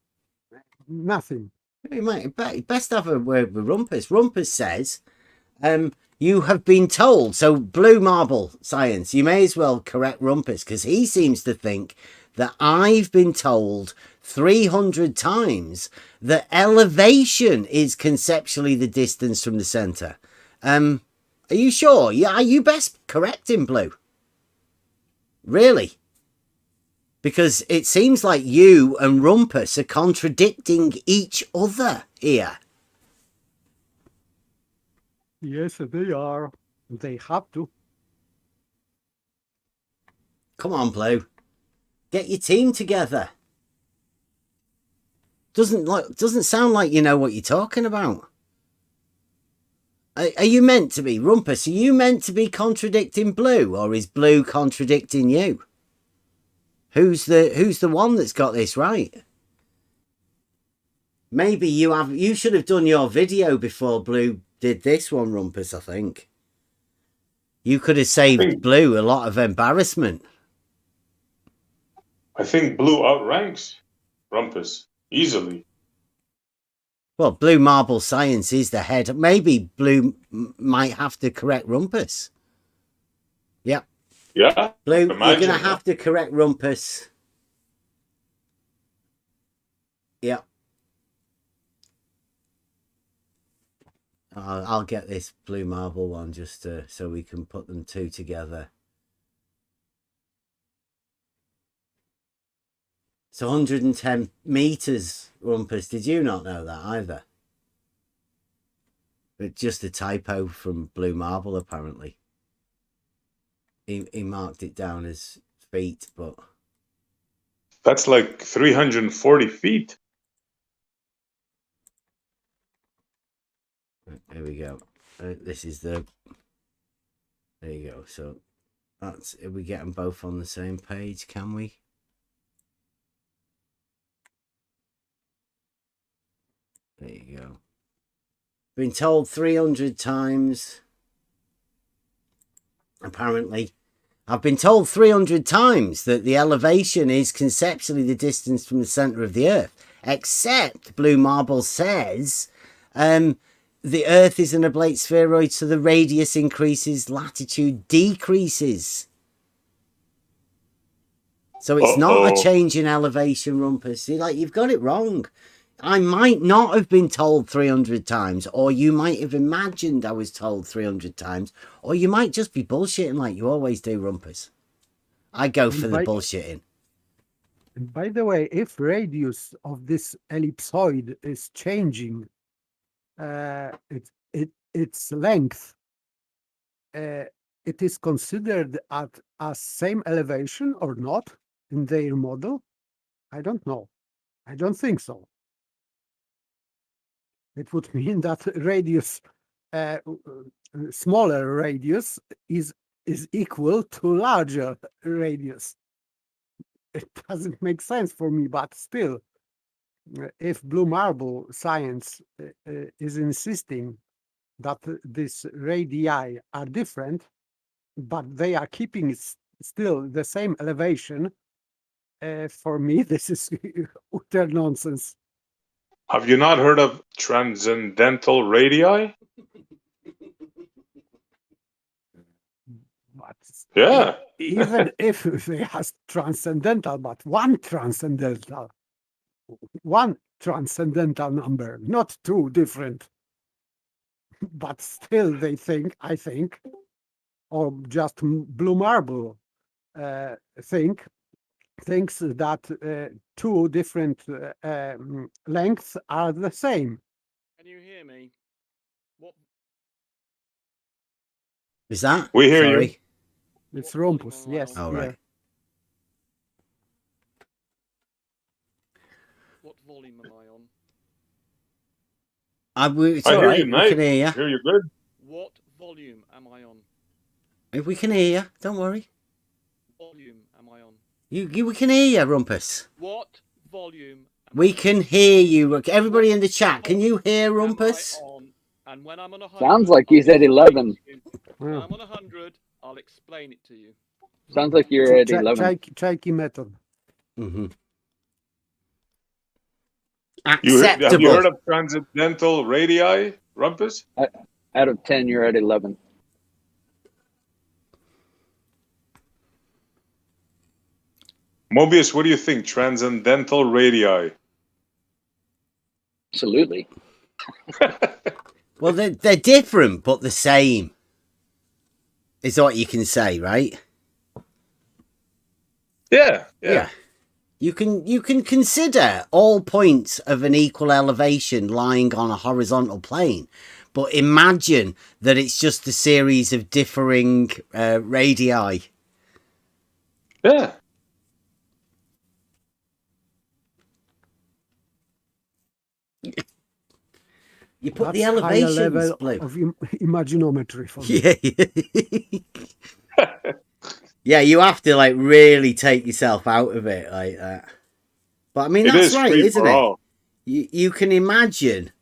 Nothing. You might best have a word with Rumpus. Rumpus says, you have been told. So blue marble science, you may as well correct Rumpus, because he seems to think that I've been told 300 times that elevation is conceptually the distance from the center. Are you sure? Yeah, you best correct him, Blue. Really? Because it seems like you and Rumpus are contradicting each other here. Yes, they are. They have to. Come on, Blue. Get your team together. Doesn't sound like you know what you're talking about. Are you meant to be, Rumpus? Are you meant to be contradicting Blue, or is Blue contradicting you? Who's the one that's got this right? Maybe you should have done your video before Blue did this one, Rumpus, I think. You could have saved Blue a lot of embarrassment. I think Blue outranks Rumpus easily. Well, Blue Marble Science is the head. Maybe Blue might have to correct Rumpus. Yep. Yeah. Blue, you're going to have to correct Rumpus. Yep. I'll get this Blue Marble one just so we can put them two together. It's 110 meters, Rumpus. Did you not know that either? It's just a typo from Blue Marble, apparently. He marked it down as feet, but... That's like 340 feet. There we go. This is the... There you go. So, that's... Are we getting both on the same page, can we? There you go. Been told 300 times. Apparently. I've been told 300 times that the elevation is conceptually the distance from the centre of the Earth. Except, Blue Marble says, the Earth is an oblate spheroid, so the radius increases, latitude decreases. So it's not a change in elevation, Rumpus. See, like, you've got it wrong. I might not have been told 300 times, or you might have imagined I was told 300 times, or you might just be bullshitting like you always do, Rumpus. I go for the bullshitting. By the way, if radius of this ellipsoid is changing, its length, it is considered as same elevation or not in their model? I don't know. I don't think so. It would mean that radius, smaller radius is equal to larger radius. It doesn't make sense for me, but still, if Blue Marble Science is insisting that these radii are different, but they are keeping still the same elevation, for me, this is utter nonsense. Have you not heard of transcendental radii? But Yeah. even if they have transcendental, but one transcendental number, not two different. But still, they think, I think, or just Blue Marble thinks that two different lengths are the same. Can you hear me? What? Is that? We hear Sorry. you. It's Rumpus, yes. Oh, right. What volume am I on? It's I all hear right. you We nice. can hear you. I hear you good. What volume am I on? We can hear you. Don't worry. Volume am I on? We can hear you, Rumpus. What volume am We I can hear you. Everybody in the chat, can you hear am I Rumpus? on? And when I'm on 100, Sounds like I'll he's at explain 11. it to you. When Yeah. I'm on 100, I'll explain it to you. Sounds like you're at 11. Checky method. Mm-hmm. Have you Acceptable. heard of transcendental radii, Rumpus? Out of 10, you're at 11. Mobius, what do you think? Transcendental radii. Absolutely. Well, they're different, but the same. Is what you can say, right? Yeah. You can consider all points of an equal elevation lying on a horizontal plane, but imagine that it's just a series of differing radii. Yeah. You put That's the higher elevations, level Blue. of imaginometry for me. Yeah. Yeah, you have to like really take yourself out of it like that. But I mean, It that's is right, free isn't for it? all. You can imagine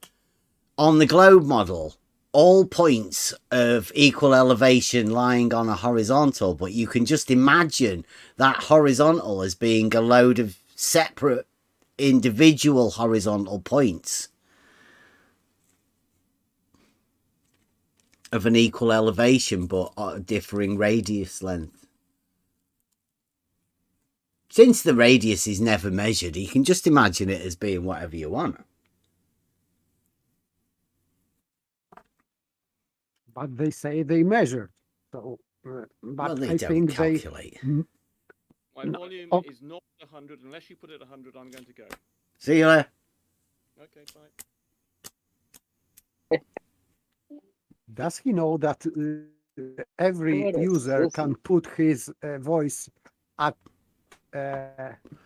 on the globe model all points of equal elevation lying on a horizontal, but you can just imagine that horizontal as being a load of separate individual horizontal points of an equal elevation but differing radius length. Since the radius is never measured, you can just imagine it as being whatever you want. But they say they measure. So, but Well, they I don't think calculate. My No, volume oh. is not 100. Unless you put it 100, I'm going to go. See you later. Okay, bye. Does he know that every What is user this? can put his voice at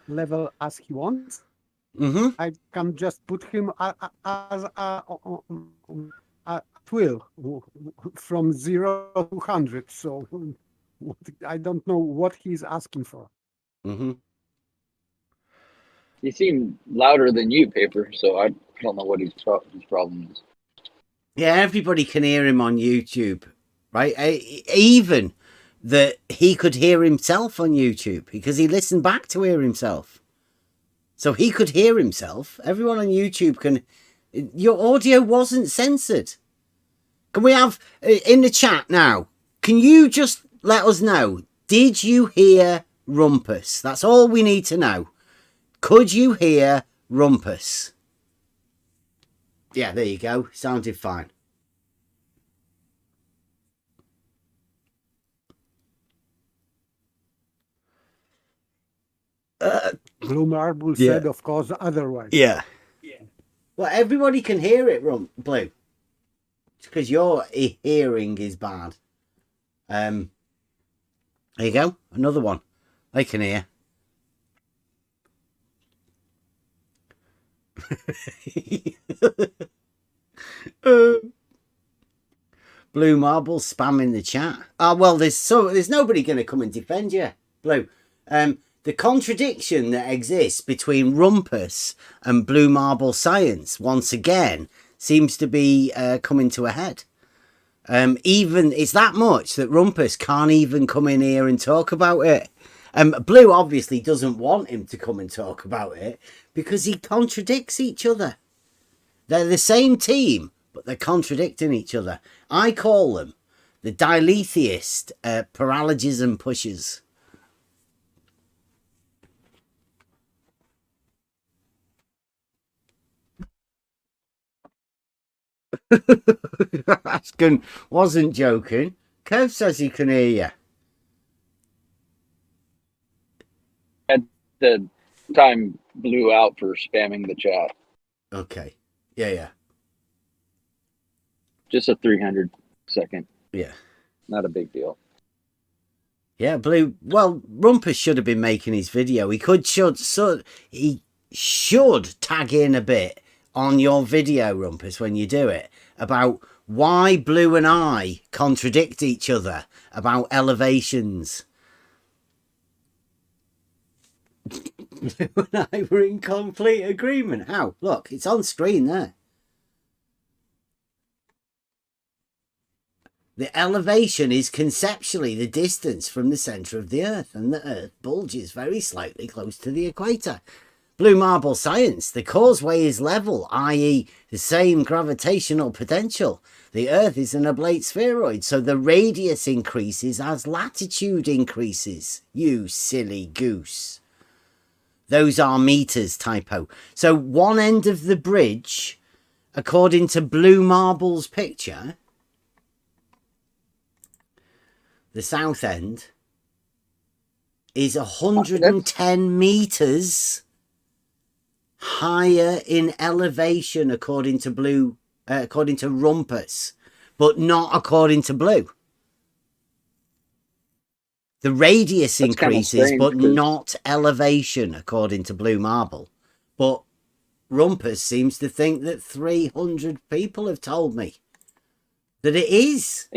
level as he wants? Mm-hmm. I can just put him as at will from 0 to 100. So I don't know what he's asking for. Mm-hmm. You seem louder than you, Paper, so I don't know what his problem is. Yeah, everybody can hear him on YouTube, right? Even that he could hear himself on YouTube because he listened back to hear himself. So he could hear himself. Everyone on YouTube can. Your audio wasn't censored. Can we have in the chat now? Can you just let us know? Did you hear Rumpus? That's all we need to know. Could you hear Rumpus? Yeah, there you go. Sounded fine. Blue Marble Yeah. said, of course, otherwise. Yeah. Well, everybody can hear it, Blue. It's because your hearing is bad. There you go. Another one. I can hear. Blue Marble spamming the chat. Well, there's nobody going to come and defend you, Blue. The contradiction that exists between Rumpus and Blue Marble science once again seems to be coming to a head. Even it's that much that Rumpus can't even come in here and talk about it. Blue obviously doesn't want him to come and talk about it because he contradicts each other. They're the same team, but they're contradicting each other. I call them the diletheist paralogism pushers. Askin wasn't joking. Kev says he can hear you. At the time blew out for spamming the chat. Okay. Yeah. Just a 300 second. Yeah. Not a big deal. Yeah, Blue. Well, Rumpus should have been making his video. He should tag in a bit on your video, Rumpus, when you do it, about why Blue and I contradict each other about elevations. Blue and I were in complete agreement. How? Look, it's on screen there. The elevation is conceptually the distance from the centre of the Earth, and the Earth bulges very slightly close to the equator. Blue marble science, the causeway is level, i.e. the same gravitational potential. The Earth is an oblate spheroid, so the radius increases as latitude increases. You silly goose. Those are meters, typo. So one end of the bridge, according to Blue Marble's picture, the south end, is 110 meters higher in elevation according to Blue, according to Rumpus, but not according to Blue. The radius increases, but not elevation according to Blue Marble. But Rumpus seems to think that 300 people have told me that it is.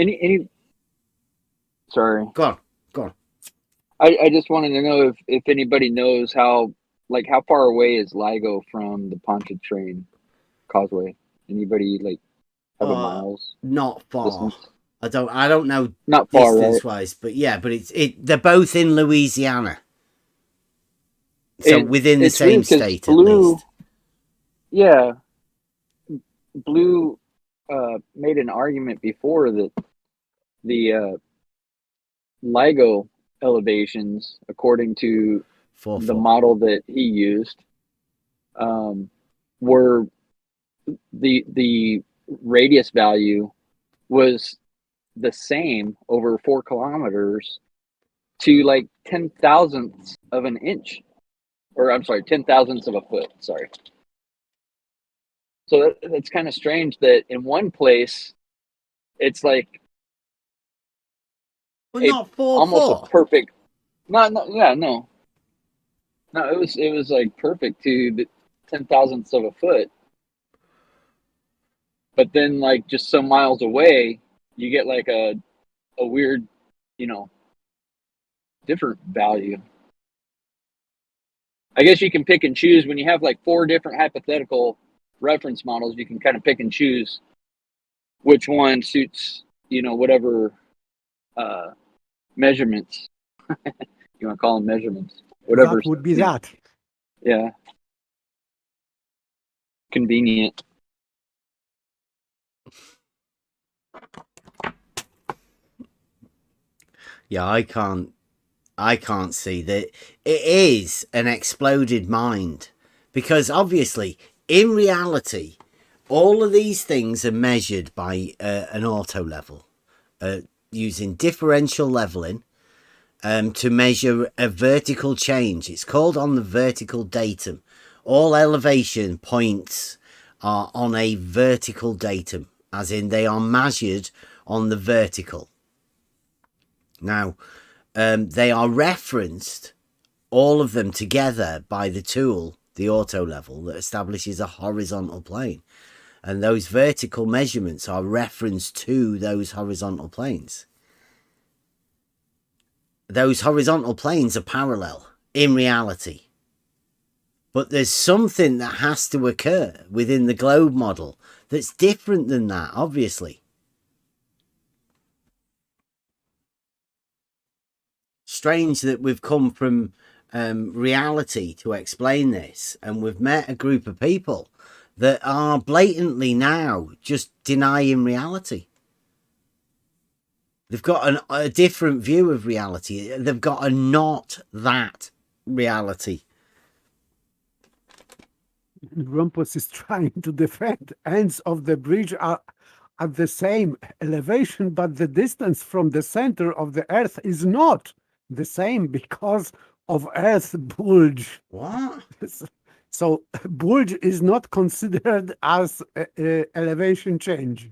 Sorry. Go on. I just wanted to know if anybody knows how far away is LIGO from the Pontchartrain Causeway? Anybody have a miles? Not far. Distance? I don't know. Not far, distance wise, but yeah, but they're both in Louisiana, so within the same state at least. Yeah, Blue made an argument before that the LIGO elevations, according to the model that he used, were the radius value was the same over 4 kilometers to 10 thousandths of an inch, or I'm sorry, 10 thousandths of a foot. Sorry. So that's kind of strange that in one place it's But not 4 almost a perfect. No, it was perfect to the 10 thousandths of a foot. But then just some miles away, you get a weird, different value. I guess you can pick and choose when you have 4 different hypothetical reference models. You can kind of pick and choose which one suits, whatever measurements. You want to call them measurements? Whatever that would be that. Yeah. Convenient. Yeah, I can't see that it is an exploded mind, because obviously in reality all of these things are measured by an auto level, using differential leveling to measure a vertical change. It's called on the vertical datum. All elevation points are on a vertical datum, as in they are measured on the vertical. Now, they are referenced, all of them together, by the tool, the auto level, that establishes a horizontal plane. And those vertical measurements are referenced to those horizontal planes. Those horizontal planes are parallel in reality. But there's something that has to occur within the globe model that's different than that, obviously. Strange that we've come from reality to explain this, and we've met a group of people that are blatantly now just denying reality. They've got a different view of reality. They've got a not that reality. Rumpus is trying to defend. Ends of the bridge are at the same elevation, but the distance from the center of the Earth is not the same because of Earth bulge. What? So bulge is not considered as elevation change.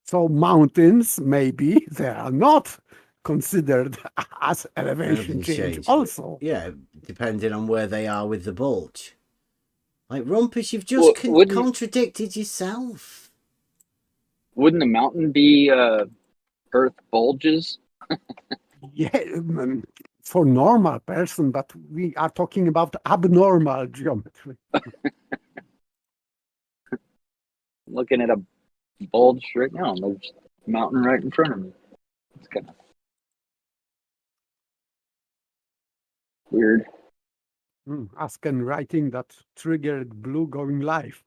So mountains, maybe they are not considered as elevation change also. Yeah, depending on where they are with the bulge. Rumpus, you've just contradicted yourself. Wouldn't the mountain be Earth bulges? Yeah, for normal person, but we are talking about abnormal geometry. Looking at a bulge right now, and there's a mountain right in front of me. It's kind of weird. Asken writing that triggered Blue going live.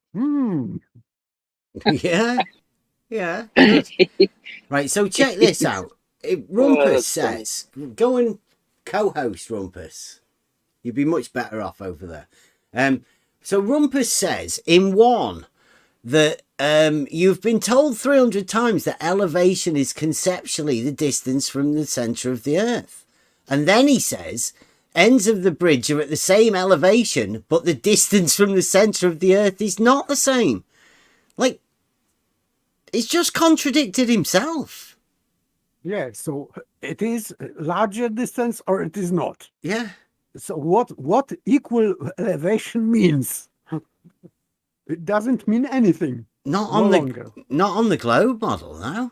Yeah. Yeah. Good. Right. So check this out. Rumpus that's funny. says, go and co-host Rumpus. You'd be much better off over there. So Rumpus says in one that you've been told 300 times that elevation is conceptually the distance from the center of the earth. And then he says ends of the bridge are at the same elevation, but the distance from the center of the earth is not the same. Like, it's just contradicted himself. Yeah, so it is larger distance or it is not. Yeah. So what equal elevation means? It doesn't mean anything. Not No on the longer. not on the globe model, no.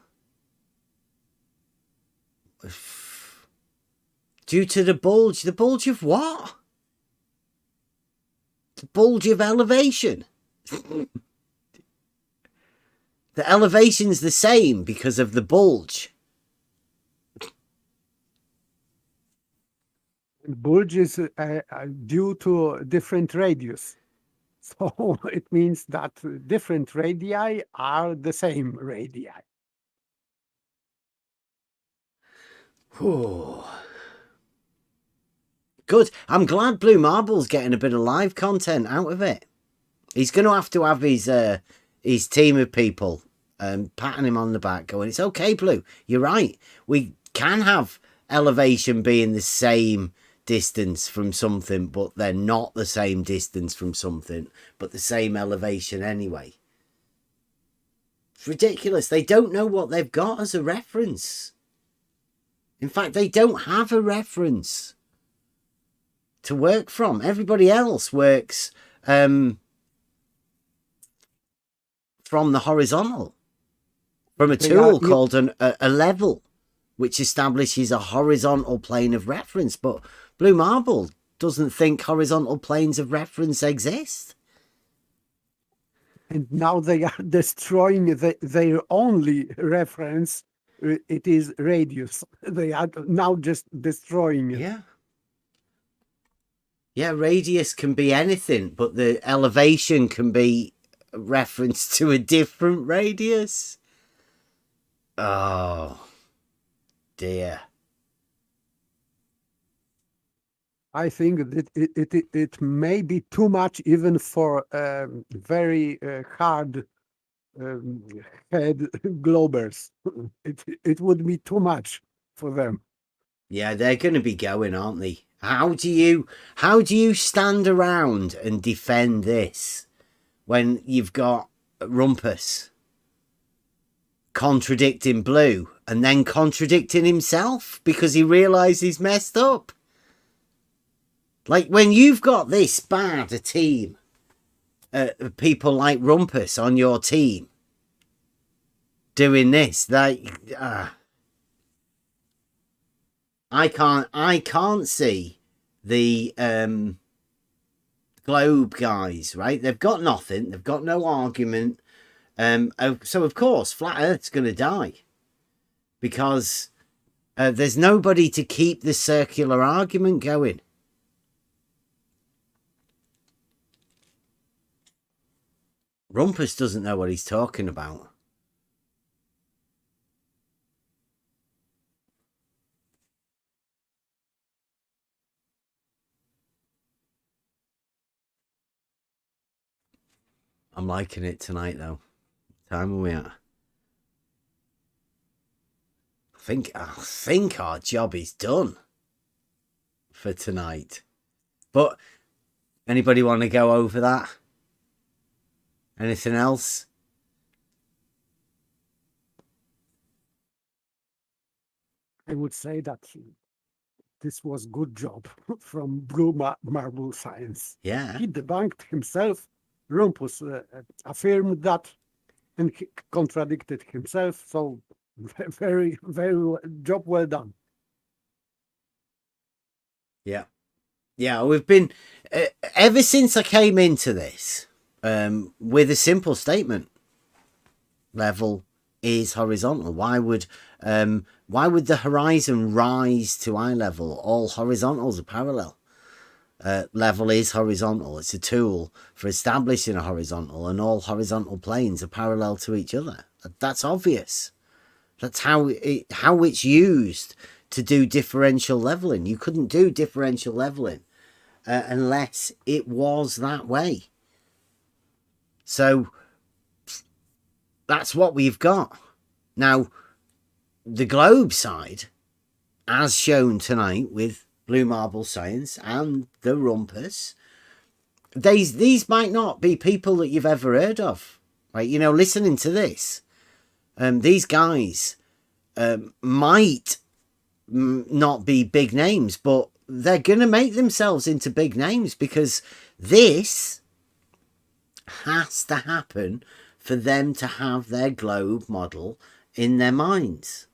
Due to the bulge of what? The bulge of elevation. The elevation's the same because of the bulge. Bulge is due to different radius. So it means that different radii are the same radii. Good. I'm glad Blue Marble's getting a bit of live content out of it. He's going to have his team of people patting him on the back going, it's okay, Blue, you're right. We can have elevation being the same distance from something, but they're not the same distance from something, but the same elevation anyway. It's ridiculous. They don't know what they've got as a reference. In fact, they don't have a reference to work from. Everybody else works from the horizontal, from a tool called a level, which establishes a horizontal plane of reference. But Blue Marble doesn't think horizontal planes of reference exist. And now they are destroying their only reference. It is radius. They are now just destroying it. Yeah. Yeah, radius can be anything, but the elevation can be a reference to a different radius. Oh, dear. I think that it may be too much even for very hard head globers. It would be too much for them. Yeah, they're going to be going, aren't they? How do you stand around and defend this when you've got Rumpus contradicting Blue and then contradicting himself because he realizes he's messed up? Like, when you've got this bad a team, people like Rumpus on your team doing this, I can't see the globe guys, right? They've got nothing. They've got no argument. So of course, Flat Earth's going to die because there's nobody to keep the circular argument going. Rumpus doesn't know what he's talking about. I'm liking it tonight, though. What time are we at? I think our job is done for tonight. But anybody want to go over that? Anything else? I would say that this was good job from Blue Marble Science. Yeah. He debunked himself. Rumpus affirmed that. and he contradicted himself. So very, job well done. Yeah. Yeah, we've been ever since I came into this with a simple statement: level is horizontal. Why would the horizon rise to eye level? All horizontals are parallel. Level is horizontal. It's a tool for establishing a horizontal, and all horizontal planes are parallel to each other. That's obvious. That's how it's used to do differential leveling. You couldn't do differential leveling unless it was that way. So that's what we've got. Now, the globe side, as shown tonight with Blue Marble Science and the Rumpus, these might not be people that you've ever heard of. Right? You know, listening to this, these guys might not be big names, but they're going to make themselves into big names, because this has to happen for them to have their globe model in their minds.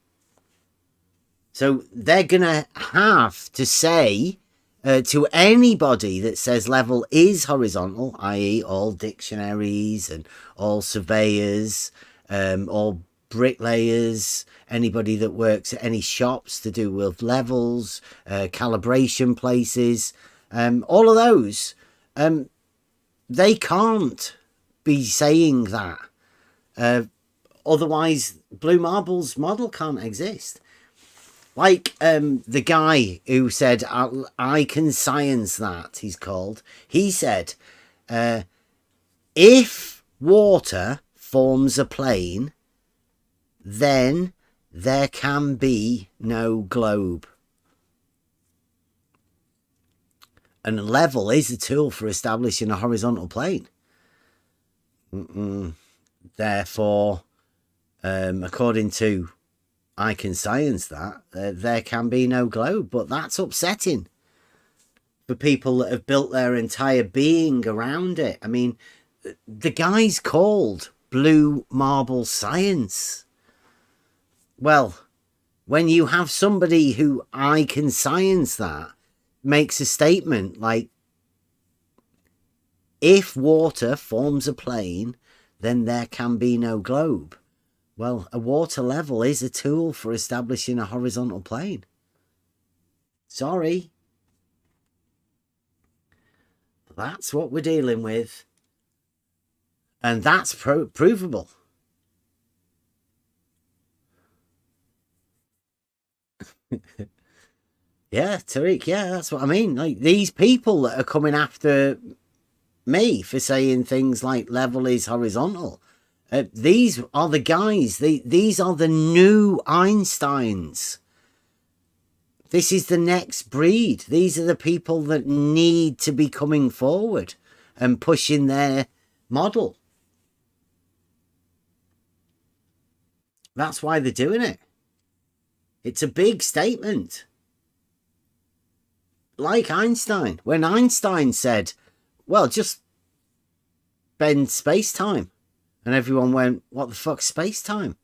So they're going to have to say to anybody that says level is horizontal, i.e. all dictionaries and all surveyors, all bricklayers, anybody that works at any shops to do with levels, calibration places, all of those, they can't be saying that. Otherwise, Blue Marble's model can't exist. Like the guy who said, I can science that, he's called. He said, if water forms a plane, then there can be no globe. And a level is a tool for establishing a horizontal plane. Therefore, according to I can science that, there can be no globe. But that's upsetting for people that have built their entire being around it. I mean, the guy's called Blue Marble Science. Well, when you have somebody who I can science that makes a statement like, if water forms a plane, then there can be no globe. Well, a water level is a tool for establishing a horizontal plane. Sorry. That's what we're dealing with. And that's provable. Yeah, Tariq, yeah, that's what I mean. Like, these people that are coming after me for saying things like level is horizontal, these are the guys, these are the new Einsteins. This is the next breed. These are the people that need to be coming forward and pushing their model. That's why they're doing it. It's a big statement. Like Einstein. When Einstein said, well, just bend space-time. And everyone went, what the fuck's space-time?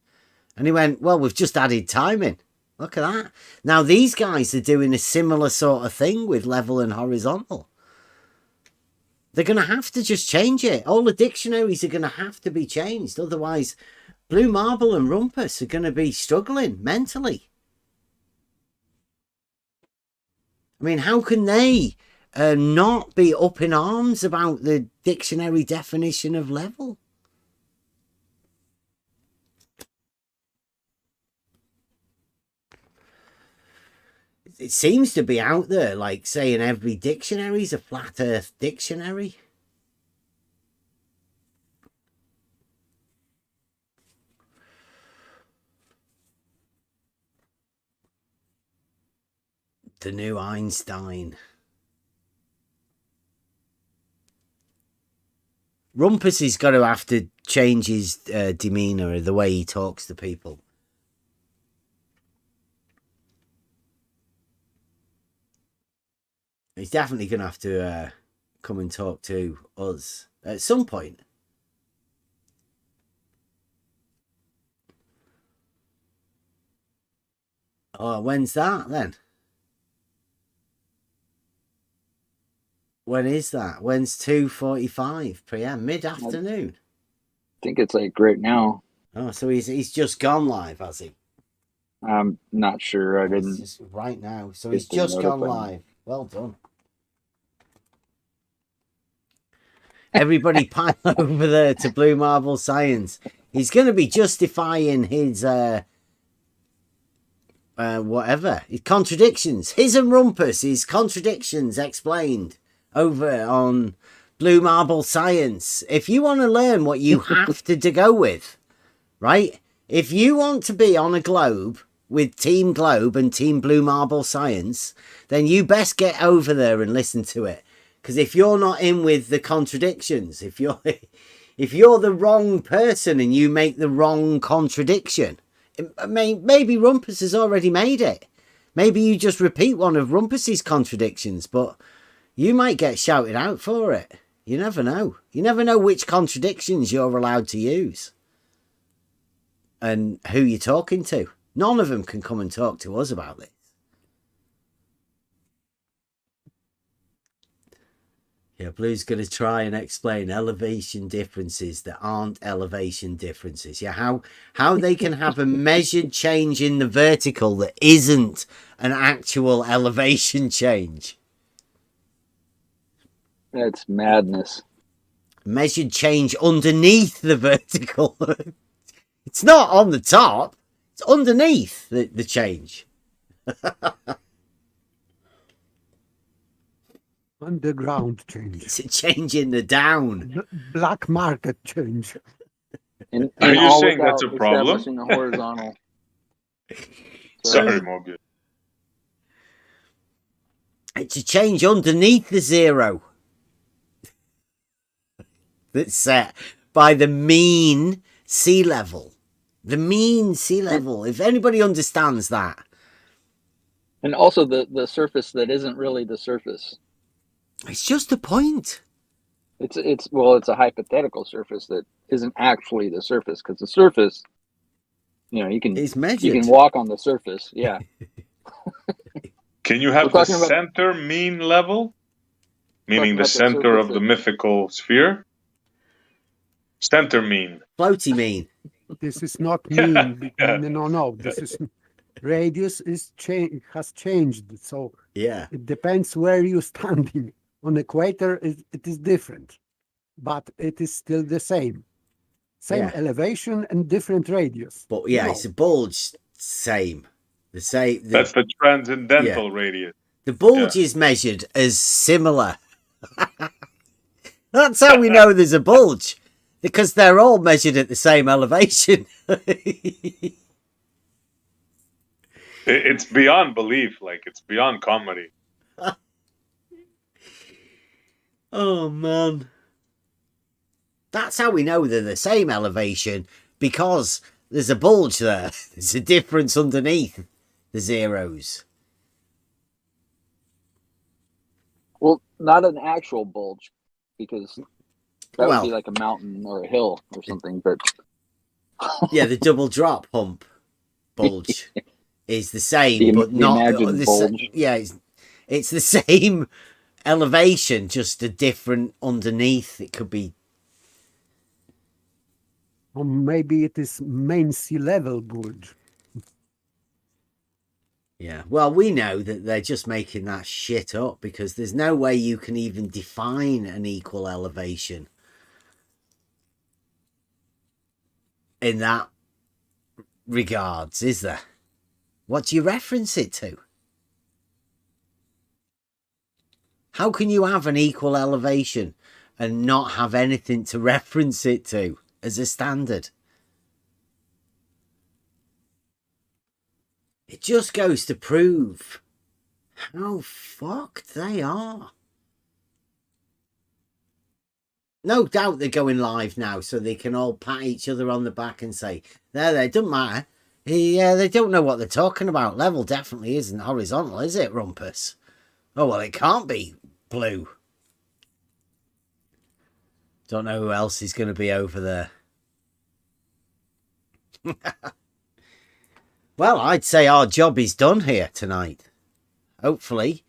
And he went, well, we've just added time in. Look at that. Now, these guys are doing a similar sort of thing with level and horizontal. They're going to have to just change it. All the dictionaries are going to have to be changed. Otherwise, Blue Marble and Rumpus are going to be struggling mentally. I mean, how can they not be up in arms about the dictionary definition of level? It seems to be out there, like saying every dictionary is a flat earth dictionary. The new Einstein. Rumpus has got to have to change his demeanour, the way he talks to people. He's definitely going to have to come and talk to us at some point. Oh, when's that then? When is that? When's 2:45 p.m. mid-afternoon? I think it's like right now. Oh, so he's just gone live, has he? I'm not sure. I Oh, it's didn't. just right now. So get he's the just gone notify. live. Well done. Everybody pile over there to Blue Marble Science. He's going to be justifying his whatever. His contradictions. His and Rumpus, his contradictions explained over on Blue Marble Science. If you want to learn what you have to go with, right? If you want to be on a globe with Team Globe and Team Blue Marble Science, then you best get over there and listen to it. Because if you're not in with the contradictions, if you're the wrong person and you make the wrong contradiction, maybe Rumpus has already made it. Maybe you just repeat one of Rumpus's contradictions, but you might get shouted out for it. You never know. You never know which contradictions you're allowed to use and who you're talking to. None of them can come and talk to us about this. Yeah, Blue's going to try and explain elevation differences that aren't elevation differences. Yeah, how they can have a measured change in the vertical that isn't an actual elevation change. That's madness. Measured change underneath the vertical. It's not on the top. It's underneath the change. Underground change. It's a change in the down. Black market change. And Are you all saying that's without a problem? establishing a horizontal. Sorry, Mobius. It's a change underneath the zero that's set by the mean sea level. The mean sea level. If anybody understands that. And also the surface that isn't really the surface. It's just a point. It's a hypothetical surface that isn't actually the surface, because the surface, you can walk on the surface. Yeah. Can you have We're the talking about- center mean level? Meaning Talking the about the center of surface the mythical sphere? Center mean. Floaty mean. This is not Yeah, mean. yeah. No. This is radius has changed. So Yeah. it depends where you're standing. On equator, it is different, but it is still the same. Same Yeah. elevation and different radius. But yeah, No. it's a bulge. Same. The same. That's the transcendental radius. The bulge is measured as similar. That's how we know there's a bulge. Because they're all measured at the same elevation. It's beyond belief. Like, it's beyond comedy. Oh, man. That's how we know they're the same elevation. Because there's a bulge there. There's a difference underneath the zeros. Well, not an actual bulge, because that Well- would be like a mountain or a hill or something. But Yeah, the double drop hump bulge is the same, The but not imagined bulge. Yeah, it's the same elevation, just a different underneath. It could be. Or maybe it is main sea level bulge. Yeah, well, we know that they're just making that shit up because there's no way you can even define an equal elevation in that regards, is there? What do you reference it to? How can you have an equal elevation and not have anything to reference it to as a standard? It just goes to prove how fucked they are. No doubt they're going live now so they can all pat each other on the back and say, there, it doesn't matter. Yeah, they don't know what they're talking about. Level definitely isn't horizontal, is it, Rumpus? Oh, well, it can't be blue. Don't know who else is going to be over there. Well, I'd say our job is done here tonight. Hopefully.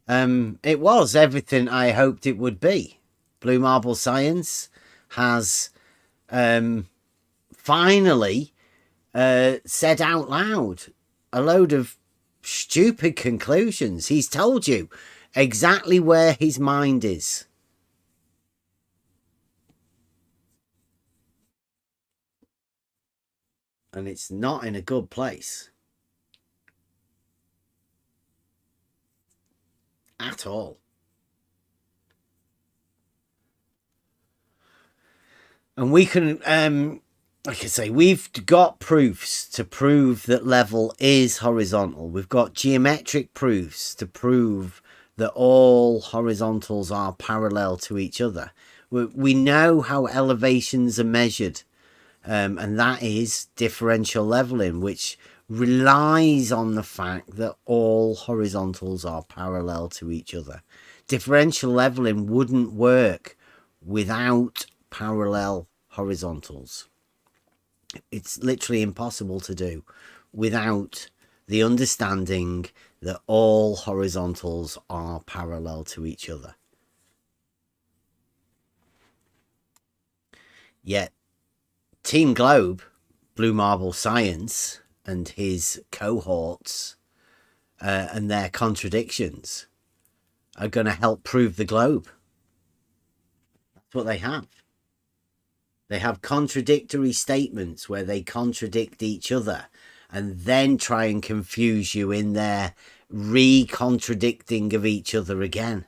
It was everything I hoped it would be. Blue Marble Science has finally said out loud a load of stupid conclusions. He's told you exactly where his mind is. And it's not in a good place. At all. And we can, like I say, we've got proofs to prove that level is horizontal. We've got geometric proofs to prove that all horizontals are parallel to each other. We know how elevations are measured. And that is differential leveling, which relies on the fact that all horizontals are parallel to each other. Differential leveling wouldn't work without parallel horizontals. It's literally impossible to do without the understanding that all horizontals are parallel to each other. Yet Team Globe, Blue Marble Science, and his cohorts and their contradictions are going to help prove the globe. That's what they have. They have contradictory statements where they contradict each other and then try and confuse you in their re-contradicting of each other again,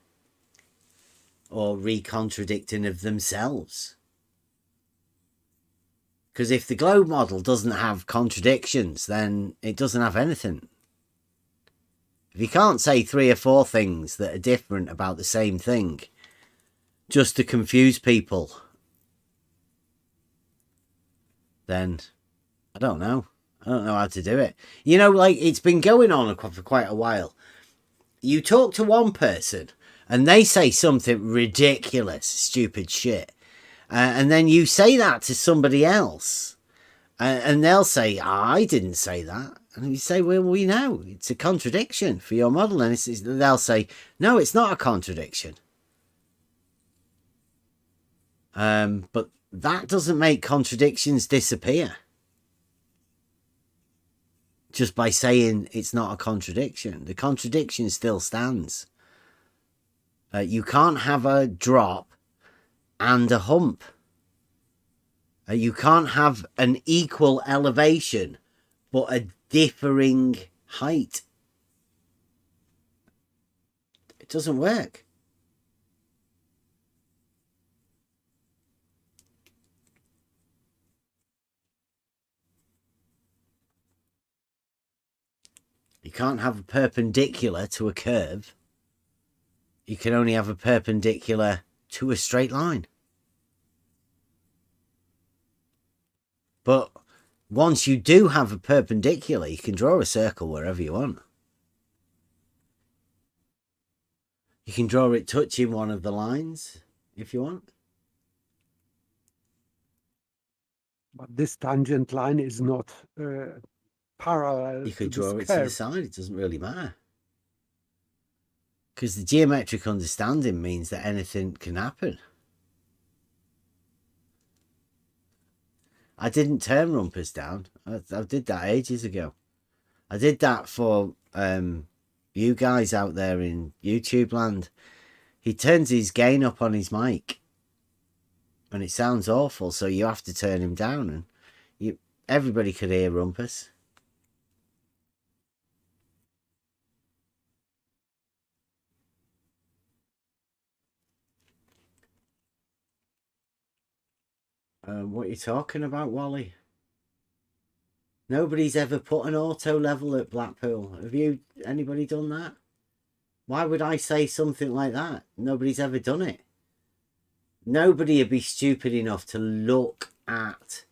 or re-contradicting of themselves. Because if the globe model doesn't have contradictions, then it doesn't have anything. If you can't say 3 or 4 things that are different about the same thing, just to confuse people, then I don't know. I don't know how to do it. You know, like, it's been going on for quite a while. You talk to one person and they say something ridiculous, stupid shit. And then you say that to somebody else, and they'll say, I didn't say that. And you say, well, we know it's a contradiction for your model. And they'll say, no, it's not a contradiction. But that doesn't make contradictions disappear. Just by saying it's not a contradiction. The contradiction still stands. You can't have a drop and a hump. You can't have an equal elevation but a differing height. It doesn't work. You can't have a perpendicular to a curve. You can only have a perpendicular to a straight line. But once you do have a perpendicular, you can draw a circle wherever you want. You can draw it touching one of the lines if you want. But this tangent line is not parallel. You could to draw this it to the curve. side. It doesn't really matter. Because the geometric understanding means that anything can happen. I didn't turn rumpus down. I did that ages ago. I did that for you guys out there in YouTube land. He turns his gain up on his mic. And it sounds awful, so you have to turn him down. And everybody could hear rumpus. What are you talking about, Wally? Nobody's ever put an auto level at Blackpool. Have you? Anybody done that? Why would I say something like that? Nobody's ever done it. Nobody would be stupid enough to look at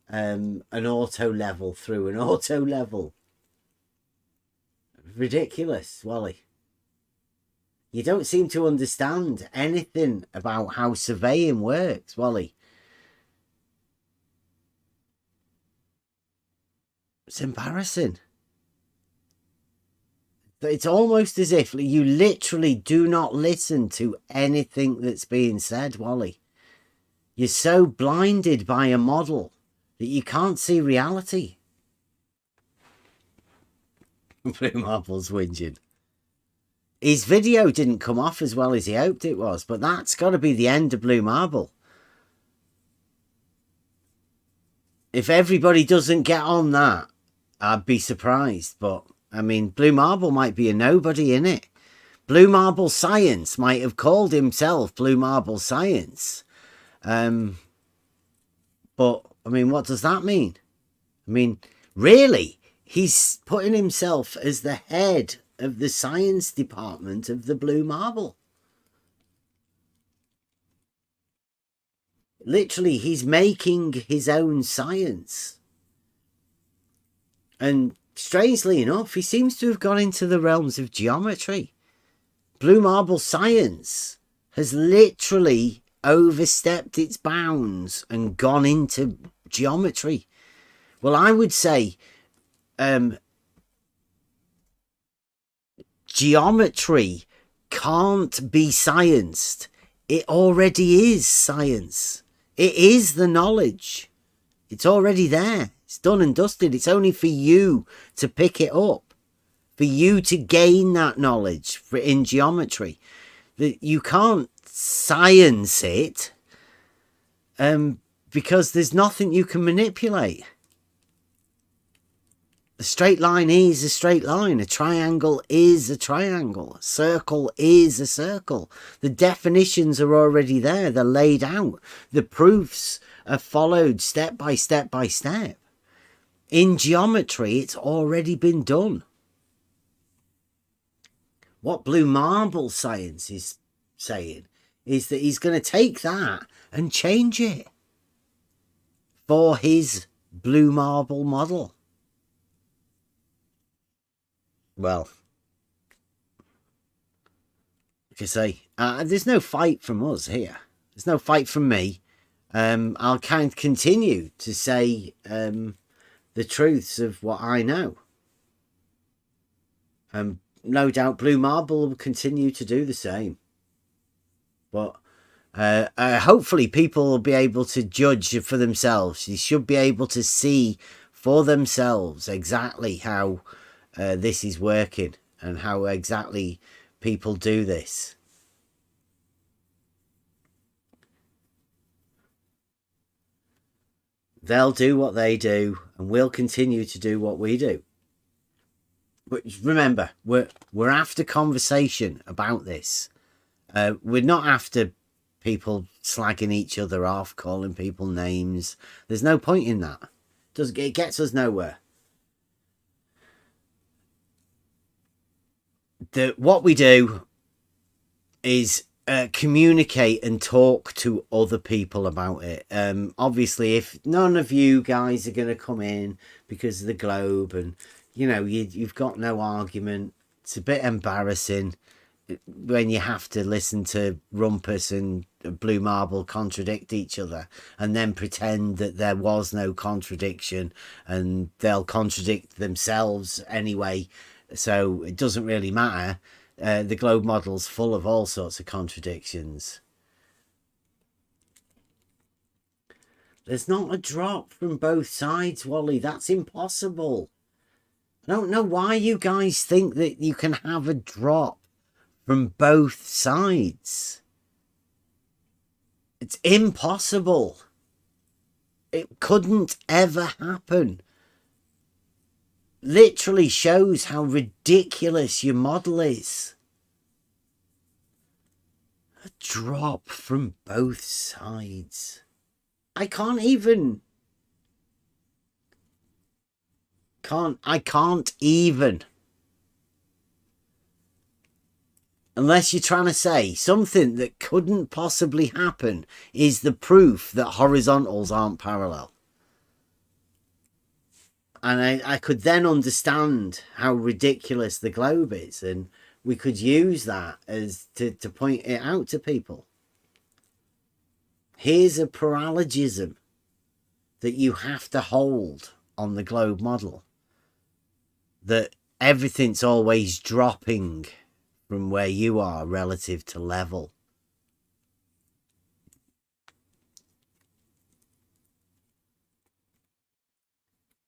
an auto level through an auto level. Ridiculous, Wally. You don't seem to understand anything about how surveying works, Wally. It's embarrassing. It's almost as if you literally do not listen to anything that's being said, Wally. You're so blinded by a model that you can't see reality. Blue Marble's whinging. His video didn't come off as well as he hoped it was, but that's got to be the end of Blue Marble. If everybody doesn't get on that, I'd be surprised. But, I mean, Blue Marble might be a nobody in it. Blue Marble Science might have called himself Blue Marble Science. But, I mean, what does that mean? I mean, really, he's putting himself as the head of the science department of the Blue Marble. Literally, he's making his own science. And strangely enough, he seems to have gone into the realms of geometry. Blue Marble Science has literally overstepped its bounds and gone into geometry. Well, I would say geometry can't be scienced. It already is science. It is the knowledge. It's already there. It's done and dusted. It's only for you to pick it up, for you to gain that knowledge in geometry. That you can't science it because there's nothing you can manipulate. A straight line is a straight line. A triangle is a triangle. A circle is a circle. The definitions are already there. They're laid out. The proofs are followed step by step by step. In geometry, it's already been done. What Blue Marble Science is saying is that he's going to take that and change it for his Blue Marble model. Well, like I say, there's no fight from us here. There's no fight from me. I'll kind of continue to say the truths of what I know. No doubt Blue Marble will continue to do the same. But hopefully people will be able to judge for themselves. You should be able to see for themselves exactly how this is working and how exactly people do this. They'll do what they do and we'll continue to do what we do. But remember, we're after conversation about this. We're not after people slagging each other off, calling people names. There's no point in that. It gets us nowhere. What we do is communicate and talk to other people about it. Obviously, if none of you guys are going to come in because of the globe and, you know, you've got no argument, it's a bit embarrassing when you have to listen to Rumpus and Blue Marble contradict each other and then pretend that there was no contradiction and they'll contradict themselves anyway. So it doesn't really matter. The globe model's full of all sorts of contradictions. There's not a drop from both sides, Wally. That's impossible. I don't know why you guys think that you can have a drop from both sides. It's impossible. It couldn't ever happen. Literally shows how ridiculous your model is. A drop from both sides. I can't even. I can't even. Unless you're trying to say something that couldn't possibly happen is the proof that horizontals aren't parallel. And I could then understand how ridiculous the globe is. And we could use that as to point it out to people. Here's a paralogism that you have to hold on the globe model. That everything's always dropping from where you are relative to level.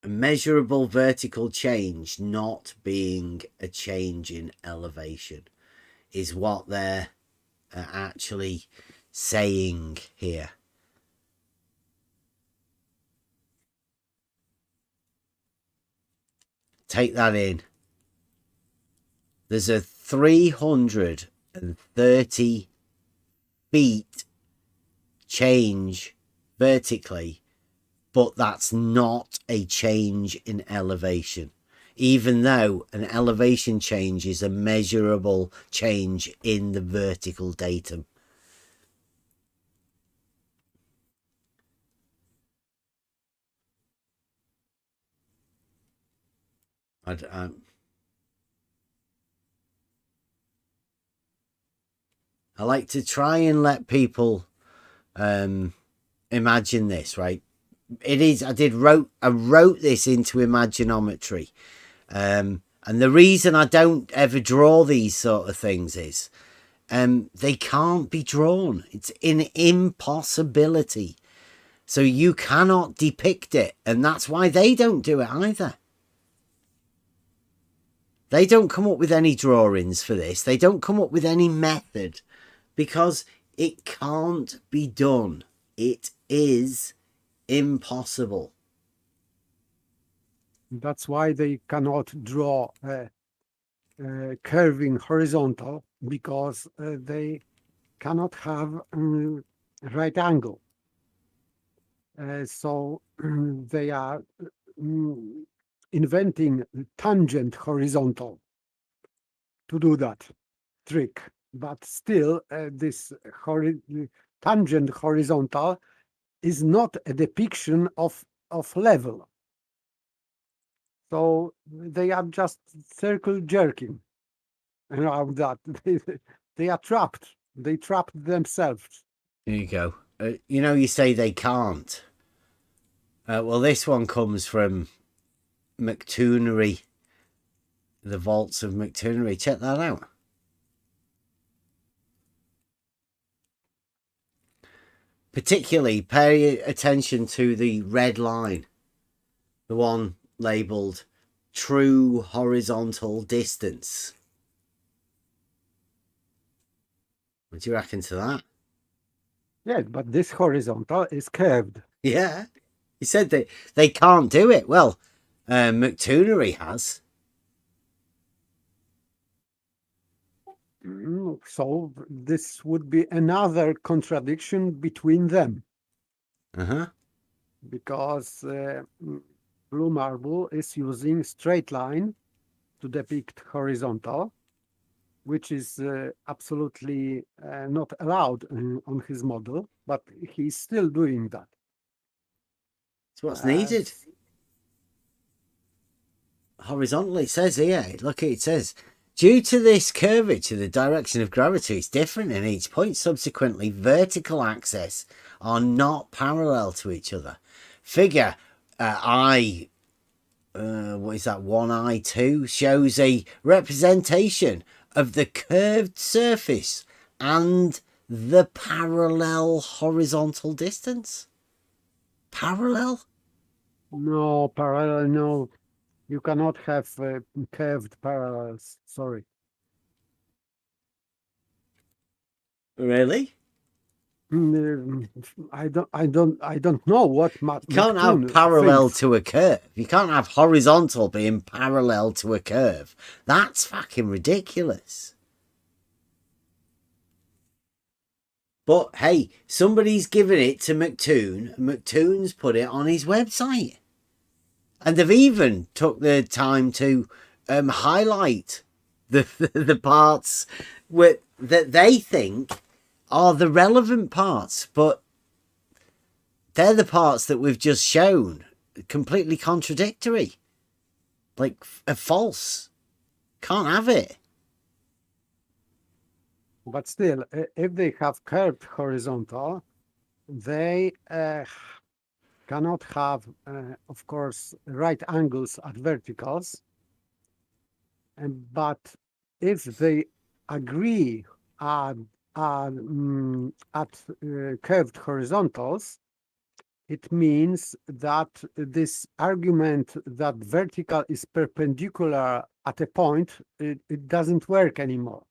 A measurable vertical change not being a change in elevation is what they're actually saying here. Take that in. There's a 330 feet change vertically, but that's not a change in elevation, even though an elevation change is a measurable change in the vertical datum. I like to try and let people imagine this, right? It is, I wrote this into Imaginometry. And the reason I don't ever draw these sort of things is they can't be drawn. It's an impossibility. So you cannot depict it. And that's why they don't do it either. They don't come up with any drawings for this. They don't come up with any method because it can't be done. It is impossible. That's why they cannot draw curving horizontal, because they cannot have right angle. So they are inventing tangent horizontal to do that trick. But still, this tangent horizontal is not a depiction of level. So they are just circle jerking around that. They are trapped. They trapped themselves. There you go. You know, you say they can't. Well, this one comes from McToonery, the vaults of McToonery. Check that out. Particularly pay attention to the red line, the one labeled true horizontal distance. What do you reckon to that? Yeah, but this horizontal is curved. Yeah. He said that they can't do it. Well, McToonery has. So this would be another contradiction between them. Because Blue Marble is using straight line to depict horizontal, which is absolutely not allowed on his model, but he's still doing that. It's what's needed. Horizontally, it says here, look, it says, due to this curvature, the direction of gravity is different in each point. Subsequently, vertical axes are not parallel to each other. Figure I, what is that, 1I2, shows a representation of the curved surface and the parallel horizontal distance. Parallel? No, parallel, no. You cannot have curved parallels. Sorry. Really? I don't know what You can't have parallel to a curve. You can't have horizontal being parallel to a curve. That's fucking ridiculous. But hey, somebody's given it to McToon. McToon's put it on his website. And they've even took the time to highlight the parts that they think are the relevant parts. But they're the parts that we've just shown. Completely contradictory. Like, false. Can't have it. But still, if they have curved horizontal, they cannot have, of course, right angles at verticals. But if they agree at curved horizontals, it means that this argument that vertical is perpendicular at a point, it doesn't work anymore.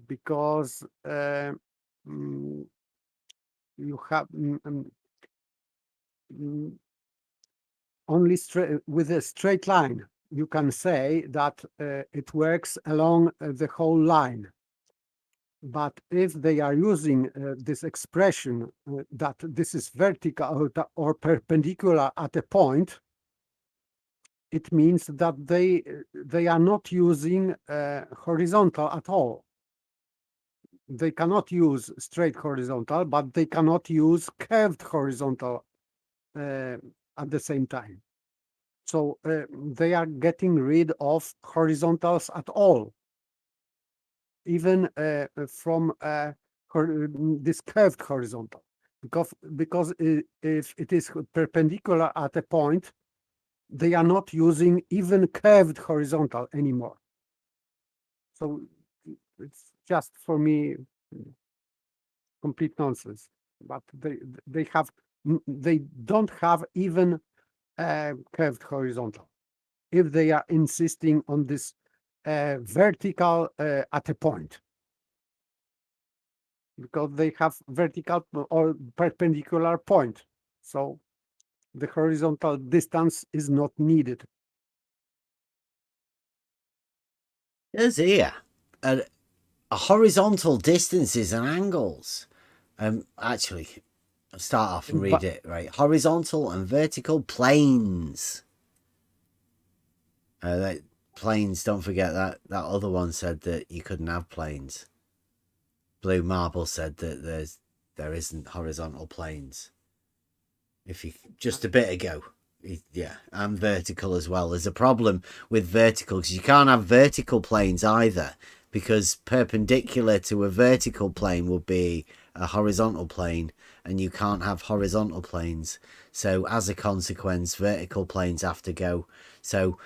Because you have only with a straight line, you can say that it works along the whole line. But if they are using this expression that this is vertical or perpendicular at a point, it means that they are not using horizontal at all. They cannot use straight horizontal, but they cannot use curved horizontal at the same time. So they are getting rid of horizontals at all, even from this curved horizontal, because if it is perpendicular at a point, they are not using even curved horizontal anymore. So it's just for me complete nonsense. But they don't have even curved horizontal if they are insisting on this vertical at a point, because they have vertical or perpendicular point, so the horizontal distance is not needed. There's here a horizontal distances and angles. Actually, I'll start off and read it right. Horizontal and vertical planes. Planes, don't forget that other one said that you couldn't have planes. Blue Marble said that there isn't horizontal planes. If you just a bit ago, yeah, and vertical as well. There's a problem with vertical because you can't have vertical planes either, because perpendicular to a vertical plane would be a horizontal plane, and you can't have horizontal planes. So as a consequence, vertical planes have to go. So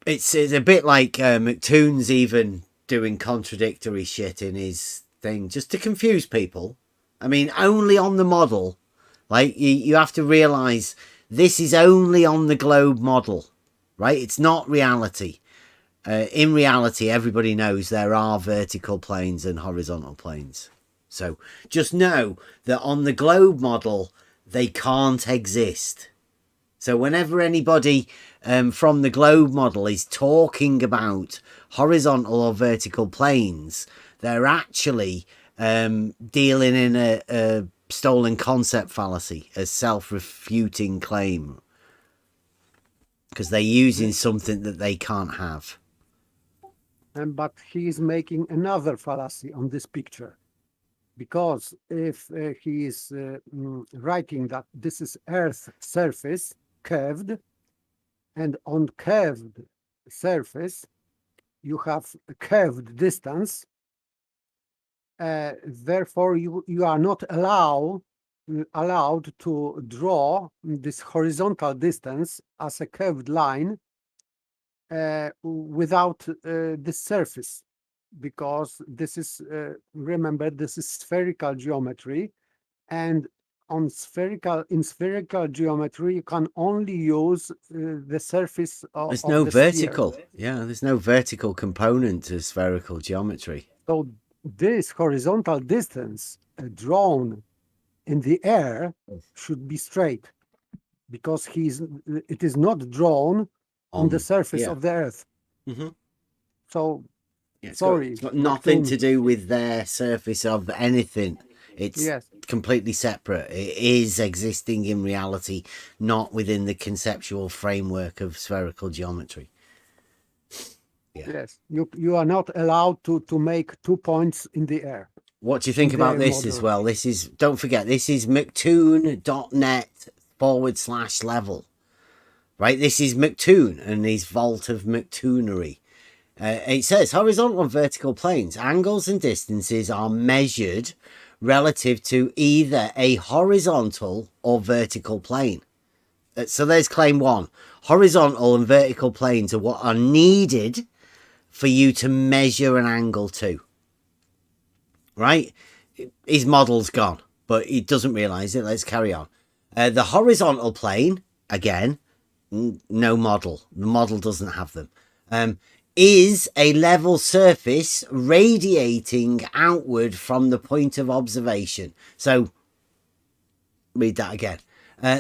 it's a bit like McToon's even doing contradictory shit in his thing just to confuse people. I mean, only on the model. Like, you have to realize this is only on the globe model, right? It's not reality. In reality, everybody knows there are vertical planes and horizontal planes. So just know that on the globe model, they can't exist. So whenever anybody from the globe model is talking about horizontal or vertical planes, they're actually dealing in a stolen concept fallacy, a self-refuting claim, because they're using something that they can't have. But he is making another fallacy on this picture, because if he is writing that this is Earth's surface, curved, and on curved surface you have a curved distance, therefore you are not allowed to draw this horizontal distance as a curved line without this surface, because this is remember, this is spherical geometry, and in spherical geometry you can only use the surface of There's no the vertical. sphere. Yeah, there's no vertical component to spherical geometry. So this horizontal distance drawn in the air should be straight, because it is not drawn on the surface of the Earth. Mm-hmm. So Yeah, sorry, it's got nothing McToon. to do with their surface of anything. It's completely separate. It is existing in reality, not within the conceptual framework of spherical geometry. Yeah. Yes, you are not allowed to make 2 points in the air. What do you think about this as well? This is, don't forget, this is McToon.net/level, right? This is McToon and his vault of McToonery. It says horizontal and vertical planes, angles and distances are measured relative to either a horizontal or vertical plane. So there's claim 1. Horizontal and vertical planes are what are needed for you to measure an angle to. Right? His model's gone, but he doesn't realise it. Let's carry on. The horizontal plane, again, no model. The model doesn't have them. Is a level surface radiating outward from the point of observation. So, read that again.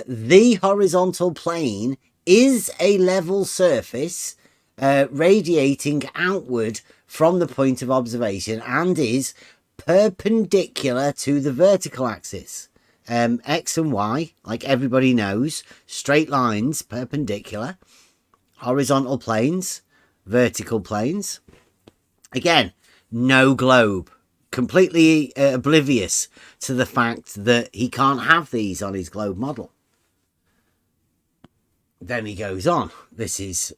The horizontal plane is a level surface radiating outward from the point of observation and is perpendicular to the vertical axis. X and Y, like everybody knows, straight lines, perpendicular, horizontal planes, vertical planes. Again, no globe. Completely oblivious to the fact that he can't have these on his globe model. Then he goes on. This is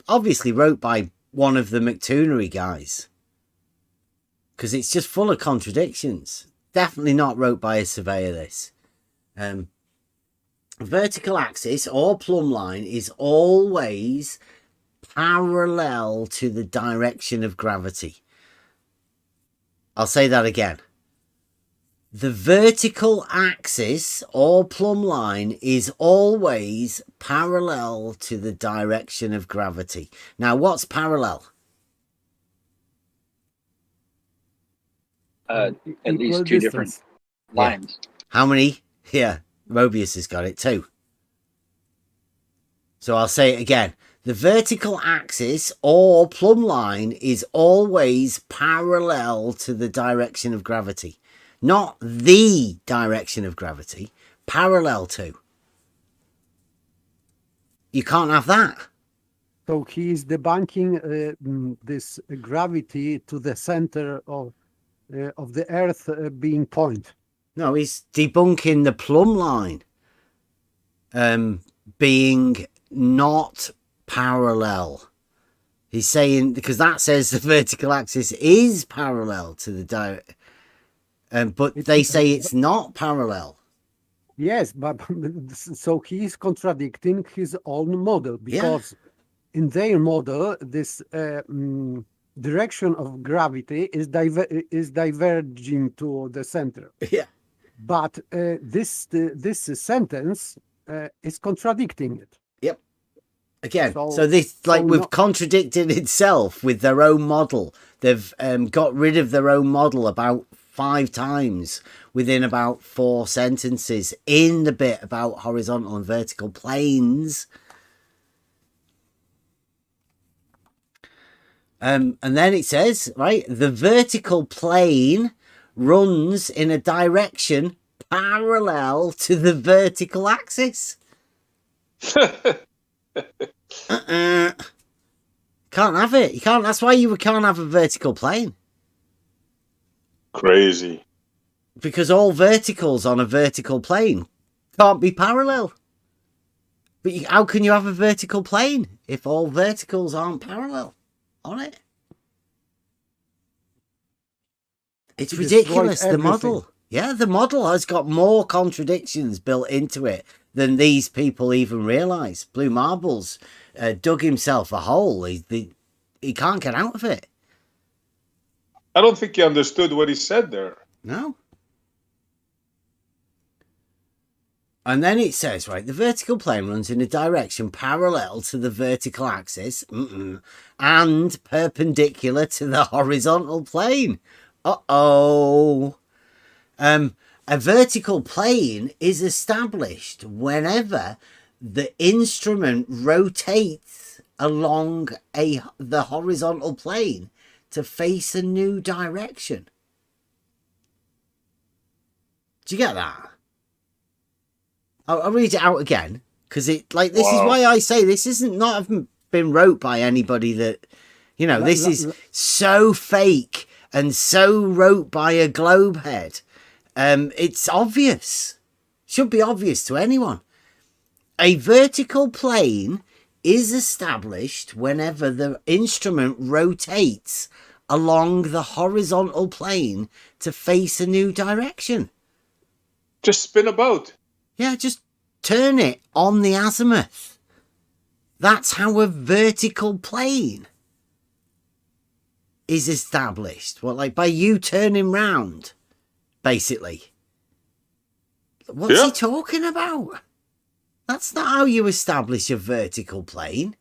obviously wrote by one of the McToonery guys, because it's just full of contradictions. Definitely not wrote by a surveyor, this. Vertical axis or plumb line is always parallel to the direction of gravity. I'll say that again. The vertical axis or plumb line is always parallel to the direction of gravity. Now, what's parallel? At Equal least 2 distance. different lines. How many? Yeah, Mobius has got it too. So I'll say it again. The vertical axis or plumb line is always parallel to the direction of gravity. Not the direction of gravity, parallel to. You can't have that. So he is debunking this gravity to the center of the Earth being point. No, he's debunking the plumb line being not parallel. He's saying, because that says the vertical axis is parallel to the but they say it's not parallel. Yes, but so he is contradicting his own model, because in their model, this direction of gravity is diverging to the center. Yeah. But this sentence is contradicting it. Yep. Again, So- so this like so we've not- contradicted itself with their own model. They've got rid of their own model about 5 times within about 4 sentences in the bit about horizontal and vertical planes. And then it says, right, the vertical plane runs in a direction parallel to the vertical axis. Can't have it. You can't. That's why you can't have a vertical plane, Crazy. because all verticals on a vertical plane can't be parallel. But how can you have a vertical plane if all verticals aren't parallel on it? It's It destroys ridiculous, the everything. model. Yeah, the model has got more contradictions built into it than these people even realise. Blue Marbles dug himself a hole. He can't get out of it. I don't think you understood what he said there. No. And then it says, right, the vertical plane runs in a direction parallel to the vertical axis and perpendicular to the horizontal plane. Uh-oh. A vertical plane is established whenever the instrument rotates along the horizontal plane to face a new direction. Do you get that? I'll read it out again, because this is why I say this isn't not been wrote by anybody that, this is so fake and so wrote by a globehead. It's obvious. Should be obvious to anyone. A vertical plane is established whenever the instrument rotates along the horizontal plane to face a new direction. Just spin about. Yeah, just turn it on the azimuth. That's how a vertical plane is established. Well, like by you turning round, basically. What's he talking about? That's not how you establish a vertical plane.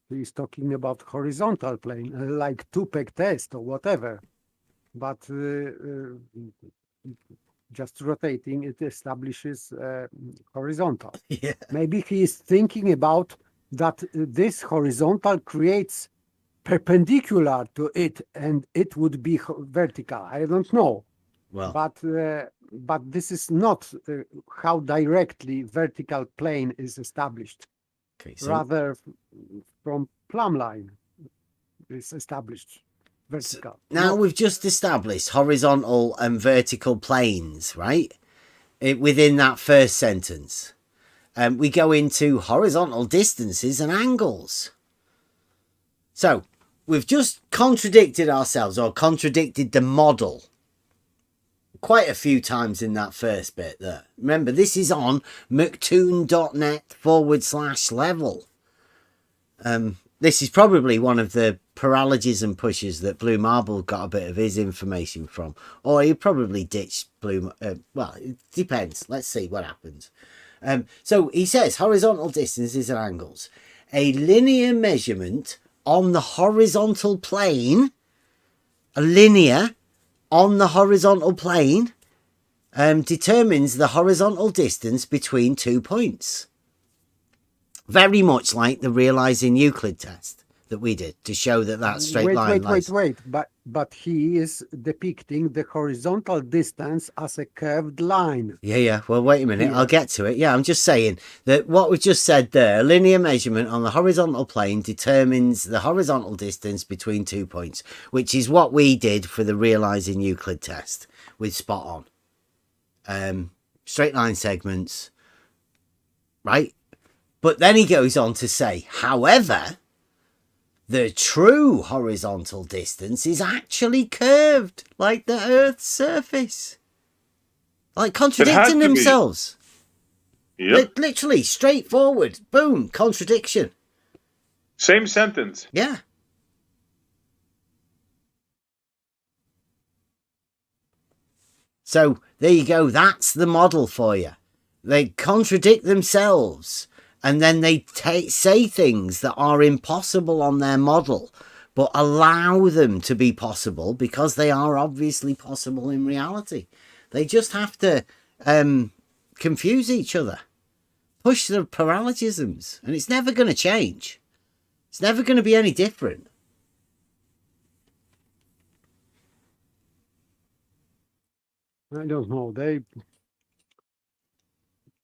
He's talking about horizontal plane, like two-peg test or whatever. But just rotating, it establishes horizontal. Yeah. Maybe he is thinking about that this horizontal creates perpendicular to it, and it would be vertical. I don't know. Well, but this is not how directly vertical plane is established. okay, so Rather, from plumb line is established vertical. now we've just established horizontal and vertical planes, right? Within that first sentence. We go into horizontal distances and angles. So we've just contradicted ourselves, or contradicted the model, quite a few times in that first bit there. Remember, this is on mctoon.net/level. This is probably one of the paralogism pushes that Blue Marble got a bit of his information from. Or he probably ditched Blue... well, it depends. Let's see what happens. So he says horizontal distances and angles. A linear measurement on the horizontal plane, a linear on the horizontal plane, determines the horizontal distance between 2 points. Very much like the Realising Euclid test that we did to show that straight line lies. Wait. But he is depicting the horizontal distance as a curved line. Yeah. Well, wait a minute. Yeah. I'll get to it. Yeah, I'm just saying that what we just said there, a linear measurement on the horizontal plane determines the horizontal distance between 2 points, which is what we did for the Realising Euclid test with spot on. Straight line segments, right? But then he goes on to say, however, the true horizontal distance is actually curved, like the Earth's surface. Like contradicting themselves. Yep. Literally, straightforward. Boom, contradiction. Same sentence. Yeah. So, there you go. That's the model for you. They contradict themselves. And then they say things that are impossible on their model, but allow them to be possible because they are obviously possible in reality. They just have to confuse each other, push the paralogisms, and it's never going to change. It's never going to be any different. I don't know.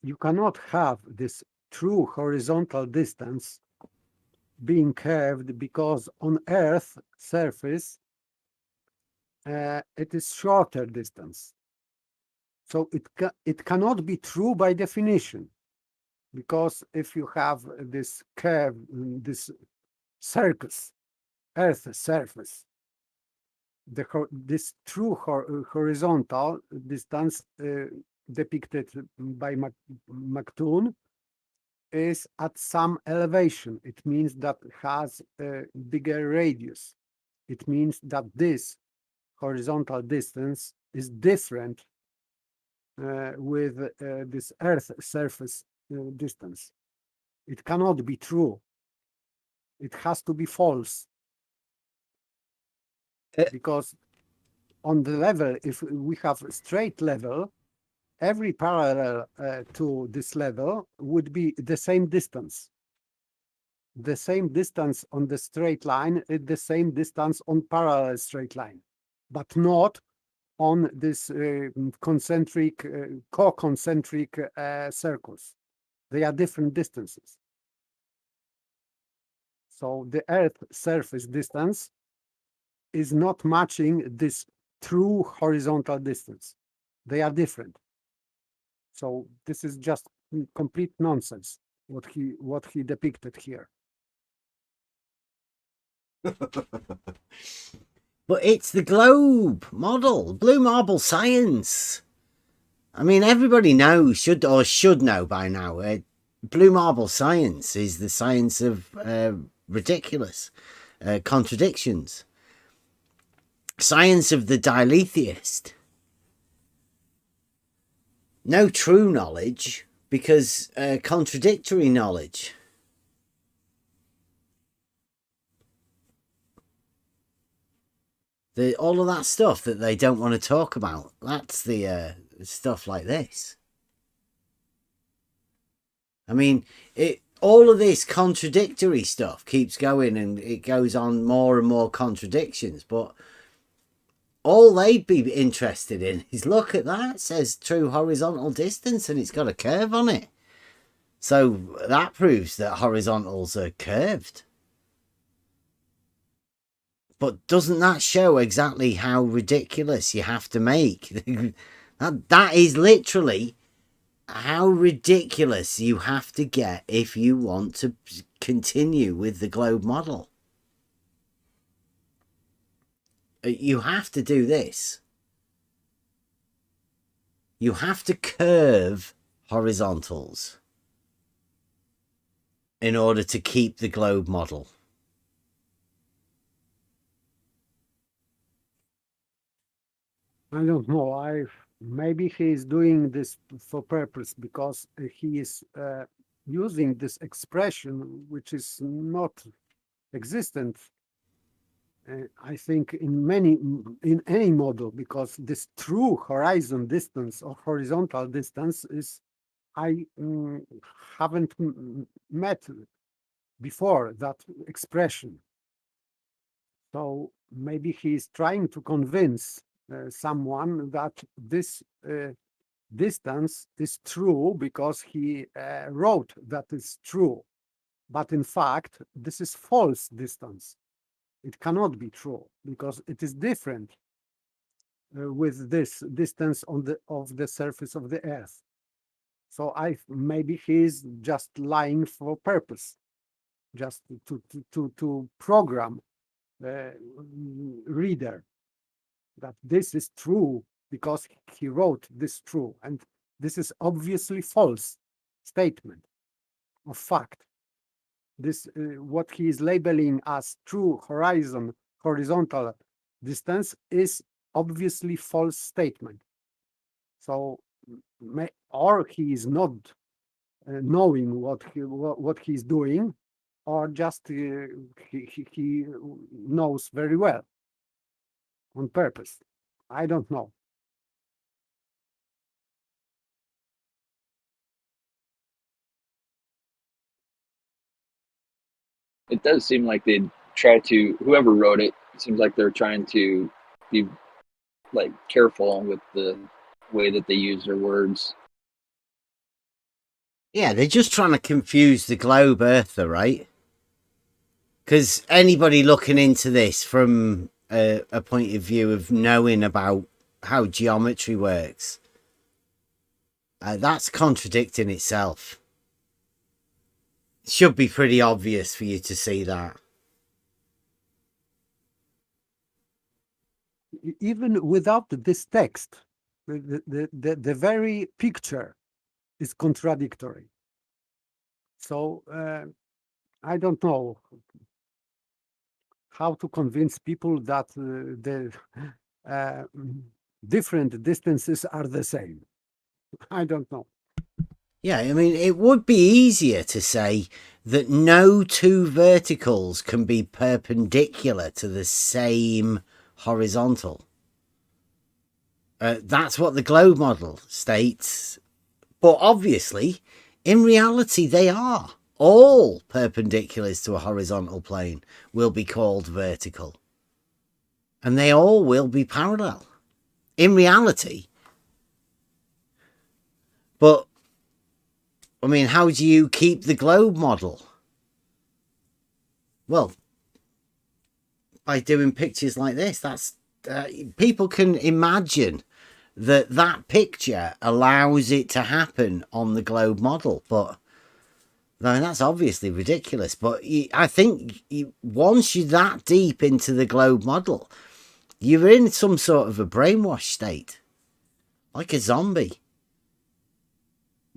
You cannot have this true horizontal distance being curved because on Earth surface it is shorter distance. So it cannot be true by definition, because if you have this curve, this circus, Earth surface, this true horizontal distance depicted by McToon is at some elevation. It means that it has a bigger radius. It means that this horizontal distance is different with this Earth surface distance. It cannot be true. It has to be false. Because on the level, if we have a straight level, every parallel to this level would be the same distance. The same distance on the straight line is the same distance on parallel straight line, but not on this concentric, co-concentric circles. They are different distances. So the Earth surface distance is not matching this true horizontal distance. They are different. So this is just complete nonsense, what he depicted here. But it's the globe model, Blue Marble science. I mean, everybody knows, should know by now, blue marble science is the science of ridiculous contradictions. Science of the diletheist. No true knowledge, because contradictory knowledge. All of that stuff that they don't want to talk about, that's the stuff like this. I mean, all of this contradictory stuff keeps going, and it goes on more and more contradictions, but all they'd be interested in is, look at that, it says true horizontal distance and it's got a curve on it. So that proves that horizontals are curved. But doesn't that show exactly how ridiculous you have to make? That is literally how ridiculous you have to get if you want to continue with the globe model. You have to do this. You have to curve horizontals in order to keep the globe model. I don't know. Maybe he is doing this for purpose, because he is using this expression which is not existent. I think in any model, because this true horizon distance or horizontal distance is, I haven't met before that expression. So maybe he is trying to convince someone that this distance is true because he wrote that it's true. But in fact, this is false distance. It cannot be true because it is different with this distance of the surface of the Earth. So maybe he is just lying for purpose, just to program the reader that this is true because he wrote this true, and this is obviously false statement of fact. This what he is labeling as true horizontal distance is obviously false statement. So or he is not knowing what he's doing, or just he knows very well on purpose. I don't know. It does seem like they try to, whoever wrote it, it seems like they're trying to be like careful with the way that they use their words. Yeah, they're just trying to confuse the globe earther, right? Because anybody looking into this from a point of view of knowing about how geometry works, that's contradicting itself. It should be pretty obvious for you to see that. Even without this text, the very picture is contradictory. So I don't know how to convince people that the different distances are the same. I don't know. Yeah, I mean, it would be easier to say that no two verticals can be perpendicular to the same horizontal. That's what the globe model states. But obviously, in reality, they are. All perpendiculars to a horizontal plane will be called vertical. And they all will be parallel. In reality. But I mean, how do you keep the globe model? Well, by doing pictures like this. That's people can imagine that picture allows it to happen on the globe model, but I mean, that's obviously ridiculous. But I think once you're that deep into the globe model, you're in some sort of a brainwash state, like a zombie.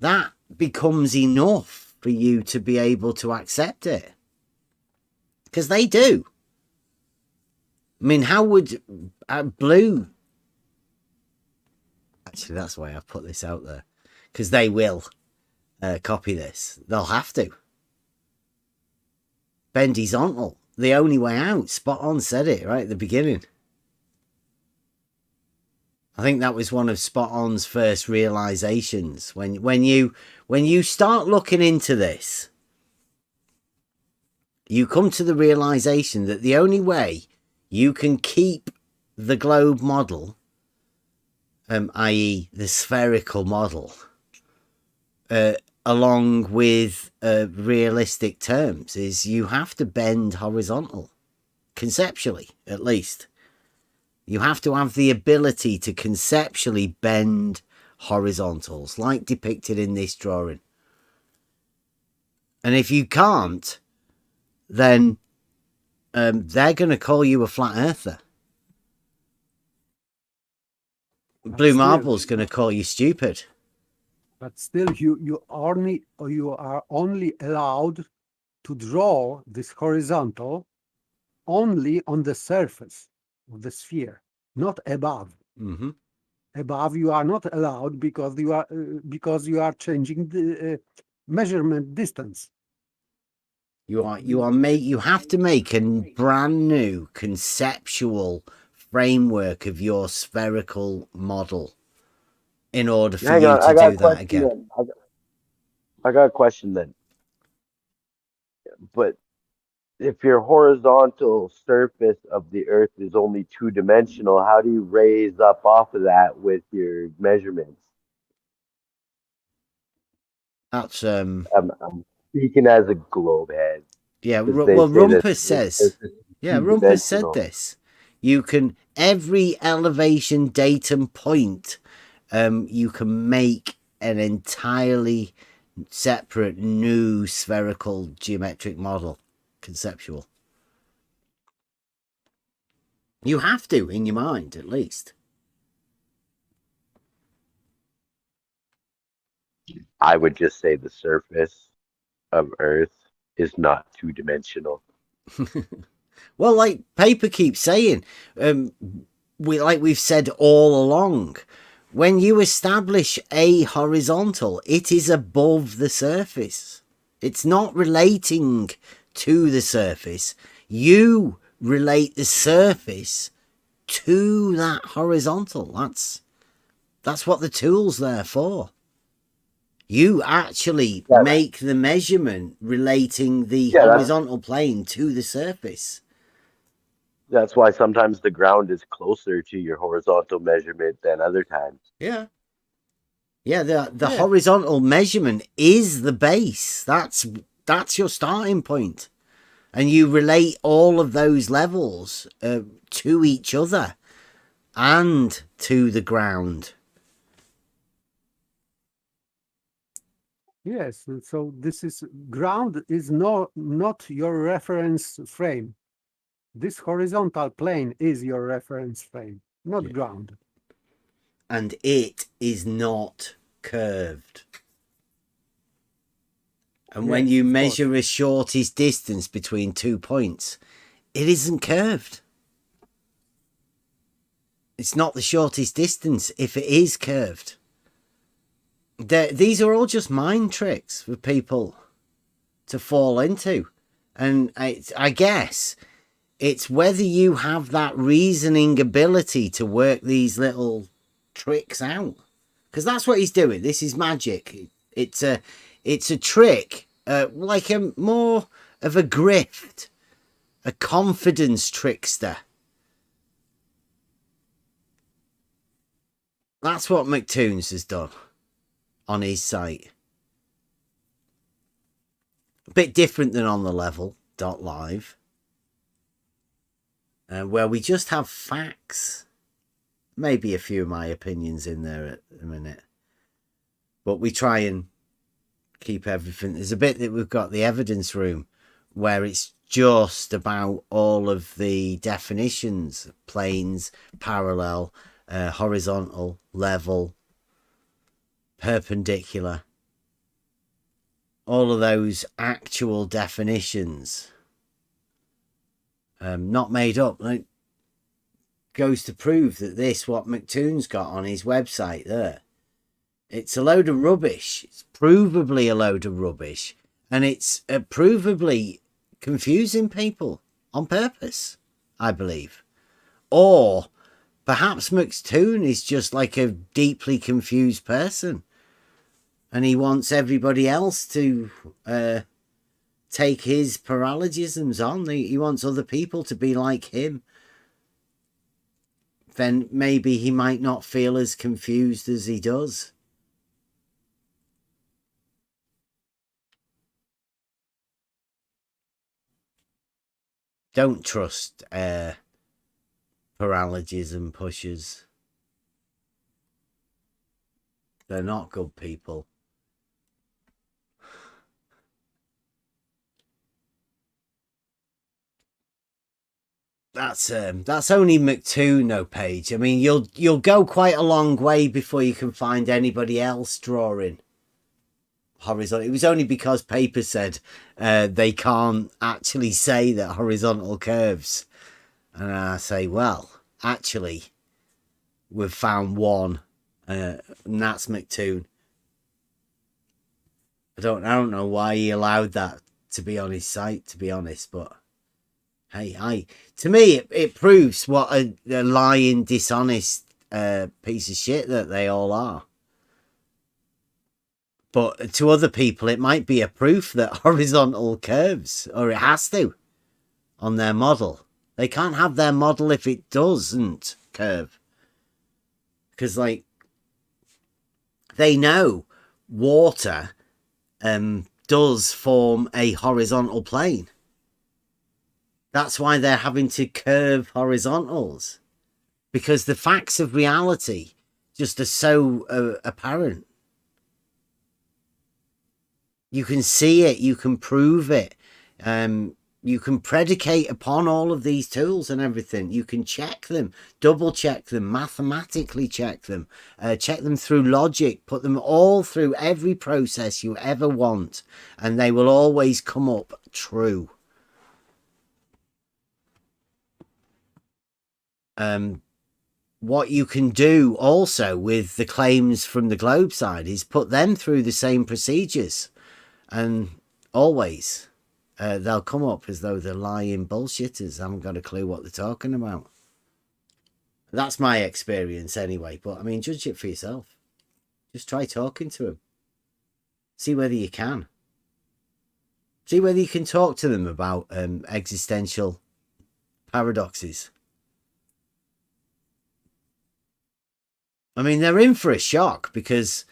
that becomes enough for you to be able to accept it. Because they do. I mean, how would blue... Actually, that's why I've put this out there. Because they will copy this. They'll have to. Bend horizontal. The only way out. Spot on said it right at the beginning. I think that was one of Spot On's first realizations. When you start looking into this, you come to the realization that the only way you can keep the globe model, i.e. the spherical model, along with realistic terms, is you have to bend horizontal, conceptually at least. You have to have the ability to conceptually bend horizontals, like depicted in this drawing. And if you can't, then they're going to call you a flat earther. Blue Marble's going to call you stupid. But still, you are only allowed to draw this horizontal only on the surface of the sphere, not above. Mm-hmm. Above, you are not allowed because you are changing the measurement distance. You have to make a brand new conceptual framework of your spherical model in order for you to do that again. I got a question then. But if your horizontal surface of the Earth is only two-dimensional, how do you raise up off of that with your measurements? That's I'm speaking as a globe head. Yeah, well, Rumpus says. Yeah, Rumpus said this. You can, every elevation datum point, you can make an entirely separate new spherical geometric model, conceptual. You have to, in your mind, at least. I would just say the surface of Earth is not two-dimensional. Well, like Paper keeps saying, we've said all along, when you establish a horizontal, it is above the surface. It's not relating to the surface. You relate the surface to that horizontal. That's what the tool's there for. You actually make the measurement relating the horizontal plane to the surface. That's why sometimes the ground is closer to your horizontal measurement than other times. Yeah. Yeah, the horizontal measurement is the base. That's your starting point. And you relate all of those levels to each other and to the ground. Yes, so this is ground is not your reference frame. This horizontal plane is your reference frame, not ground. And it is not curved. And when you measure a shortest distance between 2 points, it isn't curved. It's not the shortest distance if it is curved. These are all just mind tricks for people to fall into. And I guess it's whether you have that reasoning ability to work these little tricks out. Because that's what he's doing. This is magic. It's a trick, like a more of a grift, a confidence trickster. That's what McToons has done on his site. A bit different than on the level.live, where we just have facts. Maybe a few of my opinions in there at the minute. But we try and keep everything. There's a bit that we've got the evidence room where it's just about all of the definitions, planes, parallel, horizontal, level, perpendicular, all of those actual definitions, not made up, like, goes to prove that this, what McToon's got on his website there, it's a load of rubbish. It's provably a load of rubbish, and it's provably confusing people on purpose, I believe. Or perhaps McToon is just like a deeply confused person, and he wants everybody else to take his paralogisms on. He wants other people to be like him. Then maybe he might not feel as confused as he does. Don't trust paralogism pushers. They're not good people. That's only McToon, no Page. I mean, you'll go quite a long way before you can find anybody else drawing horizontal. It was only because paper said they can't actually say that horizontal curves, and I say, well, actually, we've found one, and that's McToon. I don't know why he allowed that to be on his site, to be honest, but. Hey, to me, it proves what a lying, dishonest piece of shit that they all are. But to other people, it might be a proof that horizontal curves, or it has to, on their model. They can't have their model if it doesn't curve. Because, like, they know water does form a horizontal plane. That's why they're having to curve horizontals, because the facts of reality just are so apparent. You can see it, you can prove it, you can predicate upon all of these tools and everything. You can check them, double check them, mathematically check them through logic, put them all through every process you ever want, and they will always come up true. What you can do also with the claims from the globe side is put them through the same procedures, and always they'll come up as though they're lying bullshitters. I haven't got a clue what they're talking about. That's my experience anyway, but I mean, judge it for yourself. Just try talking to them. See whether you can. See whether you can talk to them about existential paradoxes. I mean, they're in for a shock, because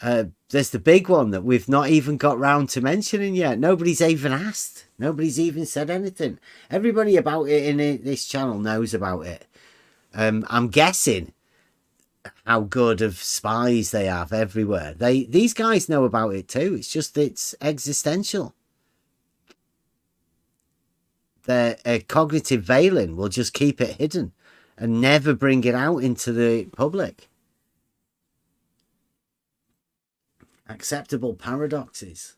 there's the big one that we've not even got round to mentioning yet. Nobody's even asked. Nobody's even said anything. Everybody about it in this channel knows about it. I'm guessing how good of spies they have everywhere. These guys know about it too. It's just it's existential. Their cognitive veiling will just keep it hidden and never bring it out into the public. Acceptable paradoxes.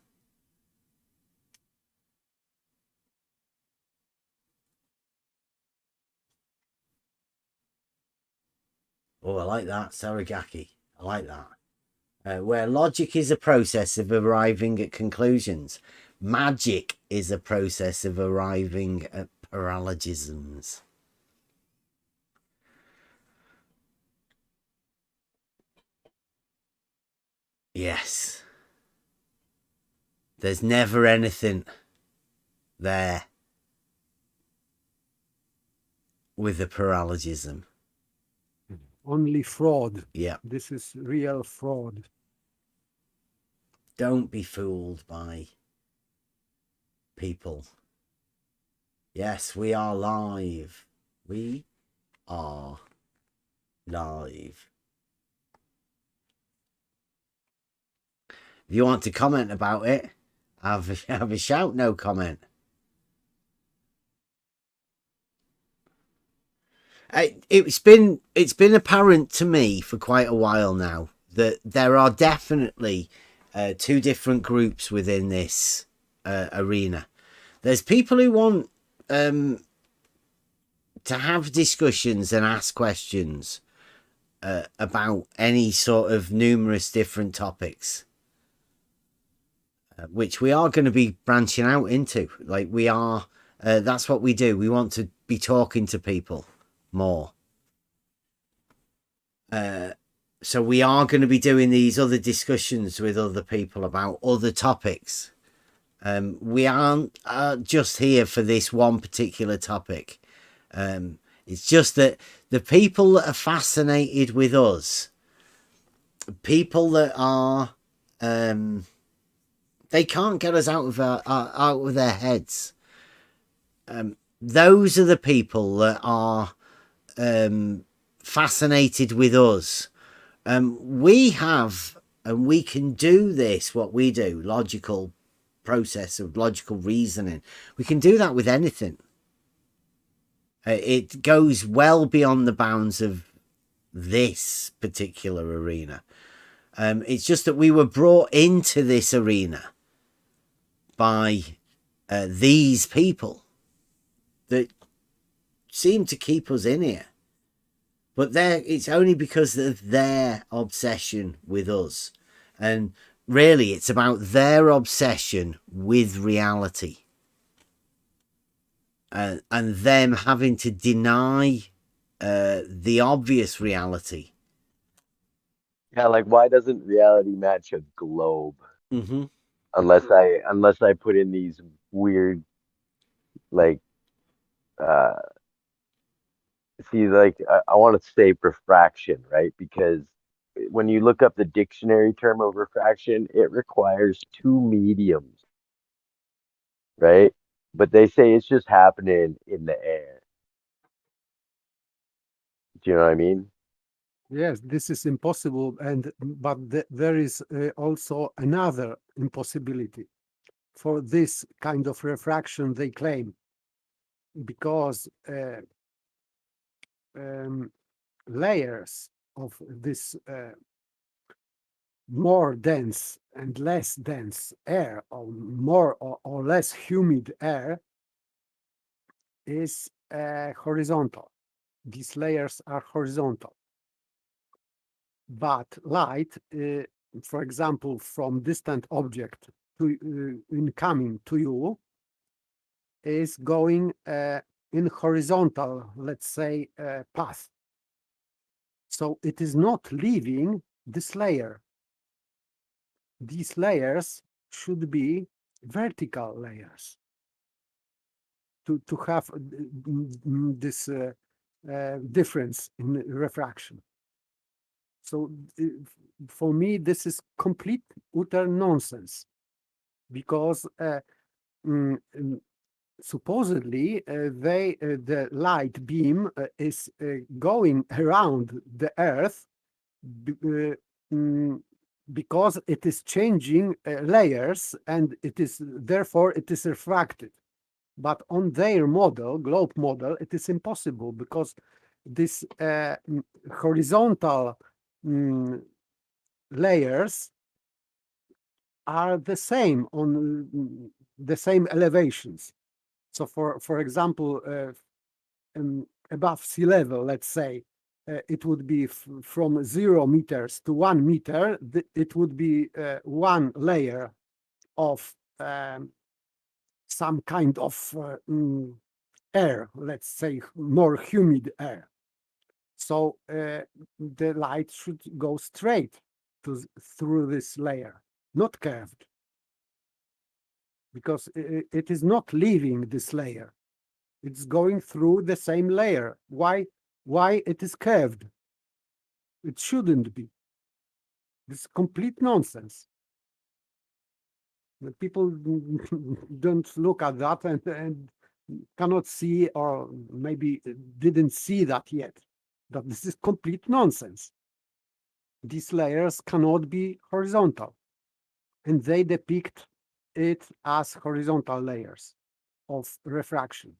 Oh, I like that, Saragaki. I like that. Where logic is a process of arriving at conclusions, magic is a process of arriving at paralogisms. Yes. There's never anything there with a paralogism. Only fraud. Yeah. This is real fraud. Don't be fooled by people. Yes, we are live. We are live. If you want to comment about it, have a shout, no comment. It's been apparent to me for quite a while now that there are definitely two different groups within this arena. There's people who want to have discussions and ask questions about any sort of numerous different topics, which we are going to be branching out into. Like we are, that's what we do. We want to be talking to people more. So we are going to be doing these other discussions with other people about other topics. We aren't just here for this one particular topic. It's just that the people that are fascinated with us, people that are, they can't get us out of their heads. Those are the people that are fascinated with us. We have, and we can do this, what we do, logical process of logical reasoning. We can do that with anything. It goes well beyond the bounds of this particular arena. It's just that we were brought into this arena by these people that seem to keep us in here. But it's only because of their obsession with us. And really, it's about their obsession with reality. And them having to deny the obvious reality. Yeah, like why doesn't reality match a globe? Mm-hmm. Unless I put in these weird, like, see, like I want to say refraction, right? Because when you look up the dictionary term of refraction, it requires two mediums, right? But they say it's just happening in the air. Do you know what I mean? Yes, this is impossible, but there is also another impossibility for this kind of refraction they claim, because layers of this more dense and less dense air, or more or less humid air, is horizontal. These layers are horizontal. But light, for example, from distant object to incoming to you, is going in horizontal, let's say, path. So it is not leaving this layer. These layers should be vertical layers to have this difference in refraction. So for me, this is complete utter nonsense, because supposedly the light beam is going around the Earth because it is changing layers, and therefore it is refracted. But on their model, globe model, it is impossible, because this horizontal layers are the same on the same elevations. So for example, above sea level, let's say, it would be from 0 meters to 1 meter. It would be one layer of some kind of air, let's say more humid air. So the light should go straight through this layer, not curved, because it is not leaving this layer. It's going through the same layer. Why it is curved? It shouldn't be. It's complete nonsense. The people don't look at that and cannot see, or maybe didn't see that yet, that this is complete nonsense. These layers cannot be horizontal, and they depict it as horizontal layers of refraction.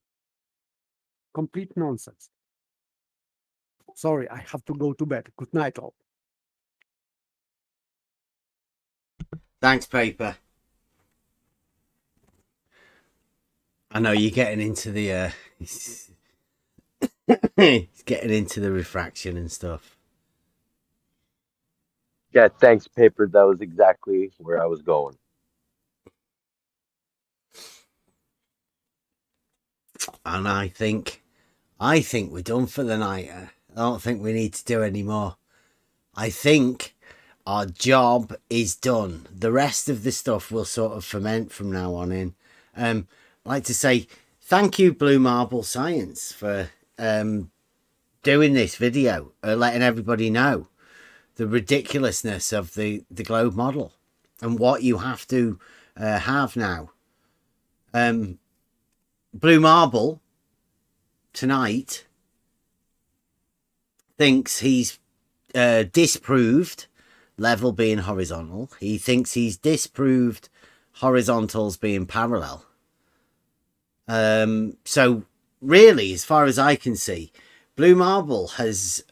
Complete nonsense. Sorry, I have to go to bed. Good night, all. Thanks, Paper. I know you're getting into the he's getting into the refraction and stuff. Yeah, thanks, Paper. That was exactly where I was going. And I think we're done for the night. I don't think we need to do any more. I think our job is done. The rest of the stuff will sort of ferment from now on in. I'd like to say thank you, Blue Marble Science, for doing this video, letting everybody know the ridiculousness of the globe model and what you have to have now. Blue Marble tonight thinks he's disproved level being horizontal. He thinks he's disproved horizontals being parallel. So really, as far as I can see, Blue Marble has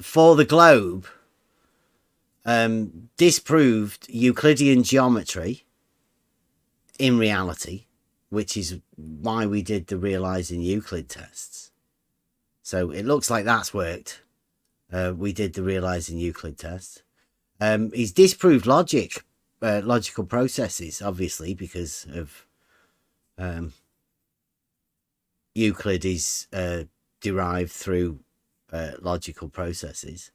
for the globe disproved Euclidean geometry in reality, which is why we did the Realising Euclid tests. So it looks like that's worked. We did the Realising Euclid tests. He's disproved logical processes, obviously, because of Euclid is derived through logical processes.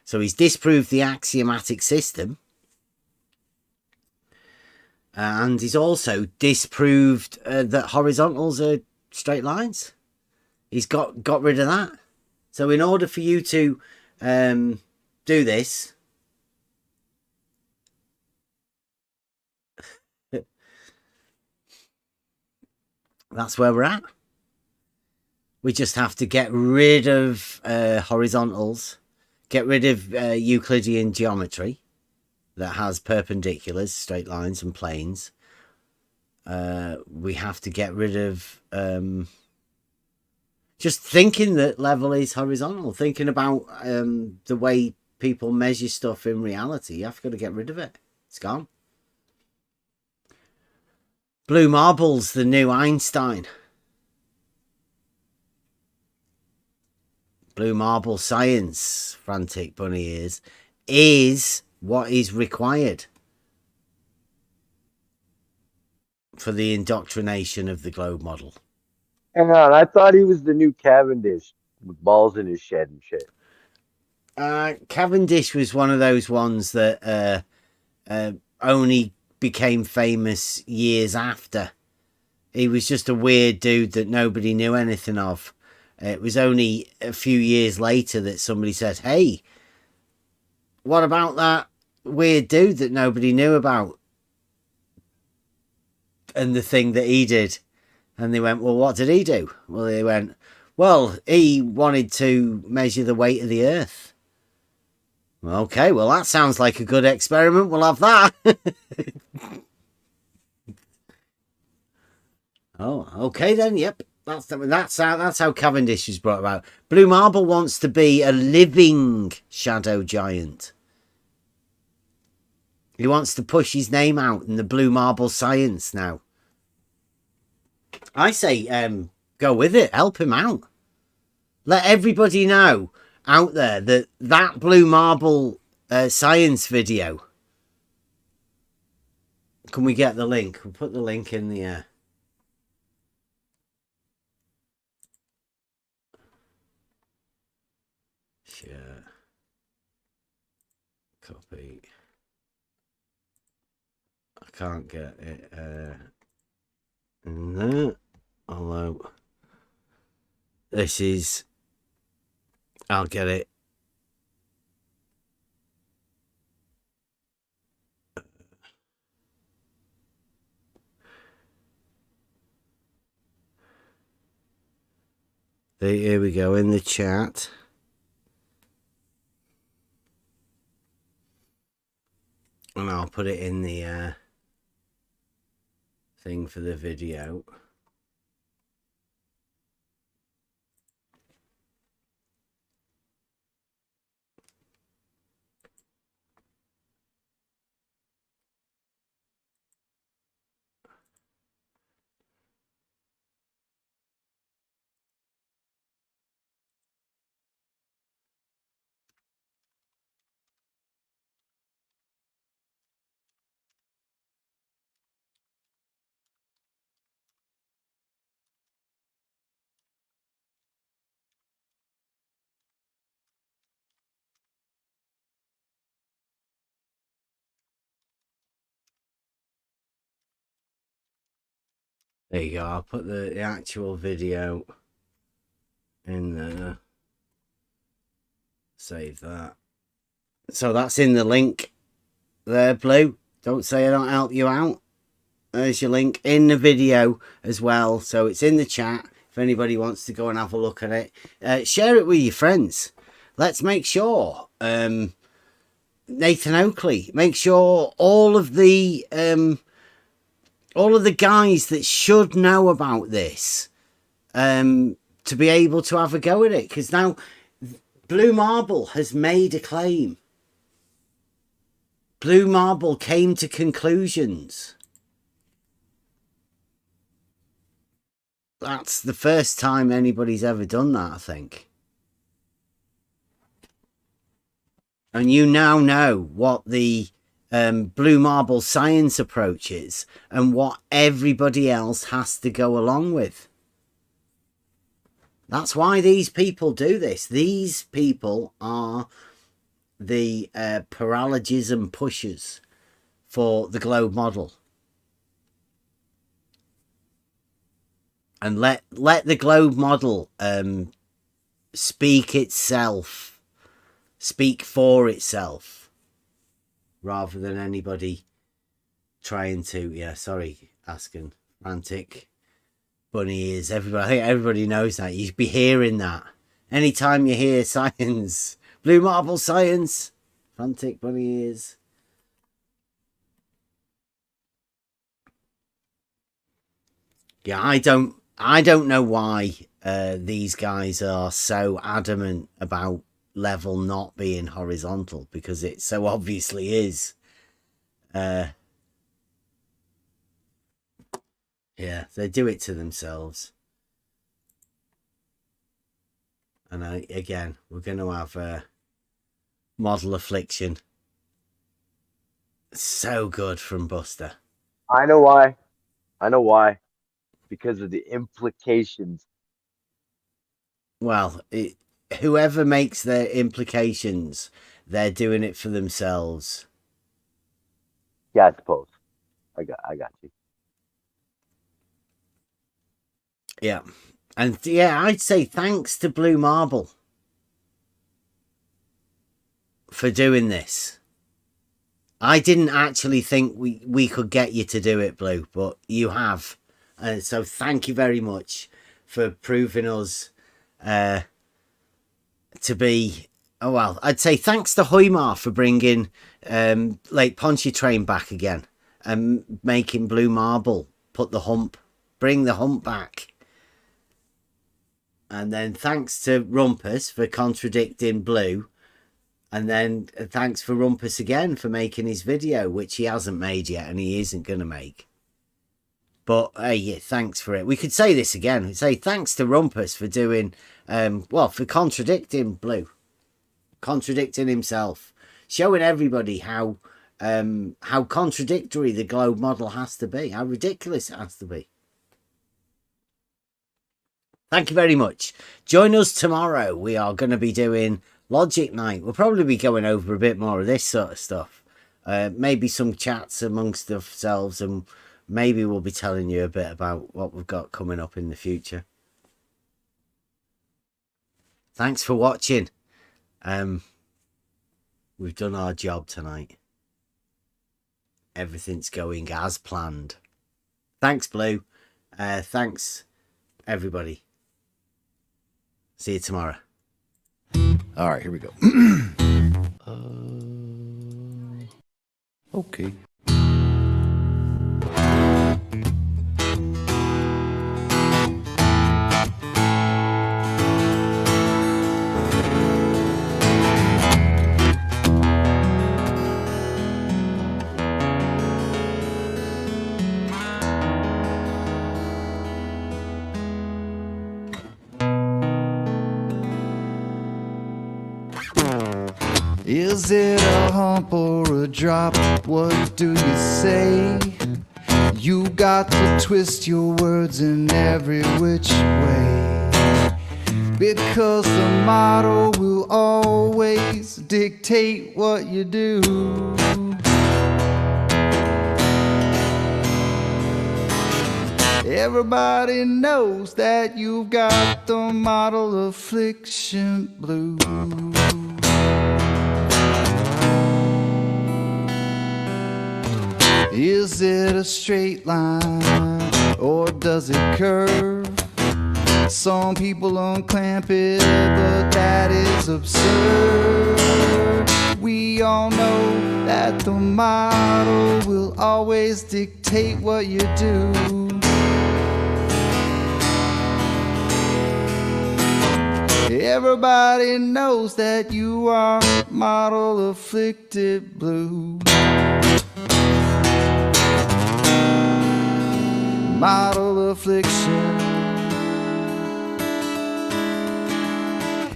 So he's disproved the axiomatic system. And he's also disproved that horizontals are straight lines. He's got rid of that. So in order for you to do this, that's where we're at. We just have to get rid of horizontals, get rid of Euclidean geometry that has perpendiculars, straight lines and planes. We have to get rid of just thinking that level is horizontal, thinking about the way people measure stuff in reality. You have to get rid of it. It's gone. Blue Marble's the new Einstein. Blue Marble Science, Frantic Bunny Ears, is what is required for the indoctrination of the globe model. Hang on, I thought he was the new Cavendish with balls in his shed and shit. Cavendish was one of those ones that only became famous years after. He was just a weird dude that nobody knew anything of. It was only a few years later that somebody said, hey, what about that weird dude that nobody knew about? And the thing that he did. And they went, well, what did he do? Well, they went, well, he wanted to measure the weight of the Earth. Okay, well, that sounds like a good experiment. We'll have that. Oh, okay then. Yep. That's how Cavendish was brought about. Blue Marble wants to be a living shadow giant. He wants to push his name out in the Blue Marble Science now. I say, go with it. Help him out. Let everybody know out there that Blue Marble Science video. Can we get the link? We'll put the link in the... Share. Copy. I can't get it. No. Although this is... I'll get it. Here we go in the chat. And I'll put it in the thing for the video. There you go. I'll put the actual video in there. Save that. So that's in the link there, Blue. Don't say I don't help you out. There's your link in the video as well. So it's in the chat if anybody wants to go and have a look at it. Share it with your friends. Let's make sure Nathan Oakley, make sure all of the guys that should know about this to be able to have a go at it, because now Blue Marble has made a claim. Blue Marble came to conclusions. That's the first time anybody's ever done that, I think. And you now know what the Blue Marble science approach is and what everybody else has to go along with. That's why these people do this. These people are the paralogism pushers for the globe model. And let the globe model speak itself, speak for itself, rather than anybody trying to, yeah, sorry, asking frantic bunny ears. Everybody, I think everybody knows that. You should be hearing that. Anytime you hear science, Blue Marble science, frantic bunny ears. Yeah, I don't know why these guys are so adamant about level not being horizontal, because it so obviously is. Yeah, they do it to themselves. And again, we're going to have model affliction. So good from Buster. I know why. Because of the implications. Well, whoever makes their implications, they're doing it for themselves. Yeah, I suppose. I got you. Yeah. And yeah, I'd say thanks to Blue Marble for doing this. I didn't actually think we could get you to do it, Blue, but you have. And so thank you very much for proving us to be... Oh, well, I'd say thanks to Hoymar for bringing Lake Pontchartrain back again and making Blue Marble bring the hump back. And then thanks to Rumpus for contradicting Blue. And then thanks for Rumpus again for making his video, which he hasn't made yet and he isn't going to make. But hey, yeah, thanks for it. We could say this again. We'd say thanks to Rumpus for doing, for contradicting Blue. Contradicting himself. Showing everybody how contradictory the globe model has to be. How ridiculous it has to be. Thank you very much. Join us tomorrow. We are going to be doing Logic Night. We'll probably be going over a bit more of this sort of stuff. Maybe some chats amongst ourselves, and maybe we'll be telling you a bit about what we've got coming up in the future. Thanks for watching. We've done our job tonight. Everything's going as planned. Thanks, Blue. Thanks, everybody. See you tomorrow. All right, here we go. Okay. Is it a hump or a drop? What do you say? You got to twist your words in every which way, because the motto will always dictate what you do. Everybody knows that you've got the model affliction blues. Is it a straight line or does it curve? Some people unclamp it, but that is absurd. We all know that the model will always dictate what you do. Everybody knows that you are model afflicted blue. Model affliction.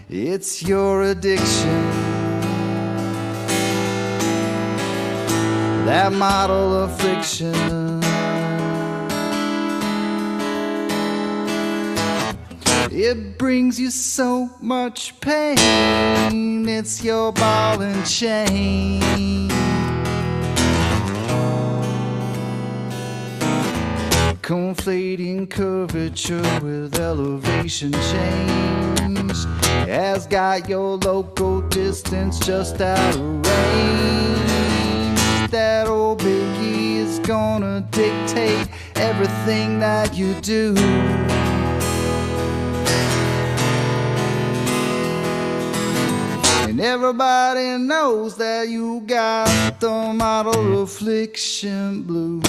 It's your addiction. That model affliction. It brings you so much pain. It's your ball and chain. Conflating curvature with elevation change has got your local distance just out of range. That old biggie is gonna dictate everything that you do. And everybody knows that you got the model affliction blue.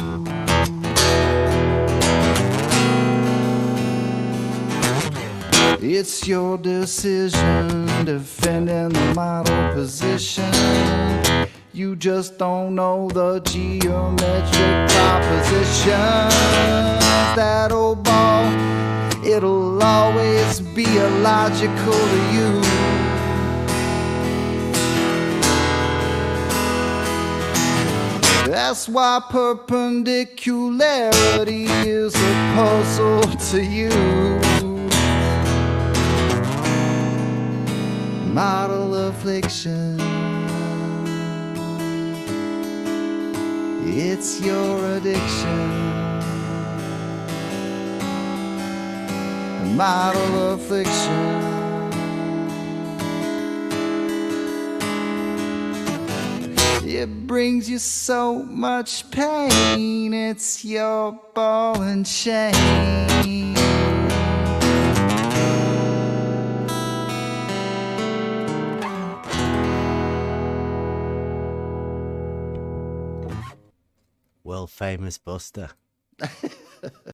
It's your decision defending the model position. You just don't know the geometric proposition. That old ball, it'll always be illogical to you. That's why perpendicularity is a puzzle to you. Model affliction. It's your addiction. Model affliction. It brings you so much pain. It's your ball and chain. World famous Buster.